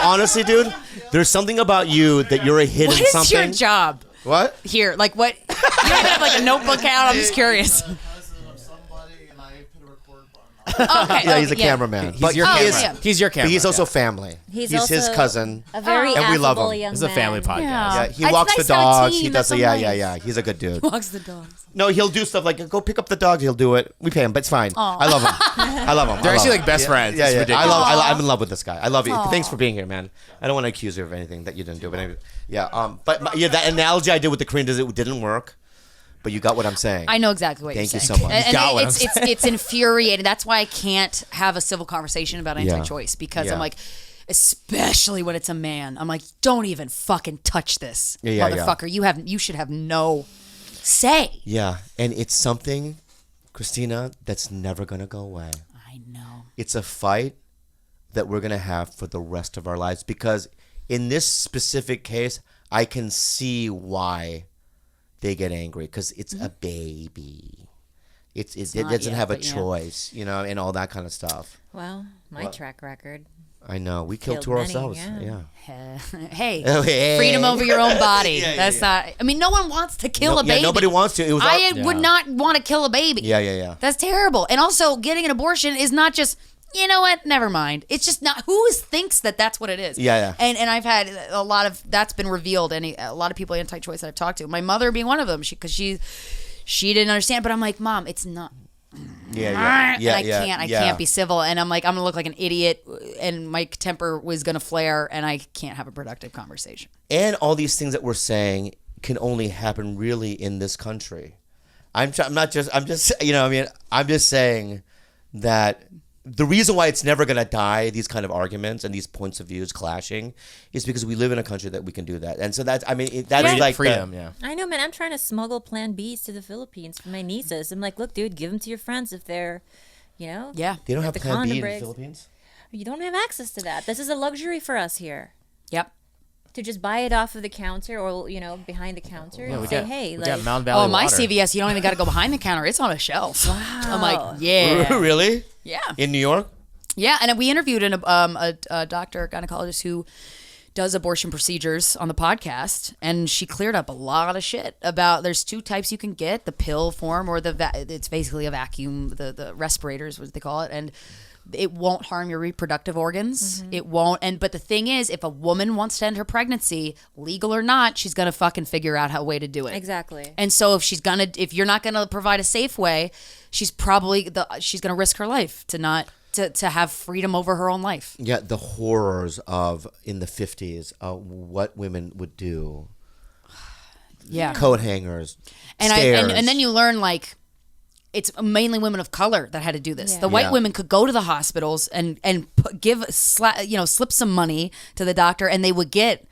[SPEAKER 2] Honestly, dude, there's something about you that you're a hidden something.
[SPEAKER 6] What is your job?
[SPEAKER 2] What?
[SPEAKER 6] Here, like what? You don't even have like a notebook out. I'm just curious. Okay.
[SPEAKER 2] Yeah, he's a
[SPEAKER 6] yeah.
[SPEAKER 2] cameraman.
[SPEAKER 4] He's
[SPEAKER 2] but
[SPEAKER 4] your
[SPEAKER 2] he
[SPEAKER 4] camera.
[SPEAKER 2] is-
[SPEAKER 6] yeah.
[SPEAKER 4] He's your camera.
[SPEAKER 2] But he's also
[SPEAKER 4] yeah.
[SPEAKER 2] family.
[SPEAKER 5] He's
[SPEAKER 2] his
[SPEAKER 5] also
[SPEAKER 2] cousin.
[SPEAKER 5] A very
[SPEAKER 2] And we love
[SPEAKER 5] affable
[SPEAKER 2] him.
[SPEAKER 5] young
[SPEAKER 4] This is a family
[SPEAKER 5] man.
[SPEAKER 4] podcast.
[SPEAKER 2] Yeah, he
[SPEAKER 6] It's
[SPEAKER 2] walks
[SPEAKER 6] nice
[SPEAKER 2] the
[SPEAKER 6] to have a
[SPEAKER 2] dogs.
[SPEAKER 6] team.
[SPEAKER 2] He
[SPEAKER 6] That's
[SPEAKER 2] does.
[SPEAKER 6] so
[SPEAKER 2] Yeah.
[SPEAKER 6] nice.
[SPEAKER 2] He's a good dude.
[SPEAKER 6] Walks the dogs.
[SPEAKER 2] No, he'll do stuff like go pick up the dogs. He'll do it. We pay him, but it's fine. I love him. I love him.
[SPEAKER 4] They're
[SPEAKER 2] I love
[SPEAKER 4] actually
[SPEAKER 2] him.
[SPEAKER 4] like best friends.
[SPEAKER 2] Yeah,
[SPEAKER 4] It's
[SPEAKER 2] yeah.
[SPEAKER 4] ridiculous.
[SPEAKER 2] I'm in love with this guy. I love you. Thanks for being here, man. I don't want to accuse you of anything that you didn't do, but anyway, yeah. That analogy I did with the Korean it didn't work, but you got what I'm saying.
[SPEAKER 6] I know exactly what
[SPEAKER 2] Thank
[SPEAKER 6] you're
[SPEAKER 2] you
[SPEAKER 6] saying.
[SPEAKER 2] so much.
[SPEAKER 6] And
[SPEAKER 4] got what
[SPEAKER 6] it's infuriating. That's why I can't have a civil conversation about anti-choice because
[SPEAKER 2] Yeah.
[SPEAKER 6] I'm like, especially when it's a man. I'm like, don't even fucking touch this,
[SPEAKER 2] Yeah.
[SPEAKER 6] motherfucker. You should have no say.
[SPEAKER 2] Yeah, and it's something, Krystyna, that's never gonna go away.
[SPEAKER 6] I know.
[SPEAKER 2] It's a fight that we're gonna have for the rest of our lives because in this specific case, I can see why they get angry because it's a baby. It
[SPEAKER 6] not
[SPEAKER 2] doesn't
[SPEAKER 6] yet,
[SPEAKER 2] have a
[SPEAKER 6] but yeah.
[SPEAKER 2] choice, and all that kind of stuff.
[SPEAKER 5] Well, my track record.
[SPEAKER 2] I know we killed
[SPEAKER 5] Killed
[SPEAKER 2] two
[SPEAKER 5] many,
[SPEAKER 2] ourselves.
[SPEAKER 5] yeah.
[SPEAKER 6] Hey,
[SPEAKER 2] Oh, hey.
[SPEAKER 6] freedom over your own body.
[SPEAKER 2] Yeah,
[SPEAKER 6] That's not. I mean, no one wants to kill
[SPEAKER 2] No-
[SPEAKER 6] a baby.
[SPEAKER 2] yeah, nobody wants to. It was
[SPEAKER 6] I
[SPEAKER 2] all-
[SPEAKER 6] would not want to kill a baby.
[SPEAKER 2] Yeah.
[SPEAKER 6] That's terrible. And also, getting an abortion is not just, you know what, never mind. It's just not, who thinks that that's what it is?
[SPEAKER 2] Yeah.
[SPEAKER 6] And I've had a lot of, that's been revealed, and a lot of people anti-choice that I've talked to. My mother being one of them, because she didn't understand. But I'm like, Mom, it's not.
[SPEAKER 2] Yeah.
[SPEAKER 6] And I can't be civil. And I'm like, I'm going to look like an idiot, and my temper was going to flare, and I can't have a productive conversation.
[SPEAKER 2] And all these things that we're saying can only happen really in this country. I'm just saying that the reason why it's never going to die, these kind of arguments and these points of views clashing, is because we live in a country that we can do that. And so that's like
[SPEAKER 4] freedom.
[SPEAKER 2] the,
[SPEAKER 4] Yeah.
[SPEAKER 5] I know, man. I'm trying to smuggle Plan Bs to the Philippines for my nieces. I'm like, look, dude, give them to your friends if they're,
[SPEAKER 6] Yeah.
[SPEAKER 2] They don't have
[SPEAKER 5] the
[SPEAKER 2] Plan B
[SPEAKER 5] condom
[SPEAKER 2] in the
[SPEAKER 5] breaks.
[SPEAKER 2] Philippines?
[SPEAKER 5] You don't have access to that. This is a luxury for us here.
[SPEAKER 6] Yep.
[SPEAKER 5] To just buy it off of the counter or behind the counter and say, hey,
[SPEAKER 4] we
[SPEAKER 5] like,
[SPEAKER 4] got Mountain Valley
[SPEAKER 6] Oh, my
[SPEAKER 4] water.
[SPEAKER 6] CVS, you don't even got to go behind the counter. It's on a shelf. Wow. I'm like, yeah.
[SPEAKER 2] Really?
[SPEAKER 6] Yeah.
[SPEAKER 2] In New York?
[SPEAKER 6] Yeah, and we interviewed a doctor, a gynecologist who does abortion procedures on the podcast, and she cleared up a lot of shit about there's two types you can get, the pill form or it's basically a vacuum, the respirators, what they call it, and it won't harm your reproductive organs. It won't. But the thing is, if a woman wants to end her pregnancy, legal or not, she's going to fucking figure out a way to do it.
[SPEAKER 5] exactly.
[SPEAKER 6] And so if you're not going to provide a safe way, she's probably she's going to risk her life to have freedom over her own life.
[SPEAKER 2] Yeah, the horrors of in the 50s, what women would do.
[SPEAKER 6] Yeah.
[SPEAKER 2] Coat hangers,
[SPEAKER 6] And
[SPEAKER 2] stairs.
[SPEAKER 6] and then you learn like it's mainly women of color that had to do this.
[SPEAKER 5] Yeah.
[SPEAKER 6] The white
[SPEAKER 2] Yeah.
[SPEAKER 6] women could go to the hospitals and slip some money to the doctor, and they would get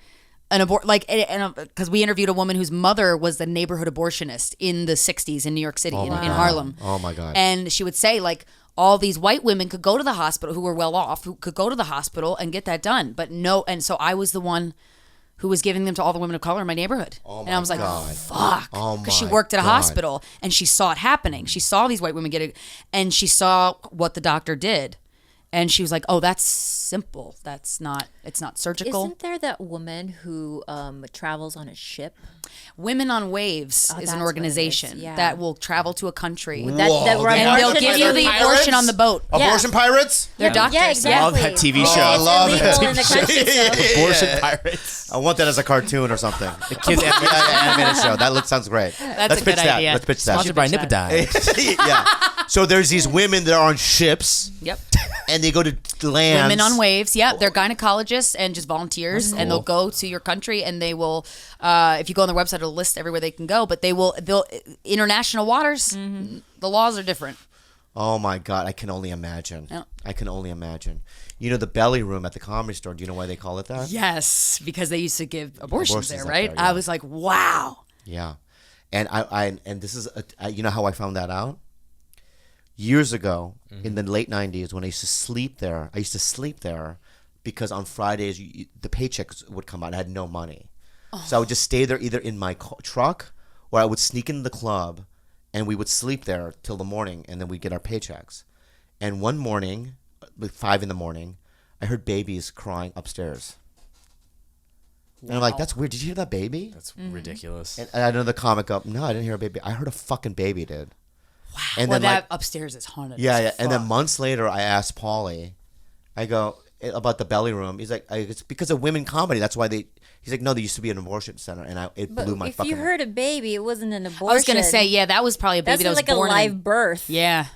[SPEAKER 6] an abort, like, and because we interviewed a woman whose mother was the neighborhood abortionist in the 60s in New York City, in Harlem.
[SPEAKER 2] Oh my God.
[SPEAKER 6] And she would say, like, all these white women could go to the hospital who were well off, who could go to the hospital and get that done. But no, and so I was the one who was giving them to all the women of color in my neighborhood. And I was like, fuck.
[SPEAKER 2] Oh
[SPEAKER 6] Because she
[SPEAKER 2] my
[SPEAKER 6] worked at a
[SPEAKER 2] God.
[SPEAKER 6] hospital and she saw it happening. She saw these white women get it, and she saw what the doctor did. And she was like, oh, that's simple. It's not surgical.
[SPEAKER 5] Isn't there that woman who travels on a ship?
[SPEAKER 6] Women on Waves
[SPEAKER 5] Oh,
[SPEAKER 6] is
[SPEAKER 5] that's
[SPEAKER 6] an
[SPEAKER 5] what it
[SPEAKER 6] organization
[SPEAKER 5] is, yeah.
[SPEAKER 6] that will travel to a country.
[SPEAKER 5] That were
[SPEAKER 6] And they'll
[SPEAKER 5] abortion-
[SPEAKER 6] give you the
[SPEAKER 2] Pirates?
[SPEAKER 6] abortion on the boat.
[SPEAKER 5] Yeah.
[SPEAKER 2] Abortion pirates?
[SPEAKER 6] They're doctors.
[SPEAKER 5] Yeah, exactly.
[SPEAKER 4] Love that TV show.
[SPEAKER 5] Yeah,
[SPEAKER 4] I
[SPEAKER 5] it's
[SPEAKER 2] love
[SPEAKER 5] illegal
[SPEAKER 2] it.
[SPEAKER 5] in the country, so.
[SPEAKER 4] Abortion pirates.
[SPEAKER 2] I want that as a cartoon or something.
[SPEAKER 4] Kids
[SPEAKER 2] Animated show. That sounds great.
[SPEAKER 6] That's
[SPEAKER 2] Let's
[SPEAKER 6] a
[SPEAKER 2] pitch
[SPEAKER 6] good
[SPEAKER 2] that.
[SPEAKER 6] idea.
[SPEAKER 2] Let's pitch that.
[SPEAKER 4] Sponsored by
[SPEAKER 6] Should pitch
[SPEAKER 4] Nippodine.
[SPEAKER 2] Yeah. So there's these women that are on ships
[SPEAKER 6] Yep.
[SPEAKER 2] and they go to lands.
[SPEAKER 6] Women on Waves. Yeah, they're gynecologists and just volunteers, and they'll go to your country, and they will. If you go on their website, it'll list everywhere they can go. But they'll international waters. The laws are different.
[SPEAKER 2] Oh my God, I can only imagine.
[SPEAKER 6] Yeah.
[SPEAKER 2] I can only imagine. You know the belly room at the Comedy Store. Do you know why they call it that?
[SPEAKER 6] Yes, because they used to give abortions there,
[SPEAKER 2] up
[SPEAKER 6] right?
[SPEAKER 2] there, yeah.
[SPEAKER 6] I was like, wow.
[SPEAKER 2] Yeah, and and this is you know how I found that out? Years ago, in the late '90s, when I used to sleep there, because on Fridays the paychecks would come out. I had no money, so I would just stay there either in my truck or I would sneak into the club, and we would sleep there till the morning, and then we'd get our paychecks. And one morning, like 5 a.m, I heard babies crying upstairs. And I'm like, that's weird. Did you hear that baby?
[SPEAKER 4] That's ridiculous.
[SPEAKER 2] And I know the comic up. No, I didn't hear a baby. I heard a fucking baby, dude. And
[SPEAKER 6] Well,
[SPEAKER 2] then
[SPEAKER 6] that
[SPEAKER 2] like,
[SPEAKER 6] upstairs is haunted.
[SPEAKER 2] yeah,
[SPEAKER 6] as
[SPEAKER 2] yeah. And then
[SPEAKER 6] fuck.
[SPEAKER 2] months later, I asked Paulie, I go about the belly room. He's like, it's because of women comedy. That's why they. He's like, no, there used to be an abortion center, and it
[SPEAKER 5] But
[SPEAKER 2] blew my
[SPEAKER 5] if
[SPEAKER 2] fucking.
[SPEAKER 5] you heard a baby, it wasn't an abortion.
[SPEAKER 6] I was gonna say, yeah, that was probably a baby
[SPEAKER 5] that's
[SPEAKER 6] that was
[SPEAKER 5] like a
[SPEAKER 6] born in-
[SPEAKER 5] live birth.
[SPEAKER 6] Yeah.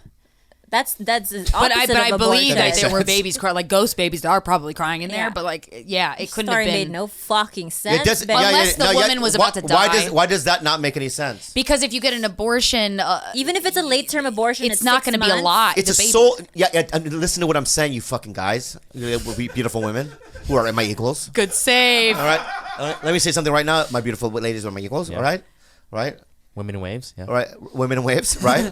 [SPEAKER 5] That's the opposite
[SPEAKER 6] But I
[SPEAKER 5] of
[SPEAKER 6] believe
[SPEAKER 5] abortion.
[SPEAKER 6] that
[SPEAKER 2] makes
[SPEAKER 6] there were
[SPEAKER 2] sense.
[SPEAKER 6] babies crying, like ghost babies that are probably crying in there.
[SPEAKER 5] Yeah.
[SPEAKER 6] But like, yeah, it couldn't have
[SPEAKER 5] Story
[SPEAKER 6] been
[SPEAKER 5] made no fucking sense.
[SPEAKER 2] It does,
[SPEAKER 5] but
[SPEAKER 6] Unless the woman was about to die.
[SPEAKER 2] Why does that not make any sense?
[SPEAKER 6] because if you get an abortion,
[SPEAKER 5] even if it's a late term abortion,
[SPEAKER 6] it's not
[SPEAKER 5] going to
[SPEAKER 6] be a lot.
[SPEAKER 2] It's
[SPEAKER 6] The
[SPEAKER 2] a
[SPEAKER 6] baby-
[SPEAKER 2] soul. Yeah, I mean, listen to what I'm saying, you fucking guys, beautiful women who are my equals.
[SPEAKER 6] Good save.
[SPEAKER 2] All right, let me say something right now. My beautiful ladies are my equals. All right,
[SPEAKER 4] Women in waves. Yeah.
[SPEAKER 2] all right. Women in waves. Right.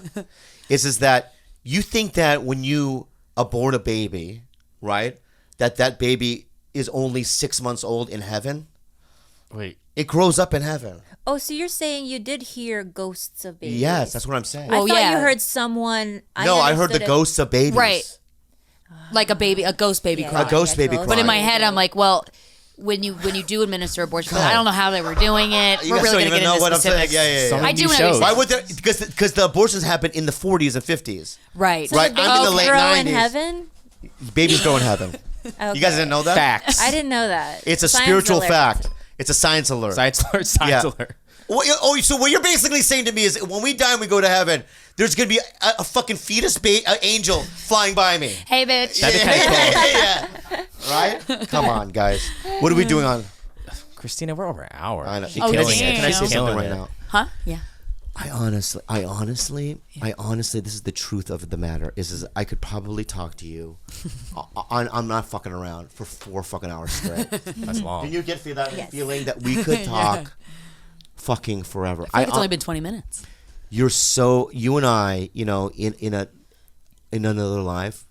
[SPEAKER 2] is that you think that when you abort a baby, right, that baby is only 6 months old in heaven?
[SPEAKER 4] Wait.
[SPEAKER 2] It grows up in heaven.
[SPEAKER 5] Oh, so you're saying you did hear ghosts of babies?
[SPEAKER 2] Yes, that's what I'm saying.
[SPEAKER 5] I
[SPEAKER 6] Oh,
[SPEAKER 5] thought
[SPEAKER 6] yeah.
[SPEAKER 5] you heard someone.
[SPEAKER 2] No, I heard the
[SPEAKER 5] understood it-
[SPEAKER 2] ghosts of babies.
[SPEAKER 6] Right. Like a ghost baby
[SPEAKER 5] Yeah,
[SPEAKER 6] cry.
[SPEAKER 2] A ghost baby
[SPEAKER 5] ghost
[SPEAKER 2] cry.
[SPEAKER 6] But in my head, I'm like, well, when you do administer abortion, but I don't know how they were doing it.
[SPEAKER 2] You
[SPEAKER 6] We're
[SPEAKER 2] guys
[SPEAKER 6] really
[SPEAKER 2] don't
[SPEAKER 6] gonna
[SPEAKER 2] even
[SPEAKER 6] get
[SPEAKER 2] know
[SPEAKER 6] into
[SPEAKER 2] what I'm saying.
[SPEAKER 6] specifics.
[SPEAKER 2] Yeah.
[SPEAKER 4] Some
[SPEAKER 6] I
[SPEAKER 4] of
[SPEAKER 6] do
[SPEAKER 4] you
[SPEAKER 6] know what
[SPEAKER 4] shows.
[SPEAKER 6] you're
[SPEAKER 2] Why would there? Because the abortions happened in the 40s and 50s.
[SPEAKER 6] Right.
[SPEAKER 5] So
[SPEAKER 2] Right,
[SPEAKER 5] the babies
[SPEAKER 2] I'm in the late
[SPEAKER 5] grow in
[SPEAKER 2] 90s.
[SPEAKER 5] heaven.
[SPEAKER 2] Babies grow in heaven.
[SPEAKER 5] Okay.
[SPEAKER 2] You guys didn't know that?
[SPEAKER 4] Facts.
[SPEAKER 5] I didn't know that.
[SPEAKER 2] It's a
[SPEAKER 5] Science
[SPEAKER 2] spiritual
[SPEAKER 5] alert.
[SPEAKER 2] fact. It's a science alert.
[SPEAKER 4] Science alert. Science
[SPEAKER 2] Yeah.
[SPEAKER 4] alert.
[SPEAKER 2] So what you're basically saying to me is when we die and we go to heaven, there's gonna be a fucking fetus angel flying by me.
[SPEAKER 6] Hey, bitch.
[SPEAKER 4] That'd be kinda cool.
[SPEAKER 2] Yeah. Right? Come on, guys. What are we doing on?
[SPEAKER 4] Christina, we're over an hour.
[SPEAKER 2] I know.
[SPEAKER 6] Oh,
[SPEAKER 2] Can I
[SPEAKER 6] damn.
[SPEAKER 2] say something
[SPEAKER 4] Killing
[SPEAKER 2] right
[SPEAKER 4] it.
[SPEAKER 2] now?
[SPEAKER 6] Huh? Yeah.
[SPEAKER 2] I honestly, this is the truth of the matter. Is I could probably talk to you. I'm not fucking around for 4 fucking hours straight.
[SPEAKER 4] That's long.
[SPEAKER 2] Can you get that feeling that we could talk fucking forever?
[SPEAKER 6] I think it's only been 20 minutes.
[SPEAKER 2] You and I, in another life,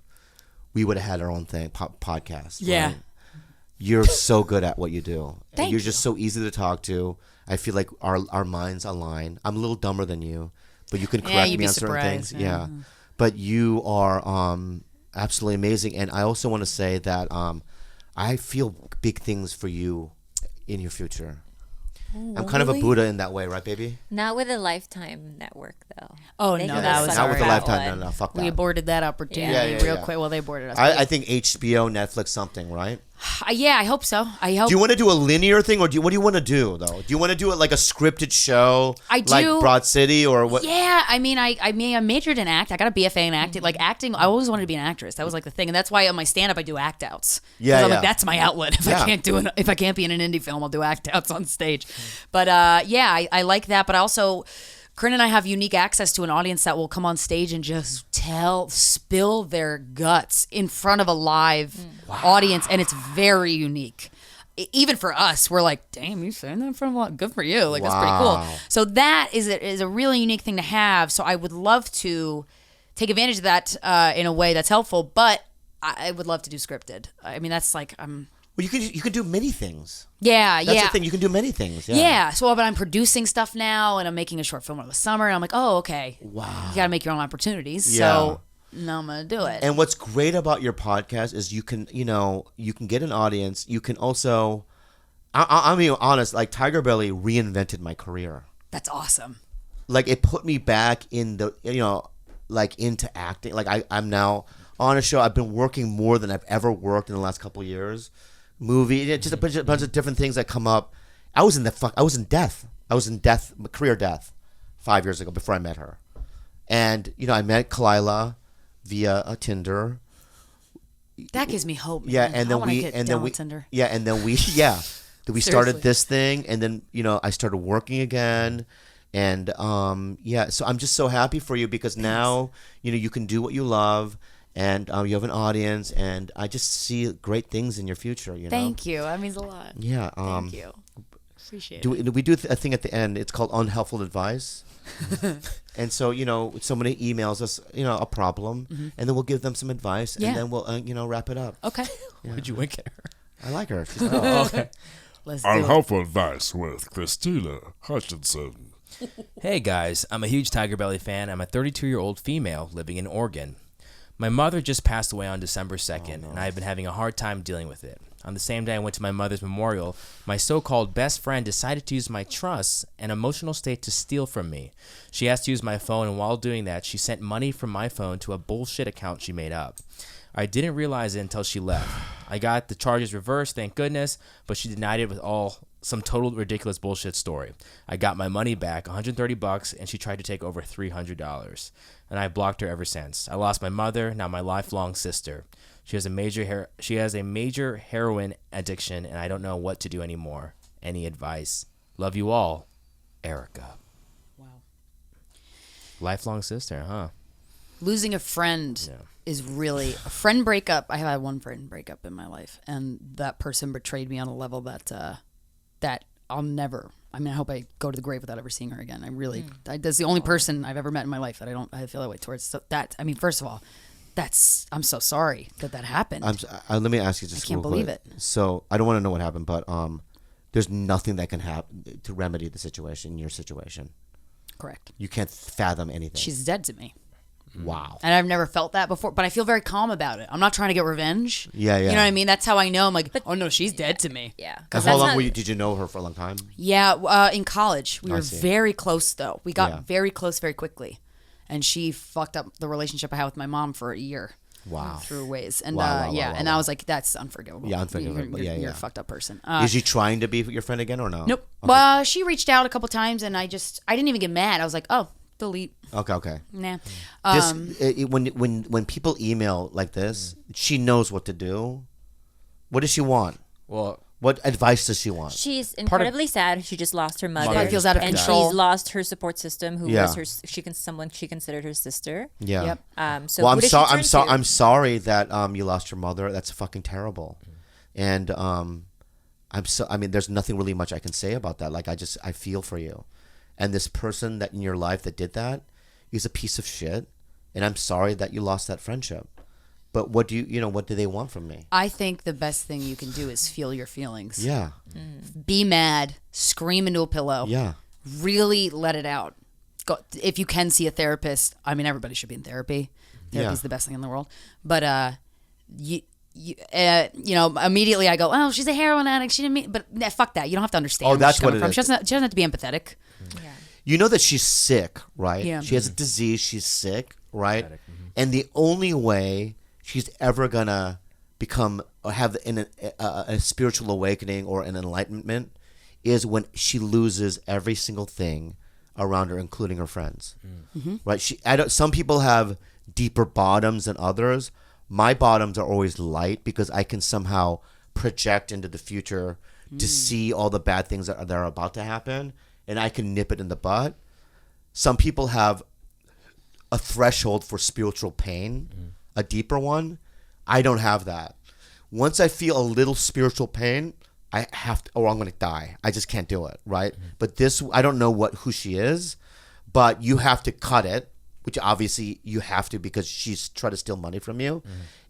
[SPEAKER 2] we would have had our own thing, podcast.
[SPEAKER 6] Yeah.
[SPEAKER 2] right? You're so good at what you do.
[SPEAKER 6] Thank
[SPEAKER 2] You're
[SPEAKER 6] you.
[SPEAKER 2] just so easy to talk to. I feel like our minds align. I'm a little dumber than you, but you can correct
[SPEAKER 6] you'd
[SPEAKER 2] me
[SPEAKER 6] be
[SPEAKER 2] on certain
[SPEAKER 6] surprised,
[SPEAKER 2] things.
[SPEAKER 6] yeah.
[SPEAKER 2] But you are absolutely amazing. And I also want to say that I feel big things for you in your future. I'm kind of a
[SPEAKER 6] really?
[SPEAKER 2] Buddha in that way, right, baby?
[SPEAKER 5] Not with a Lifetime network, though.
[SPEAKER 6] Oh,
[SPEAKER 5] They
[SPEAKER 6] no,
[SPEAKER 5] could
[SPEAKER 6] that
[SPEAKER 5] have
[SPEAKER 6] was
[SPEAKER 5] sucked
[SPEAKER 2] Not with the
[SPEAKER 5] that
[SPEAKER 2] Lifetime.
[SPEAKER 5] one.
[SPEAKER 2] No, fuck that.
[SPEAKER 6] We aborted that opportunity
[SPEAKER 2] Yeah,
[SPEAKER 6] real
[SPEAKER 2] yeah.
[SPEAKER 6] quick. Well, they aborted us.
[SPEAKER 2] I think HBO, Netflix, something, right?
[SPEAKER 6] Yeah, I hope so. I hope.
[SPEAKER 2] Do you want to do a linear thing, or what do you want to do though? Do you want to do it like a scripted show,
[SPEAKER 6] I
[SPEAKER 2] like
[SPEAKER 6] do.
[SPEAKER 2] Broad City, or what?
[SPEAKER 6] Yeah, I mean, I majored in act. I got a BFA in acting. Like acting, I always wanted to be an actress. That was like the thing, and that's why on my stand-up I do act outs.
[SPEAKER 2] Yeah,
[SPEAKER 6] I'm
[SPEAKER 2] yeah.
[SPEAKER 6] like, that's my outlet. If
[SPEAKER 2] Yeah.
[SPEAKER 6] if I can't be in an indie film, I'll do act outs on stage. But yeah, I like that. But I also, Corinne and I have unique access to an audience that will come on stage and just spill their guts in front of a live audience, and it's very unique. Even for us, we're like, damn, you saying that in front of a lot? Good for you. Like, that's pretty
[SPEAKER 2] Wow.
[SPEAKER 6] cool. So that is a really unique thing to have. So I would love to take advantage of that in a way that's helpful, but I would love to do scripted. I mean, that's like,
[SPEAKER 2] Well, you could do many things.
[SPEAKER 6] yeah,
[SPEAKER 2] That's
[SPEAKER 6] yeah.
[SPEAKER 2] the thing. You can do many things. Yeah.
[SPEAKER 6] Yeah. So, but I'm producing stuff now, and I'm making a short film over the summer, and I'm like, oh, okay. Wow. You got to make your own opportunities.
[SPEAKER 2] Yeah.
[SPEAKER 6] So now I'm gonna do it.
[SPEAKER 2] And what's great about your podcast is you can get an audience. You can also, I'm being honest. Like TigerBelly reinvented my career.
[SPEAKER 6] That's awesome.
[SPEAKER 2] Like it put me back in the like into acting. Like I'm now on a show. I've been working more than I've ever worked in the last couple of years. Movie, just a bunch of different things that come up. I was in death. Career death, 5 years ago before I met her, and I met Khalyla via a Tinder.
[SPEAKER 6] That gives me hope.
[SPEAKER 2] Yeah,
[SPEAKER 6] man.
[SPEAKER 2] and
[SPEAKER 6] I
[SPEAKER 2] then
[SPEAKER 6] wanna
[SPEAKER 2] we
[SPEAKER 6] get
[SPEAKER 2] and
[SPEAKER 6] down
[SPEAKER 2] then we
[SPEAKER 6] with Tinder.
[SPEAKER 2] yeah, and then we we started
[SPEAKER 6] Seriously.
[SPEAKER 2] this thing, and then I started working again. And so I'm just so happy for you because now you can do what you love, and you have an audience, and I just see great things in your future.
[SPEAKER 6] Thank you. That means a lot.
[SPEAKER 2] Yeah.
[SPEAKER 6] Thank you. Appreciate
[SPEAKER 2] Do
[SPEAKER 6] it.
[SPEAKER 2] we do a thing at the end? It's called unhelpful advice. And so somebody emails us a problem, and then we'll give them some advice,
[SPEAKER 6] Yeah.
[SPEAKER 2] and then we'll wrap it up.
[SPEAKER 6] Okay.
[SPEAKER 4] Would you wink at her?
[SPEAKER 2] I like her. She's
[SPEAKER 4] Okay.
[SPEAKER 6] Let's do it.
[SPEAKER 7] Unhelpful advice with Krystyna Hutchinson.
[SPEAKER 4] Hey guys, I'm a huge TigerBelly fan. I'm a 32-year-old female living in Oregon. My mother just passed away on December 2nd, and I've been having a hard time dealing with it. On the same day I went to my mother's memorial, my so-called best friend decided to use my trust and emotional state to steal from me. She asked to use my phone, and while doing that, she sent money from my phone to a bullshit account she made up. I didn't realize it until she left. I got the charges reversed, thank goodness, but she denied it with some total ridiculous bullshit story. I got my money back, $130, and she tried to take over $300. And I blocked her ever since. I lost my mother, now my lifelong sister. She has a major heroin addiction, and I don't know what to do anymore. Any advice? Love you all, Erica.
[SPEAKER 6] Wow.
[SPEAKER 4] Lifelong sister, huh?
[SPEAKER 6] Losing a friend is really a friend breakup. I have had one friend breakup in my life, and that person betrayed me on a level that I'll never. I mean, I hope I go to the grave without ever seeing her again. That's the only person I've ever met in my life that I feel that way towards. So that, I mean, first of all, I'm so sorry that happened.
[SPEAKER 2] Let me ask you just.
[SPEAKER 6] I can't believe it.
[SPEAKER 2] So I don't want to know what happened, but there's nothing that can happen to remedy the situation. Your situation.
[SPEAKER 6] Correct.
[SPEAKER 2] You can't fathom anything.
[SPEAKER 6] She's dead to me.
[SPEAKER 2] Wow.
[SPEAKER 6] And I've never felt that before, but I feel very calm about it. I'm not trying to get revenge.
[SPEAKER 2] Yeah.
[SPEAKER 6] You know what I mean? That's how I know. I'm like, oh no, she's dead to me.
[SPEAKER 5] Yeah.
[SPEAKER 2] And how long did you know her for a long time?
[SPEAKER 6] Yeah, in college. We were
[SPEAKER 2] see.
[SPEAKER 6] very close, though. We got very close very quickly. And she fucked up the relationship I had with my mom for a year.
[SPEAKER 2] Wow.
[SPEAKER 6] Through ways. And
[SPEAKER 2] Wow.
[SPEAKER 6] and I was like, that's unforgivable.
[SPEAKER 2] Yeah, unforgivable.
[SPEAKER 6] You're a fucked up person.
[SPEAKER 2] Is she trying to be your friend again or no?
[SPEAKER 6] Nope.
[SPEAKER 2] Okay.
[SPEAKER 6] Well, she reached out a couple times, and I didn't even get mad. I was like, oh, delete.
[SPEAKER 2] Okay.
[SPEAKER 6] Nah.
[SPEAKER 2] When people email like this, she knows what to do. What does she want?
[SPEAKER 4] Well,
[SPEAKER 2] what advice does she want?
[SPEAKER 5] She's incredibly sad. She just lost her mother.
[SPEAKER 6] Probably feels out of
[SPEAKER 5] and
[SPEAKER 6] control.
[SPEAKER 5] she's lost her support system, who
[SPEAKER 2] Yeah.
[SPEAKER 5] was someone she considered her sister.
[SPEAKER 2] Yeah.
[SPEAKER 6] Yep.
[SPEAKER 5] So
[SPEAKER 2] Well,
[SPEAKER 5] who does she turn to?
[SPEAKER 2] I'm sorry that you lost your mother. That's fucking terrible. And I mean, there's nothing really much I can say about that. Like, I feel for you. And this person that in your life that did that is a piece of shit. And I'm sorry that you lost that friendship. But what do what do they want from me?
[SPEAKER 6] I think the best thing you can do is feel your feelings.
[SPEAKER 2] Yeah.
[SPEAKER 6] Be mad. Scream into a pillow.
[SPEAKER 2] Yeah.
[SPEAKER 6] Really let it out. Go, if you can see a therapist. I mean, everybody should be in therapy. Therapy's the best thing in the world. But immediately I go, oh, she's a heroin addict. She didn't mean, but fuck that. You don't have to understand.
[SPEAKER 2] Oh, that's
[SPEAKER 6] she's
[SPEAKER 2] what
[SPEAKER 6] coming
[SPEAKER 2] it
[SPEAKER 6] from.
[SPEAKER 2] is.
[SPEAKER 6] She doesn't have to be empathetic.
[SPEAKER 5] Yeah.
[SPEAKER 2] You know that she's sick, right?
[SPEAKER 6] Yeah.
[SPEAKER 2] She has a disease. She's sick, right? And the only way she's ever gonna have a spiritual awakening or an enlightenment is when she loses every single thing around her, including her friends. Right? Some people have deeper bottoms than others. My bottoms are always light because I can somehow project into the future to see all the bad things that are about to happen, and I can nip it in the bud. Some people have a threshold for spiritual pain, a deeper one. I don't have that. Once I feel a little spiritual pain, I have to, or I'm going to die. I just can't do it, right? But this, I don't know who she is, but you have to cut it, which obviously you have to because she's trying to steal money from you.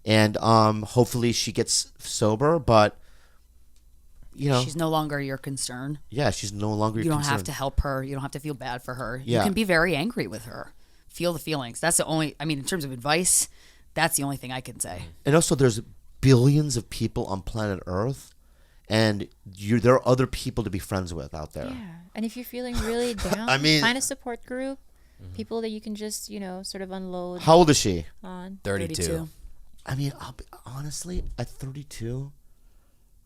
[SPEAKER 2] And hopefully she gets sober, but
[SPEAKER 6] she's no longer your concern.
[SPEAKER 2] Yeah, she's no longer your
[SPEAKER 6] You don't
[SPEAKER 2] concern.
[SPEAKER 6] have to help her. You don't have to feel bad for her.
[SPEAKER 2] Yeah.
[SPEAKER 6] You can be very angry with her. Feel the feelings. That's the only, I mean, in terms of advice, that's the only thing I can say.
[SPEAKER 2] And also there's billions of people on planet Earth, and there are other people to be friends with out there.
[SPEAKER 5] Yeah. And if you're feeling really down,
[SPEAKER 2] I mean-
[SPEAKER 5] find a support group, people that you can just, sort of unload
[SPEAKER 2] How old is she?
[SPEAKER 5] on.
[SPEAKER 4] 32.
[SPEAKER 2] I mean, honestly, at 32,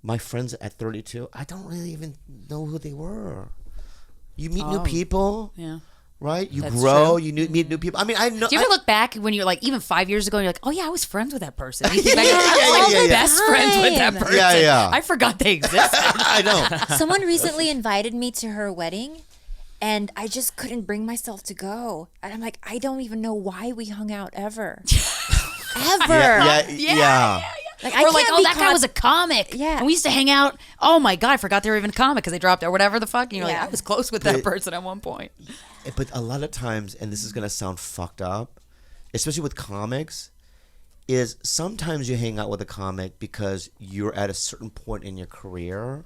[SPEAKER 2] my friends at 32, I don't really even know who they were. You meet new people,
[SPEAKER 6] Yeah.
[SPEAKER 2] right? You
[SPEAKER 6] That's
[SPEAKER 2] grow,
[SPEAKER 6] true.
[SPEAKER 2] you meet new people. I mean, I know.
[SPEAKER 6] Do you ever look back when you're like, even 5 years ago, and you're like, oh yeah, I was friends with that person. And you think back,
[SPEAKER 2] Yeah,
[SPEAKER 6] I was
[SPEAKER 2] yeah, yeah.
[SPEAKER 6] best friends with that person.
[SPEAKER 2] Yeah.
[SPEAKER 6] I forgot they existed.
[SPEAKER 2] I know.
[SPEAKER 5] Someone recently invited me to her wedding, and I just couldn't bring myself to go. And I'm like, I don't even know why we hung out ever. Ever.
[SPEAKER 2] Yeah.
[SPEAKER 5] Like,
[SPEAKER 6] Or like,
[SPEAKER 5] can't
[SPEAKER 6] oh,
[SPEAKER 5] be
[SPEAKER 6] that guy
[SPEAKER 5] caught-
[SPEAKER 6] was a comic.
[SPEAKER 5] Yeah.
[SPEAKER 6] And we used to hang out. Oh my God, I forgot they were even a comic because they dropped or whatever the fuck. And you're like,
[SPEAKER 5] Yeah.
[SPEAKER 6] I was close with that person at one point.
[SPEAKER 2] But a lot of times, and this is going to sound fucked up, especially with comics, is sometimes you hang out with a comic because you're at a certain point in your career,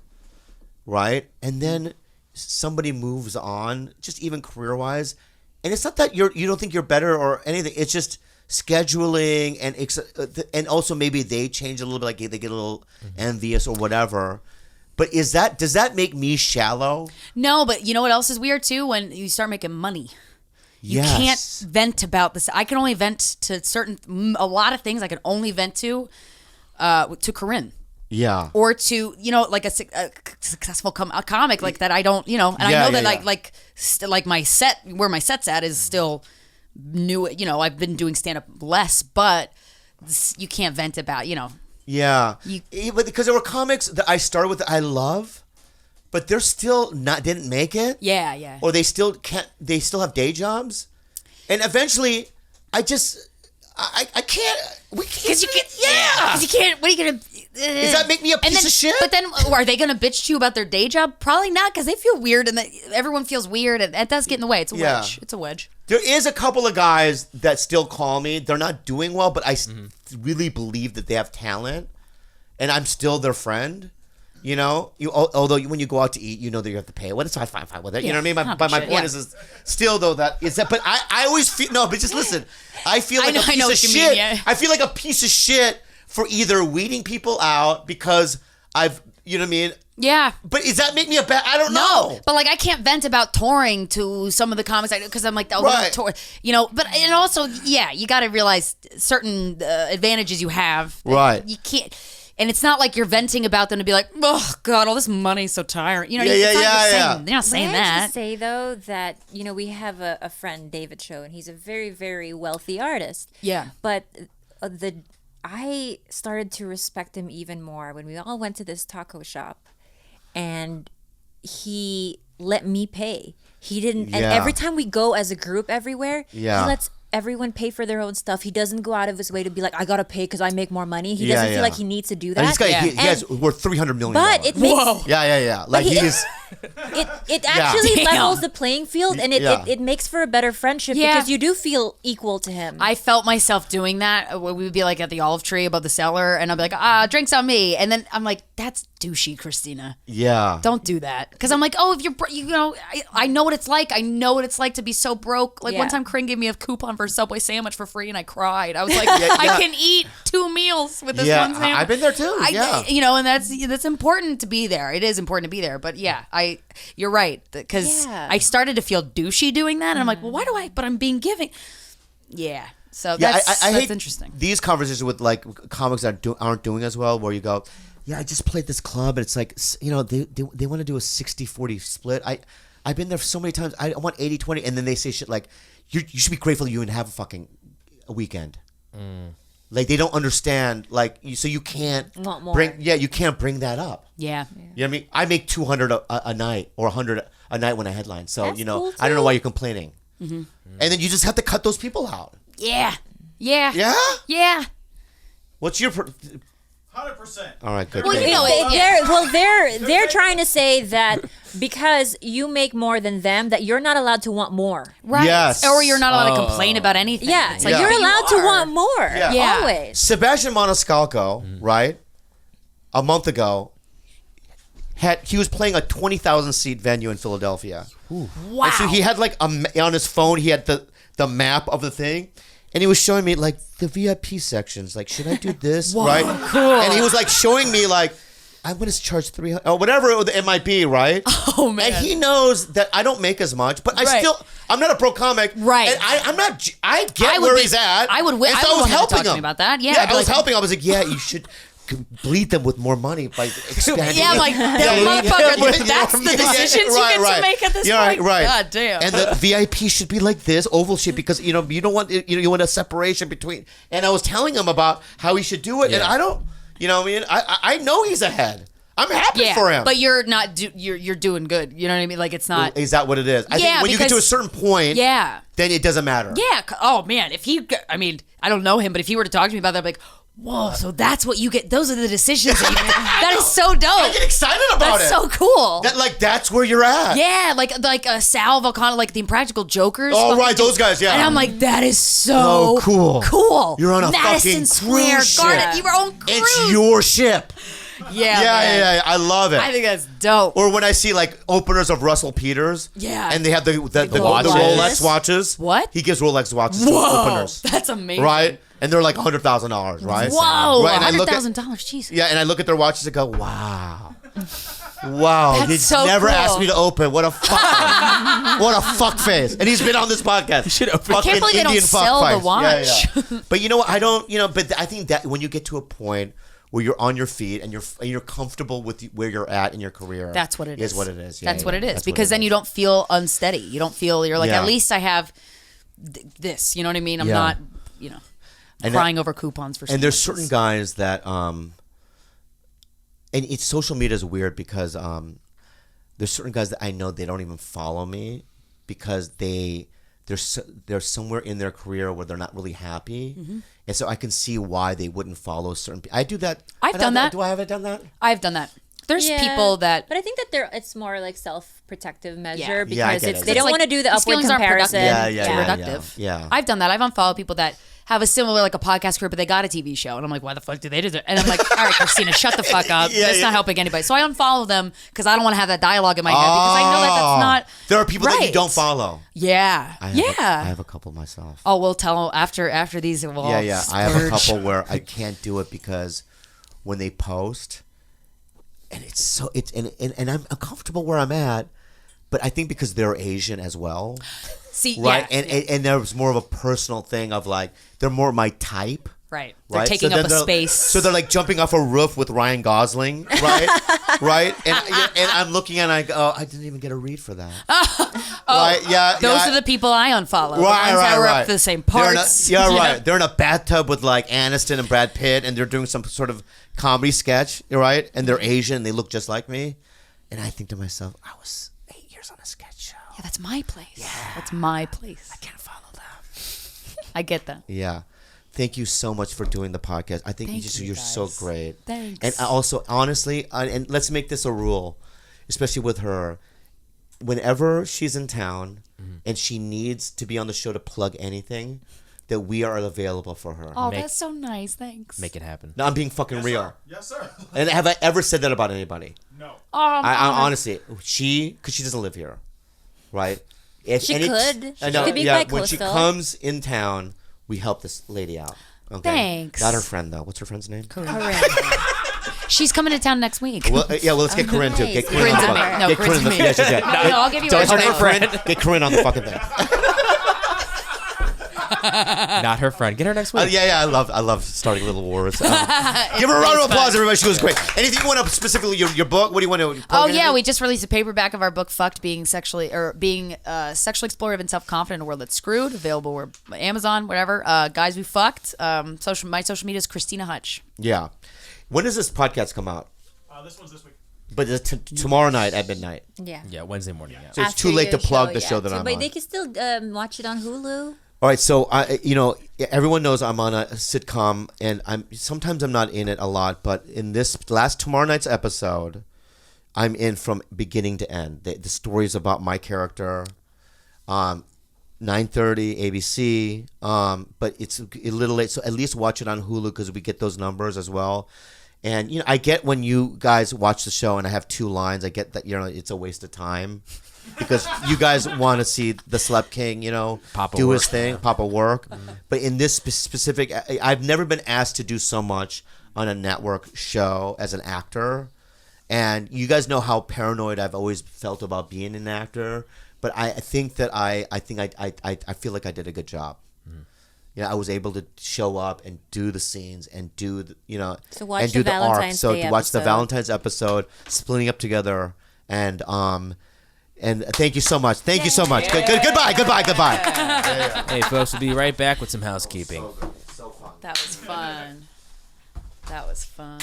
[SPEAKER 2] right? And then somebody moves on, just even career-wise. And it's not that you don't think you're better or anything. It's just scheduling and also maybe they change a little bit, like they get a little envious or whatever. But does that make me shallow?
[SPEAKER 6] No, but you know what else is weird too? When you start making money. You can't vent about this. I can only vent to a lot of things I can only vent to Corinne.
[SPEAKER 2] Yeah.
[SPEAKER 6] Or to, like a successful comic like that I don't, and I know that like my set, where my set's at is still new, I've been doing stand-up less, but you can't vent about,
[SPEAKER 2] Yeah. But because there were comics that I started with that I love, but they're still didn't make it.
[SPEAKER 6] Yeah, yeah.
[SPEAKER 2] Or they still have day jobs. And eventually I can't.
[SPEAKER 6] Because you can't. Yeah. Because you can't. What are you gonna?
[SPEAKER 2] Does that make me a piece of shit?
[SPEAKER 6] But then, are they gonna bitch to you about their day job? Probably not, because they feel weird, and everyone feels weird, and that does get in the way. It's a wedge. It's a wedge.
[SPEAKER 2] There is a couple of guys that still call me. They're not doing well, but I really believe that they have talent, and I'm still their friend. Although when you go out to eat, that you have to pay. What is fine with it? You know what I mean? But my point is still though that. But I always feel but just listen. I feel like a piece of shit. Mean, yeah. I feel like a piece of shit for either weeding people out because I've, you know what I mean?
[SPEAKER 6] Yeah.
[SPEAKER 2] But does that make me a bad? I don't know.
[SPEAKER 6] But like I can't vent about touring to some of the comics because I'm like, oh,
[SPEAKER 2] right.
[SPEAKER 6] Tour, But and also, you got to realize certain advantages you have.
[SPEAKER 2] Right.
[SPEAKER 6] You can't. And it's not like you're venting about them to be like, oh God, all this money's so tiring. You're not saying that.
[SPEAKER 5] I just say though that we have a friend, David Cho, and he's a very, very wealthy artist.
[SPEAKER 6] Yeah.
[SPEAKER 5] But I started to respect him even more when we all went to this taco shop, and he let me pay. He didn't, and every time we go as a group everywhere, he lets everyone pay for their own stuff. He doesn't go out of his way to be like, I gotta pay because I make more money. He doesn't feel like he needs to do that.
[SPEAKER 2] And this guy, he has worth $300 million.
[SPEAKER 5] But it makes
[SPEAKER 2] Like he's
[SPEAKER 5] it actually levels the playing field, and it makes for a better friendship because you do feel equal to him.
[SPEAKER 6] I felt myself doing that. We would be like at the olive tree above the cellar, and I'd be like, drinks on me. And then I'm like, that's douchey, Krystyna.
[SPEAKER 2] Yeah.
[SPEAKER 6] Don't do that. Because I'm like, if you're, I know what it's like. I know what it's like to be so broke. Like one time, Corinne gave me a coupon for a Subway sandwich for free, and I cried. I was like, I can eat 2 meals with this one sandwich.
[SPEAKER 2] I've been there too.
[SPEAKER 6] And that's important to be there. It is important to be there. But you're right, because I started to feel douchey doing that, and I'm like, well, why do I? But I'm being giving. Yeah. So that's
[SPEAKER 2] hate
[SPEAKER 6] interesting.
[SPEAKER 2] These conversations with like comics that aren't doing as well, where you go, I just played this club, and it's like, they want to do a 60-40 split. I've been there so many times. I want 80-20, and then they say shit like, you should be grateful you even have a weekend. Like they don't understand. Like so you can't
[SPEAKER 5] want more.
[SPEAKER 2] You can't bring that up.
[SPEAKER 6] Yeah.
[SPEAKER 2] You know what I mean? I make 200 a night or 100 a night when I headline. So
[SPEAKER 5] That's cool
[SPEAKER 2] I don't know
[SPEAKER 5] too.
[SPEAKER 2] why you're complaining. And then you just have to cut those people out.
[SPEAKER 6] Yeah. Yeah.
[SPEAKER 2] Yeah.
[SPEAKER 6] Yeah.
[SPEAKER 2] What's your
[SPEAKER 7] 100%.
[SPEAKER 2] All right, good.
[SPEAKER 5] Well, they're trying to say that because you make more than them, that you're not allowed to want more.
[SPEAKER 6] Right.
[SPEAKER 2] Yes.
[SPEAKER 6] Or you're not allowed to complain about anything.
[SPEAKER 5] Yeah.
[SPEAKER 6] It's like,
[SPEAKER 5] You're allowed to want more.
[SPEAKER 6] Yeah.
[SPEAKER 5] Always.
[SPEAKER 2] Sebastian Maniscalco, right? A month ago, he was playing a 20,000 seat venue in Philadelphia.
[SPEAKER 6] Wow.
[SPEAKER 2] And so he had like on his phone, he had the map of the thing. And he was showing me like the VIP sections. Like, should I do this?
[SPEAKER 6] Whoa,
[SPEAKER 2] right?
[SPEAKER 6] Cool.
[SPEAKER 2] And he was like showing me like, I'm going to charge $300 or whatever it might be, right?
[SPEAKER 6] Oh man.
[SPEAKER 2] And he knows that I don't make as much, but I'm not a pro comic.
[SPEAKER 6] Right.
[SPEAKER 2] And I get where he's at.
[SPEAKER 6] I would.
[SPEAKER 2] And so
[SPEAKER 6] I
[SPEAKER 2] was helping
[SPEAKER 6] to
[SPEAKER 2] him
[SPEAKER 6] about that. Yeah.
[SPEAKER 2] I was helping. I was like, you should bleed them with more money by expanding.
[SPEAKER 6] Yeah, I'm like, motherfucker, that's the decisions you get to make at this point.
[SPEAKER 2] Right.
[SPEAKER 6] God damn.
[SPEAKER 2] And the VIP should be like this, oval shape, because you don't want you want a separation between. And I was telling him about how he should do it, and I don't. What I mean, I know he's ahead. I'm happy for him.
[SPEAKER 6] But you're not. You're doing good. You know what I mean? Like it's not.
[SPEAKER 2] Is that what it is? I think when you get to a certain point, then it doesn't matter.
[SPEAKER 6] Yeah. Oh man, if he, I mean, I don't know him, but if he were to talk to me about that, I'd be like, whoa, so that's what you get. Those are the decisions that you make. That is so dope.
[SPEAKER 2] I get excited about
[SPEAKER 6] That's so cool.
[SPEAKER 2] That's where you're at.
[SPEAKER 6] Yeah, like Sal Volcano, like the Impractical Jokers.
[SPEAKER 2] Oh, right, those guys, yeah.
[SPEAKER 6] And I'm like, that is so
[SPEAKER 2] cool.
[SPEAKER 6] Cool.
[SPEAKER 2] You're on a
[SPEAKER 6] Madison
[SPEAKER 2] fucking
[SPEAKER 6] Square
[SPEAKER 2] cruise
[SPEAKER 6] Garden.
[SPEAKER 2] ship.
[SPEAKER 6] Your own cruise.
[SPEAKER 2] It's your ship.
[SPEAKER 6] man.
[SPEAKER 2] I love it.
[SPEAKER 6] I think that's dope.
[SPEAKER 2] Or when I see like openers of Russell Peters, and they have the Rolex watches.
[SPEAKER 6] What?
[SPEAKER 2] He gives Rolex watches to openers.
[SPEAKER 6] That's amazing.
[SPEAKER 2] Right? And they're like $100,000, right?
[SPEAKER 6] Whoa,
[SPEAKER 2] right?
[SPEAKER 6] $100,000, Jesus.
[SPEAKER 2] Yeah, and I look at their watches and go, wow. Wow,
[SPEAKER 6] That's
[SPEAKER 2] he
[SPEAKER 6] so
[SPEAKER 2] never
[SPEAKER 6] cool.
[SPEAKER 2] asked me to open. What a fuck. What a fuck face. And he's been on this podcast.
[SPEAKER 4] should open.
[SPEAKER 6] I can't believe they don't sell the watch.
[SPEAKER 2] Yeah. But you know what? I don't, but I think that when you get to a point where you're on your feet and you're comfortable with where you're at in your career.
[SPEAKER 6] That's what it is.
[SPEAKER 2] Is what it is.
[SPEAKER 6] That's what it is.
[SPEAKER 2] That's
[SPEAKER 6] Because then you don't feel unsteady. You don't feel, you're like,
[SPEAKER 2] Yeah.
[SPEAKER 6] at least I have this. You know what I mean? I'm
[SPEAKER 2] Yeah.
[SPEAKER 6] not,
[SPEAKER 2] And
[SPEAKER 6] crying over coupons for
[SPEAKER 2] And there's
[SPEAKER 6] sandwiches.
[SPEAKER 2] certain guys that, and it's social media is weird because there's certain guys that I know they don't even follow me because they're somewhere in their career where they're not really happy, and so I can see why they wouldn't follow certain people. I do that.
[SPEAKER 6] I've done that.
[SPEAKER 2] Do I have done that?
[SPEAKER 6] I've done that. There's people that.
[SPEAKER 5] But I think that it's more like self-protective measure
[SPEAKER 2] Yeah, I
[SPEAKER 5] because
[SPEAKER 2] get it.
[SPEAKER 5] they don't
[SPEAKER 6] It's
[SPEAKER 5] want to do the
[SPEAKER 6] these
[SPEAKER 5] upward
[SPEAKER 6] feelings aren't
[SPEAKER 5] comparison.
[SPEAKER 6] productive.
[SPEAKER 2] Yeah.
[SPEAKER 6] I've done that. I've unfollowed people that have a similar, like a podcast career, but they got a TV show. And I'm like, why the fuck do they do that? And I'm like, all right, Krystyna, shut the fuck up. That's not helping anybody. So I unfollow them because I don't want to have that dialogue in my head because I know that that's not
[SPEAKER 2] There are people that you
[SPEAKER 6] right.
[SPEAKER 2] don't follow.
[SPEAKER 6] Yeah.
[SPEAKER 2] I have a couple myself.
[SPEAKER 6] Oh, we'll tell after these. We'll
[SPEAKER 2] I have a
[SPEAKER 6] splurge.
[SPEAKER 2] couple where I can't do it because when they post, and and I'm comfortable where I'm at, but I think because they're Asian as well,
[SPEAKER 6] See,
[SPEAKER 2] right?
[SPEAKER 6] yeah.
[SPEAKER 2] And there's more of a personal thing of like they're more my type.
[SPEAKER 6] Right. They're
[SPEAKER 2] Right?
[SPEAKER 6] taking
[SPEAKER 2] So
[SPEAKER 6] up a
[SPEAKER 2] then
[SPEAKER 6] space.
[SPEAKER 2] So they're like jumping off a roof with Ryan Gosling, right? Right? And I'm looking and I go, oh, I didn't even get a read for that. Right? Yeah.
[SPEAKER 6] Those are the people I unfollow. The
[SPEAKER 2] Right,
[SPEAKER 6] ones that
[SPEAKER 2] right,
[SPEAKER 6] were
[SPEAKER 2] right.
[SPEAKER 6] up the same
[SPEAKER 2] They're in a-
[SPEAKER 6] parts.
[SPEAKER 2] right. They're in a bathtub with like Aniston and Brad Pitt, and they're doing some sort of comedy sketch, right? And they're Asian, and they look just like me. And I think to myself, I was 8 years on a sketch show.
[SPEAKER 6] Yeah, that's my place. Yeah. That's my place.
[SPEAKER 2] I can't follow them.
[SPEAKER 6] I get that.
[SPEAKER 2] Yeah. Thank you so much for doing the podcast. I think you're so great.
[SPEAKER 6] Thanks.
[SPEAKER 2] And also, honestly, and let's make this a rule, especially with her. Whenever she's in town and she needs to be on the show to plug anything, that we are available for her.
[SPEAKER 6] Oh, that's so nice. Thanks.
[SPEAKER 4] Make it happen.
[SPEAKER 2] No, I'm being fucking real.
[SPEAKER 8] Yes, sir.
[SPEAKER 2] And have I ever said that about anybody?
[SPEAKER 8] No.
[SPEAKER 2] I honestly, because she doesn't live here, right? If
[SPEAKER 5] She
[SPEAKER 2] any-
[SPEAKER 5] could.
[SPEAKER 2] I
[SPEAKER 5] She
[SPEAKER 2] know,
[SPEAKER 5] could be
[SPEAKER 2] yeah,
[SPEAKER 5] quite
[SPEAKER 2] when she
[SPEAKER 5] coastal.
[SPEAKER 2] comes in town, we help this lady out. Okay?
[SPEAKER 6] Thanks.
[SPEAKER 2] Not her friend though. What's her friend's name?
[SPEAKER 6] She's coming to town next week.
[SPEAKER 2] Well, let's get Corinne too. Get Corinne
[SPEAKER 6] Corinne's
[SPEAKER 2] on
[SPEAKER 6] in
[SPEAKER 2] the
[SPEAKER 6] there. No,
[SPEAKER 2] get
[SPEAKER 6] Corinne's
[SPEAKER 2] Corinne on the
[SPEAKER 6] in there.
[SPEAKER 2] yeah.
[SPEAKER 6] No, I'll give you
[SPEAKER 2] Don't
[SPEAKER 6] her
[SPEAKER 2] her name
[SPEAKER 6] name.
[SPEAKER 2] Corinne. Get Corinne on the fucking thing.
[SPEAKER 4] Not her friend. Get her next week.
[SPEAKER 2] I love starting little wars. Give her a round of applause, everybody. She was great. Anything you want to specifically your book? What do you want to?
[SPEAKER 6] Oh yeah, we just released a paperback of our book, "Fucked: Being Sexually Explorative and Self-Confident in a World That's Screwed." Available where Amazon, whatever. Guys, we fucked. My social media is Krystyna Hutch.
[SPEAKER 2] Yeah. When does this podcast come out?
[SPEAKER 8] This one's this week.
[SPEAKER 2] But it's tomorrow night at midnight.
[SPEAKER 4] Yeah, Wednesday morning. Yeah.
[SPEAKER 2] So it's
[SPEAKER 5] After
[SPEAKER 2] too late
[SPEAKER 5] your
[SPEAKER 2] to plug
[SPEAKER 5] show,
[SPEAKER 2] the show that I'm
[SPEAKER 5] but
[SPEAKER 2] on.
[SPEAKER 5] they can still watch it on Hulu.
[SPEAKER 2] All right, so everyone knows I'm on a sitcom, and sometimes I'm not in it a lot, but in this tomorrow night's episode, I'm in from beginning to end. The story is about my character. 9:30 ABC, but it's a little late, so at least watch it on Hulu because we get those numbers as well. And I get when you guys watch the show and I have 2 lines, I get that it's a waste of time. Because you guys want to see the Celeb King,
[SPEAKER 4] Papa
[SPEAKER 2] do
[SPEAKER 4] work.
[SPEAKER 2] his thing, Papa work. But in this specific, I've never been asked to do so much on a network show as an actor. And you guys know how paranoid I've always felt about being an actor. But I think that I feel like I did a good job. I was able to show up and do the scenes and do
[SPEAKER 5] So watch
[SPEAKER 2] and
[SPEAKER 5] the
[SPEAKER 2] do the arc.
[SPEAKER 5] Valentine's
[SPEAKER 2] So
[SPEAKER 5] Day
[SPEAKER 2] to watch the
[SPEAKER 5] episode.
[SPEAKER 2] Valentine's episode, splitting up together, and thank you so much. Thank you so much. Goodbye.
[SPEAKER 4] Hey, folks, we'll be right back with some housekeeping.
[SPEAKER 2] So fun.
[SPEAKER 6] That was fun. That was fun.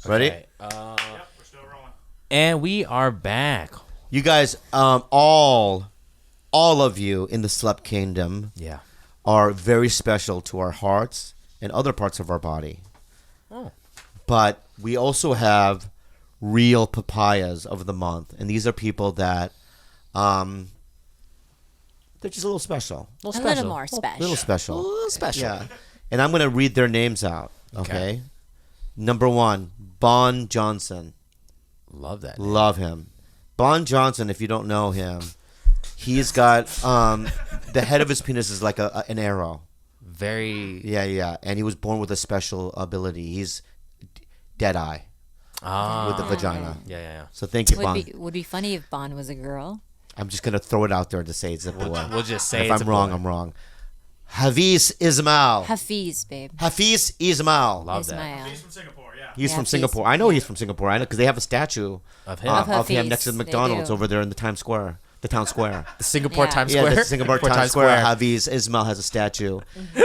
[SPEAKER 2] Ready?
[SPEAKER 4] Okay,
[SPEAKER 8] Yep, we're still rolling.
[SPEAKER 4] and we are back.
[SPEAKER 2] You guys, all of you in the Celeb Kingdom
[SPEAKER 4] Yeah.
[SPEAKER 2] are very special to our hearts and other parts of our body.
[SPEAKER 4] Oh.
[SPEAKER 2] But we also have real papayas of the month, and these are people that they're just a little special.
[SPEAKER 5] A little more special.
[SPEAKER 2] Little special. Yeah. And I'm going to read their names out, okay? Number 1, Bon Johnson.
[SPEAKER 4] Love that.
[SPEAKER 2] Love him. Bon Johnson, if you don't know him, he's got the head of his penis is like an arrow.
[SPEAKER 4] Very.
[SPEAKER 2] Yeah. And he was born with a special ability. He's dead eye with the vagina.
[SPEAKER 4] Yeah.
[SPEAKER 2] So thank you, Bon.
[SPEAKER 5] Would be funny if Bon was a girl.
[SPEAKER 2] I'm just gonna throw it out there to say it's a boy.
[SPEAKER 4] We'll just say
[SPEAKER 2] if
[SPEAKER 4] it's
[SPEAKER 2] I'm
[SPEAKER 4] a
[SPEAKER 2] wrong,
[SPEAKER 4] boy.
[SPEAKER 2] I'm wrong. Hafiz Ismail.
[SPEAKER 5] Hafiz, babe.
[SPEAKER 2] Hafiz Ismail.
[SPEAKER 4] Love that.
[SPEAKER 5] Ismail.
[SPEAKER 8] He's from Singapore, yeah.
[SPEAKER 2] He's
[SPEAKER 5] Yeah,
[SPEAKER 2] from
[SPEAKER 5] Hafiz.
[SPEAKER 2] Singapore. I know he's from Singapore. I know because they have a statue
[SPEAKER 4] Of him.
[SPEAKER 2] of him
[SPEAKER 5] Hafiz.
[SPEAKER 2] next to the
[SPEAKER 5] They
[SPEAKER 2] McDonald's
[SPEAKER 5] do.
[SPEAKER 2] over there in the Times Square, the town square.
[SPEAKER 4] The Singapore
[SPEAKER 5] Yeah.
[SPEAKER 4] Times
[SPEAKER 2] Yeah,
[SPEAKER 4] Square.
[SPEAKER 2] the Singapore Times Square. Hafiz Ismail has a statue,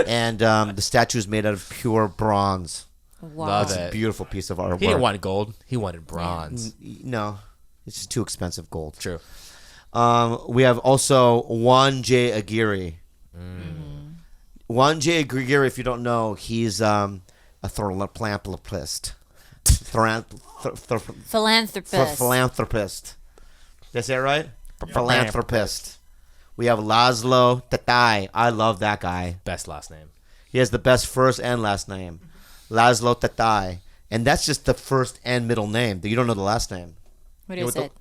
[SPEAKER 2] and the statue is made out of pure bronze.
[SPEAKER 5] Wow.
[SPEAKER 4] Love
[SPEAKER 2] It's
[SPEAKER 4] it.
[SPEAKER 2] a beautiful piece of artwork.
[SPEAKER 4] He didn't want gold. He wanted bronze.
[SPEAKER 2] No, it's just too expensive gold.
[SPEAKER 4] True.
[SPEAKER 2] We have also Juan J. Aguirre. Juan J. Aguirre, if you don't know, he's a philanthropist.
[SPEAKER 5] Philanthropist.
[SPEAKER 2] Philanthropist. Did I say it right? Philanthropist. We have Laszlo Tatai. I love that guy.
[SPEAKER 4] Best last name.
[SPEAKER 2] He has the best first and last name. Laszlo Tatai. And that's just the first and middle name. You don't know the last name.
[SPEAKER 5] What
[SPEAKER 2] You know
[SPEAKER 5] is
[SPEAKER 2] what
[SPEAKER 5] it?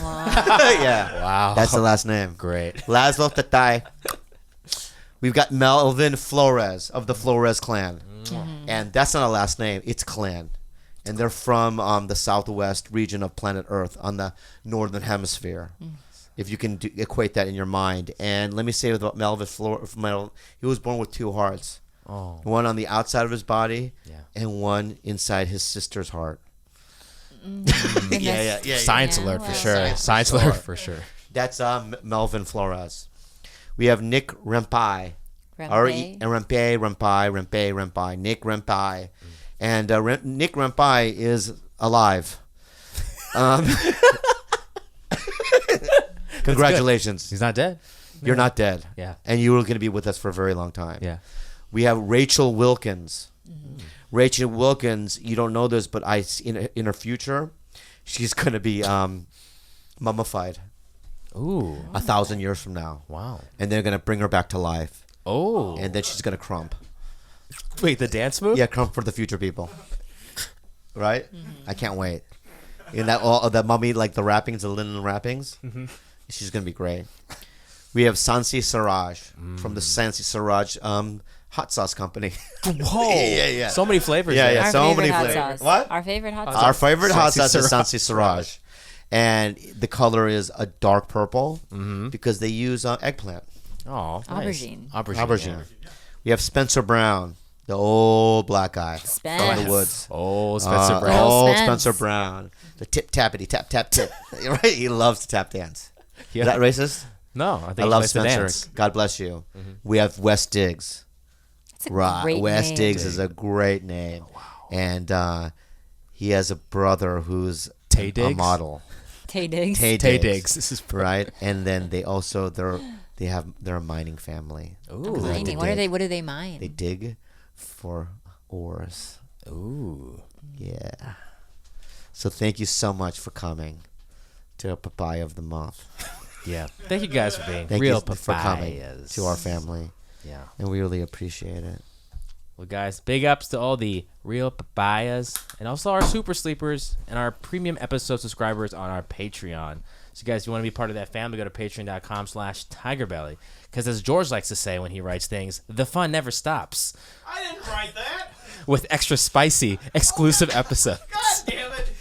[SPEAKER 5] Wow.
[SPEAKER 2] Yeah.
[SPEAKER 4] Wow.
[SPEAKER 2] That's the last name.
[SPEAKER 4] Great.
[SPEAKER 2] Laszlo Tatai. We've got Melvin Flores of the Flores clan. And that's not a last name. It's clan. And they're from the southwest region of planet Earth on the northern hemisphere. If you can equate that in your mind. And let me say about Melvin Flores, he was born with 2 hearts.
[SPEAKER 4] Oh.
[SPEAKER 2] One on the outside of his body
[SPEAKER 4] Yeah.
[SPEAKER 2] and one inside his sister's heart.
[SPEAKER 5] Yeah.
[SPEAKER 4] Science
[SPEAKER 5] Yeah,
[SPEAKER 4] alert for
[SPEAKER 5] well.
[SPEAKER 4] sure. Science alert for sure.
[SPEAKER 2] That's Melvin Flores. We have Nick Rempai. Rempai. Nick Rempai. And Nick Rempai is alive. Congratulations.
[SPEAKER 4] He's not dead.
[SPEAKER 2] You're not dead.
[SPEAKER 4] Yeah.
[SPEAKER 2] And you are going to be with us for a very long time.
[SPEAKER 4] Yeah.
[SPEAKER 2] We have Rachel Wilkins. Rachel Wilkins, you don't know this, but in her future, she's going to be mummified
[SPEAKER 4] Ooh.
[SPEAKER 2] 1,000 years from now.
[SPEAKER 4] Wow.
[SPEAKER 2] And they're going to bring her back to life.
[SPEAKER 4] Oh.
[SPEAKER 2] And then she's going to crump.
[SPEAKER 4] Wait, the dance move?
[SPEAKER 2] Yeah, crump for the future people. Right? I can't wait. And that all the mummy, like the wrappings, the linen wrappings. She's going to be great. We have Sansi Siraj from the Sansi Siraj hot sauce company.
[SPEAKER 4] Whoa.
[SPEAKER 2] Yeah.
[SPEAKER 4] So many flavors.
[SPEAKER 2] Yeah,
[SPEAKER 4] there.
[SPEAKER 2] yeah.
[SPEAKER 5] Our
[SPEAKER 2] So
[SPEAKER 5] favorite
[SPEAKER 2] many
[SPEAKER 5] hot
[SPEAKER 2] flavors.
[SPEAKER 5] sauce.
[SPEAKER 2] What?
[SPEAKER 5] Our favorite hot
[SPEAKER 2] Our
[SPEAKER 5] sauce.
[SPEAKER 2] favorite hot
[SPEAKER 4] Sansi
[SPEAKER 2] sauce is
[SPEAKER 4] Siraj.
[SPEAKER 2] Sansi Siraj. And the color is a dark purple because they use eggplant.
[SPEAKER 4] Oh, nice.
[SPEAKER 5] Aubergine.
[SPEAKER 2] Aubergine. We have Spencer Brown, the old black guy from
[SPEAKER 5] Spence.
[SPEAKER 2] the woods.
[SPEAKER 4] Oh, Spencer Brown.
[SPEAKER 2] Old
[SPEAKER 5] Spence.
[SPEAKER 2] Spencer Brown. The tip-tappity, tap-tap-tip. Right? He loves to tap dance.
[SPEAKER 4] Yeah.
[SPEAKER 2] Is that racist?
[SPEAKER 4] No, I think
[SPEAKER 2] I
[SPEAKER 4] he
[SPEAKER 2] love
[SPEAKER 4] likes to
[SPEAKER 2] Spencer.
[SPEAKER 4] dance.
[SPEAKER 2] God bless you. We have Wes Diggs.
[SPEAKER 5] It's a
[SPEAKER 2] Right.
[SPEAKER 5] great
[SPEAKER 2] Wes
[SPEAKER 5] name.
[SPEAKER 2] Diggs is a great name. And he has a brother who's
[SPEAKER 4] Tay
[SPEAKER 2] a
[SPEAKER 4] Diggs?
[SPEAKER 2] model.
[SPEAKER 5] Tay Diggs.
[SPEAKER 2] Tay
[SPEAKER 4] Tay
[SPEAKER 2] Diggs.
[SPEAKER 4] Diggs. This is
[SPEAKER 2] Right? And then they're a mining family.
[SPEAKER 4] Ooh.
[SPEAKER 5] Mining. What do they mine?
[SPEAKER 2] They dig for ores.
[SPEAKER 4] Ooh.
[SPEAKER 2] Yeah. So thank you so much for coming to Papaya of the Month.
[SPEAKER 4] Yeah. Thank you guys for being
[SPEAKER 2] Thank
[SPEAKER 4] real
[SPEAKER 2] you for coming
[SPEAKER 4] papayas.
[SPEAKER 2] to our family.
[SPEAKER 4] Yeah.
[SPEAKER 2] And we really appreciate it.
[SPEAKER 4] Well, guys, big ups to all the real papayas and also our super sleepers and our premium episode subscribers on our Patreon. So, guys, if you want to be part of that family, go to patreon.com/TigerBelly. Because as George likes to say when he writes things, the fun never stops.
[SPEAKER 8] I didn't write that.
[SPEAKER 4] With extra spicy, exclusive episodes.
[SPEAKER 8] God damn it.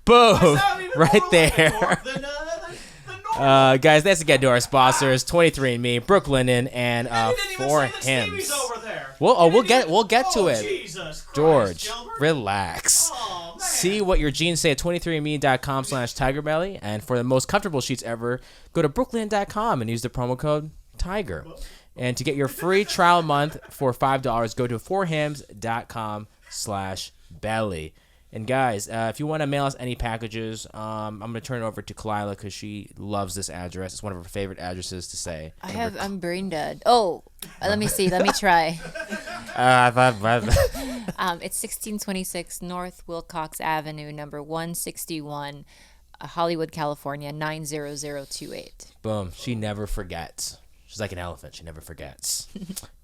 [SPEAKER 4] Boom!
[SPEAKER 8] Sound even
[SPEAKER 4] Right
[SPEAKER 8] more
[SPEAKER 4] there.
[SPEAKER 8] like the normal.
[SPEAKER 4] Guys, that's again to our sponsors, 23andMe, Brooklinen, and
[SPEAKER 8] You didn't even
[SPEAKER 4] For
[SPEAKER 8] say the Stevie's
[SPEAKER 4] Hims.
[SPEAKER 8] over there.
[SPEAKER 4] We'll
[SPEAKER 8] You
[SPEAKER 4] get
[SPEAKER 8] didn't even-
[SPEAKER 4] to it.
[SPEAKER 8] Jesus Christ,
[SPEAKER 4] George,
[SPEAKER 8] Gilbert.
[SPEAKER 4] relax.
[SPEAKER 8] Oh, man.
[SPEAKER 4] See what your genes say at 23andme.com/TigerBelly. And for the most comfortable sheets ever, go to brooklyn.com and use the promo code TIGER. And to get your free trial month for $5, go to forhims.com/belly. And guys, if you want to mail us any packages, I'm going to turn it over to Khalyla because she loves this address. It's one of her favorite addresses to say.
[SPEAKER 5] I'm brain dead. Oh, let me see. Let me try. It's 1626 North Wilcox Avenue, number 161, Hollywood, California, 90028.
[SPEAKER 4] Boom. She never forgets. She's like an elephant. She never forgets.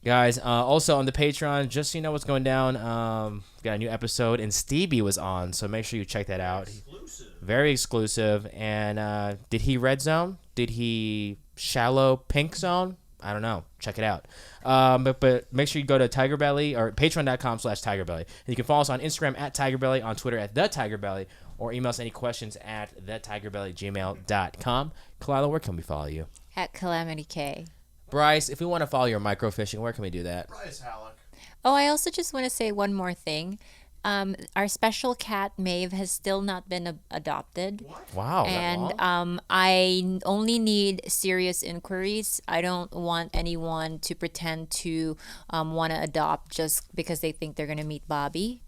[SPEAKER 4] Guys, also on the Patreon, just so you know what's going down, we got a new episode, and Stevie was on, so make sure you check that out. Very exclusive. And did he red zone? Did he shallow pink zone? I don't know. Check it out. But make sure you go to TigerBelly or patreon.com/TigerBelly. And you can follow us on Instagram at TigerBelly, on Twitter at TheTigerBelly, or email us any questions at thetigerbelly@gmail.com. Khalyla, where can we follow you?
[SPEAKER 5] At Calamity K.
[SPEAKER 4] Bryce, if we want to follow your microfishing, where can we do that?
[SPEAKER 8] Bryce Halleck.
[SPEAKER 5] Oh, I also just want to say one more thing. Our special cat Maeve has still not been adopted.
[SPEAKER 4] Wow.
[SPEAKER 5] And I only need serious inquiries. I don't want anyone to pretend to want to adopt just because they think they're going to meet Bobby.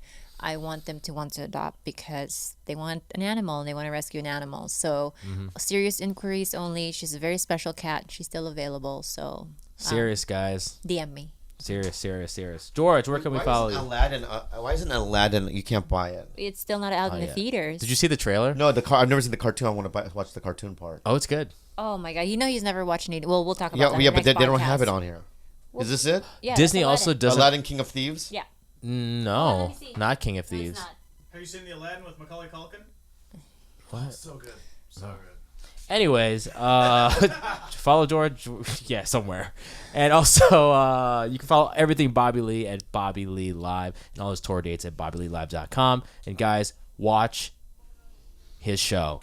[SPEAKER 5] I want them to want to adopt because they want an animal and they want to rescue an animal. So serious inquiries only. She's a very special cat. She's still available. So
[SPEAKER 4] serious, guys.
[SPEAKER 5] DM me.
[SPEAKER 4] Serious. George, where can we follow you?
[SPEAKER 2] Why isn't Aladdin? You can't buy it.
[SPEAKER 5] It's still not out in the
[SPEAKER 4] yeah.
[SPEAKER 5] theaters.
[SPEAKER 4] Did you see the trailer?
[SPEAKER 2] No, I've never seen the cartoon. I want to watch the cartoon part.
[SPEAKER 4] Oh, it's good.
[SPEAKER 5] Oh my god! You know he's never watched any. Well, we'll talk about that.
[SPEAKER 2] Yeah,
[SPEAKER 5] in the
[SPEAKER 2] but they
[SPEAKER 5] next
[SPEAKER 2] don't have
[SPEAKER 5] podcast.
[SPEAKER 2] it on here. Is this it?
[SPEAKER 5] Yeah,
[SPEAKER 4] Disney
[SPEAKER 5] that's
[SPEAKER 4] also
[SPEAKER 5] Aladdin.
[SPEAKER 4] doesn't.
[SPEAKER 2] Aladdin, King of Thieves.
[SPEAKER 5] Yeah.
[SPEAKER 4] No,
[SPEAKER 5] let me see.
[SPEAKER 4] not King of
[SPEAKER 5] No, it's
[SPEAKER 4] Thieves.
[SPEAKER 5] not.
[SPEAKER 8] Have you seen the Aladdin with Macaulay Culkin?
[SPEAKER 4] What?
[SPEAKER 8] So good. So good.
[SPEAKER 4] Anyways, follow George, yeah, somewhere. And also, you can follow everything Bobby Lee at Bobby Lee Live and all his tour dates at BobbyLeeLive.com. And guys, watch his show.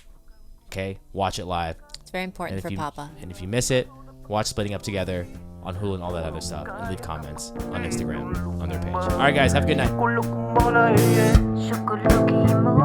[SPEAKER 4] Okay? Watch it live.
[SPEAKER 5] It's very important for Papa.
[SPEAKER 4] And if you miss it, watch Splitting Up Together on Hulu and all that other stuff. And leave comments on Instagram on their page. All right, guys, have a good night.
[SPEAKER 1] Kulok mo na iyan sa kulugi mo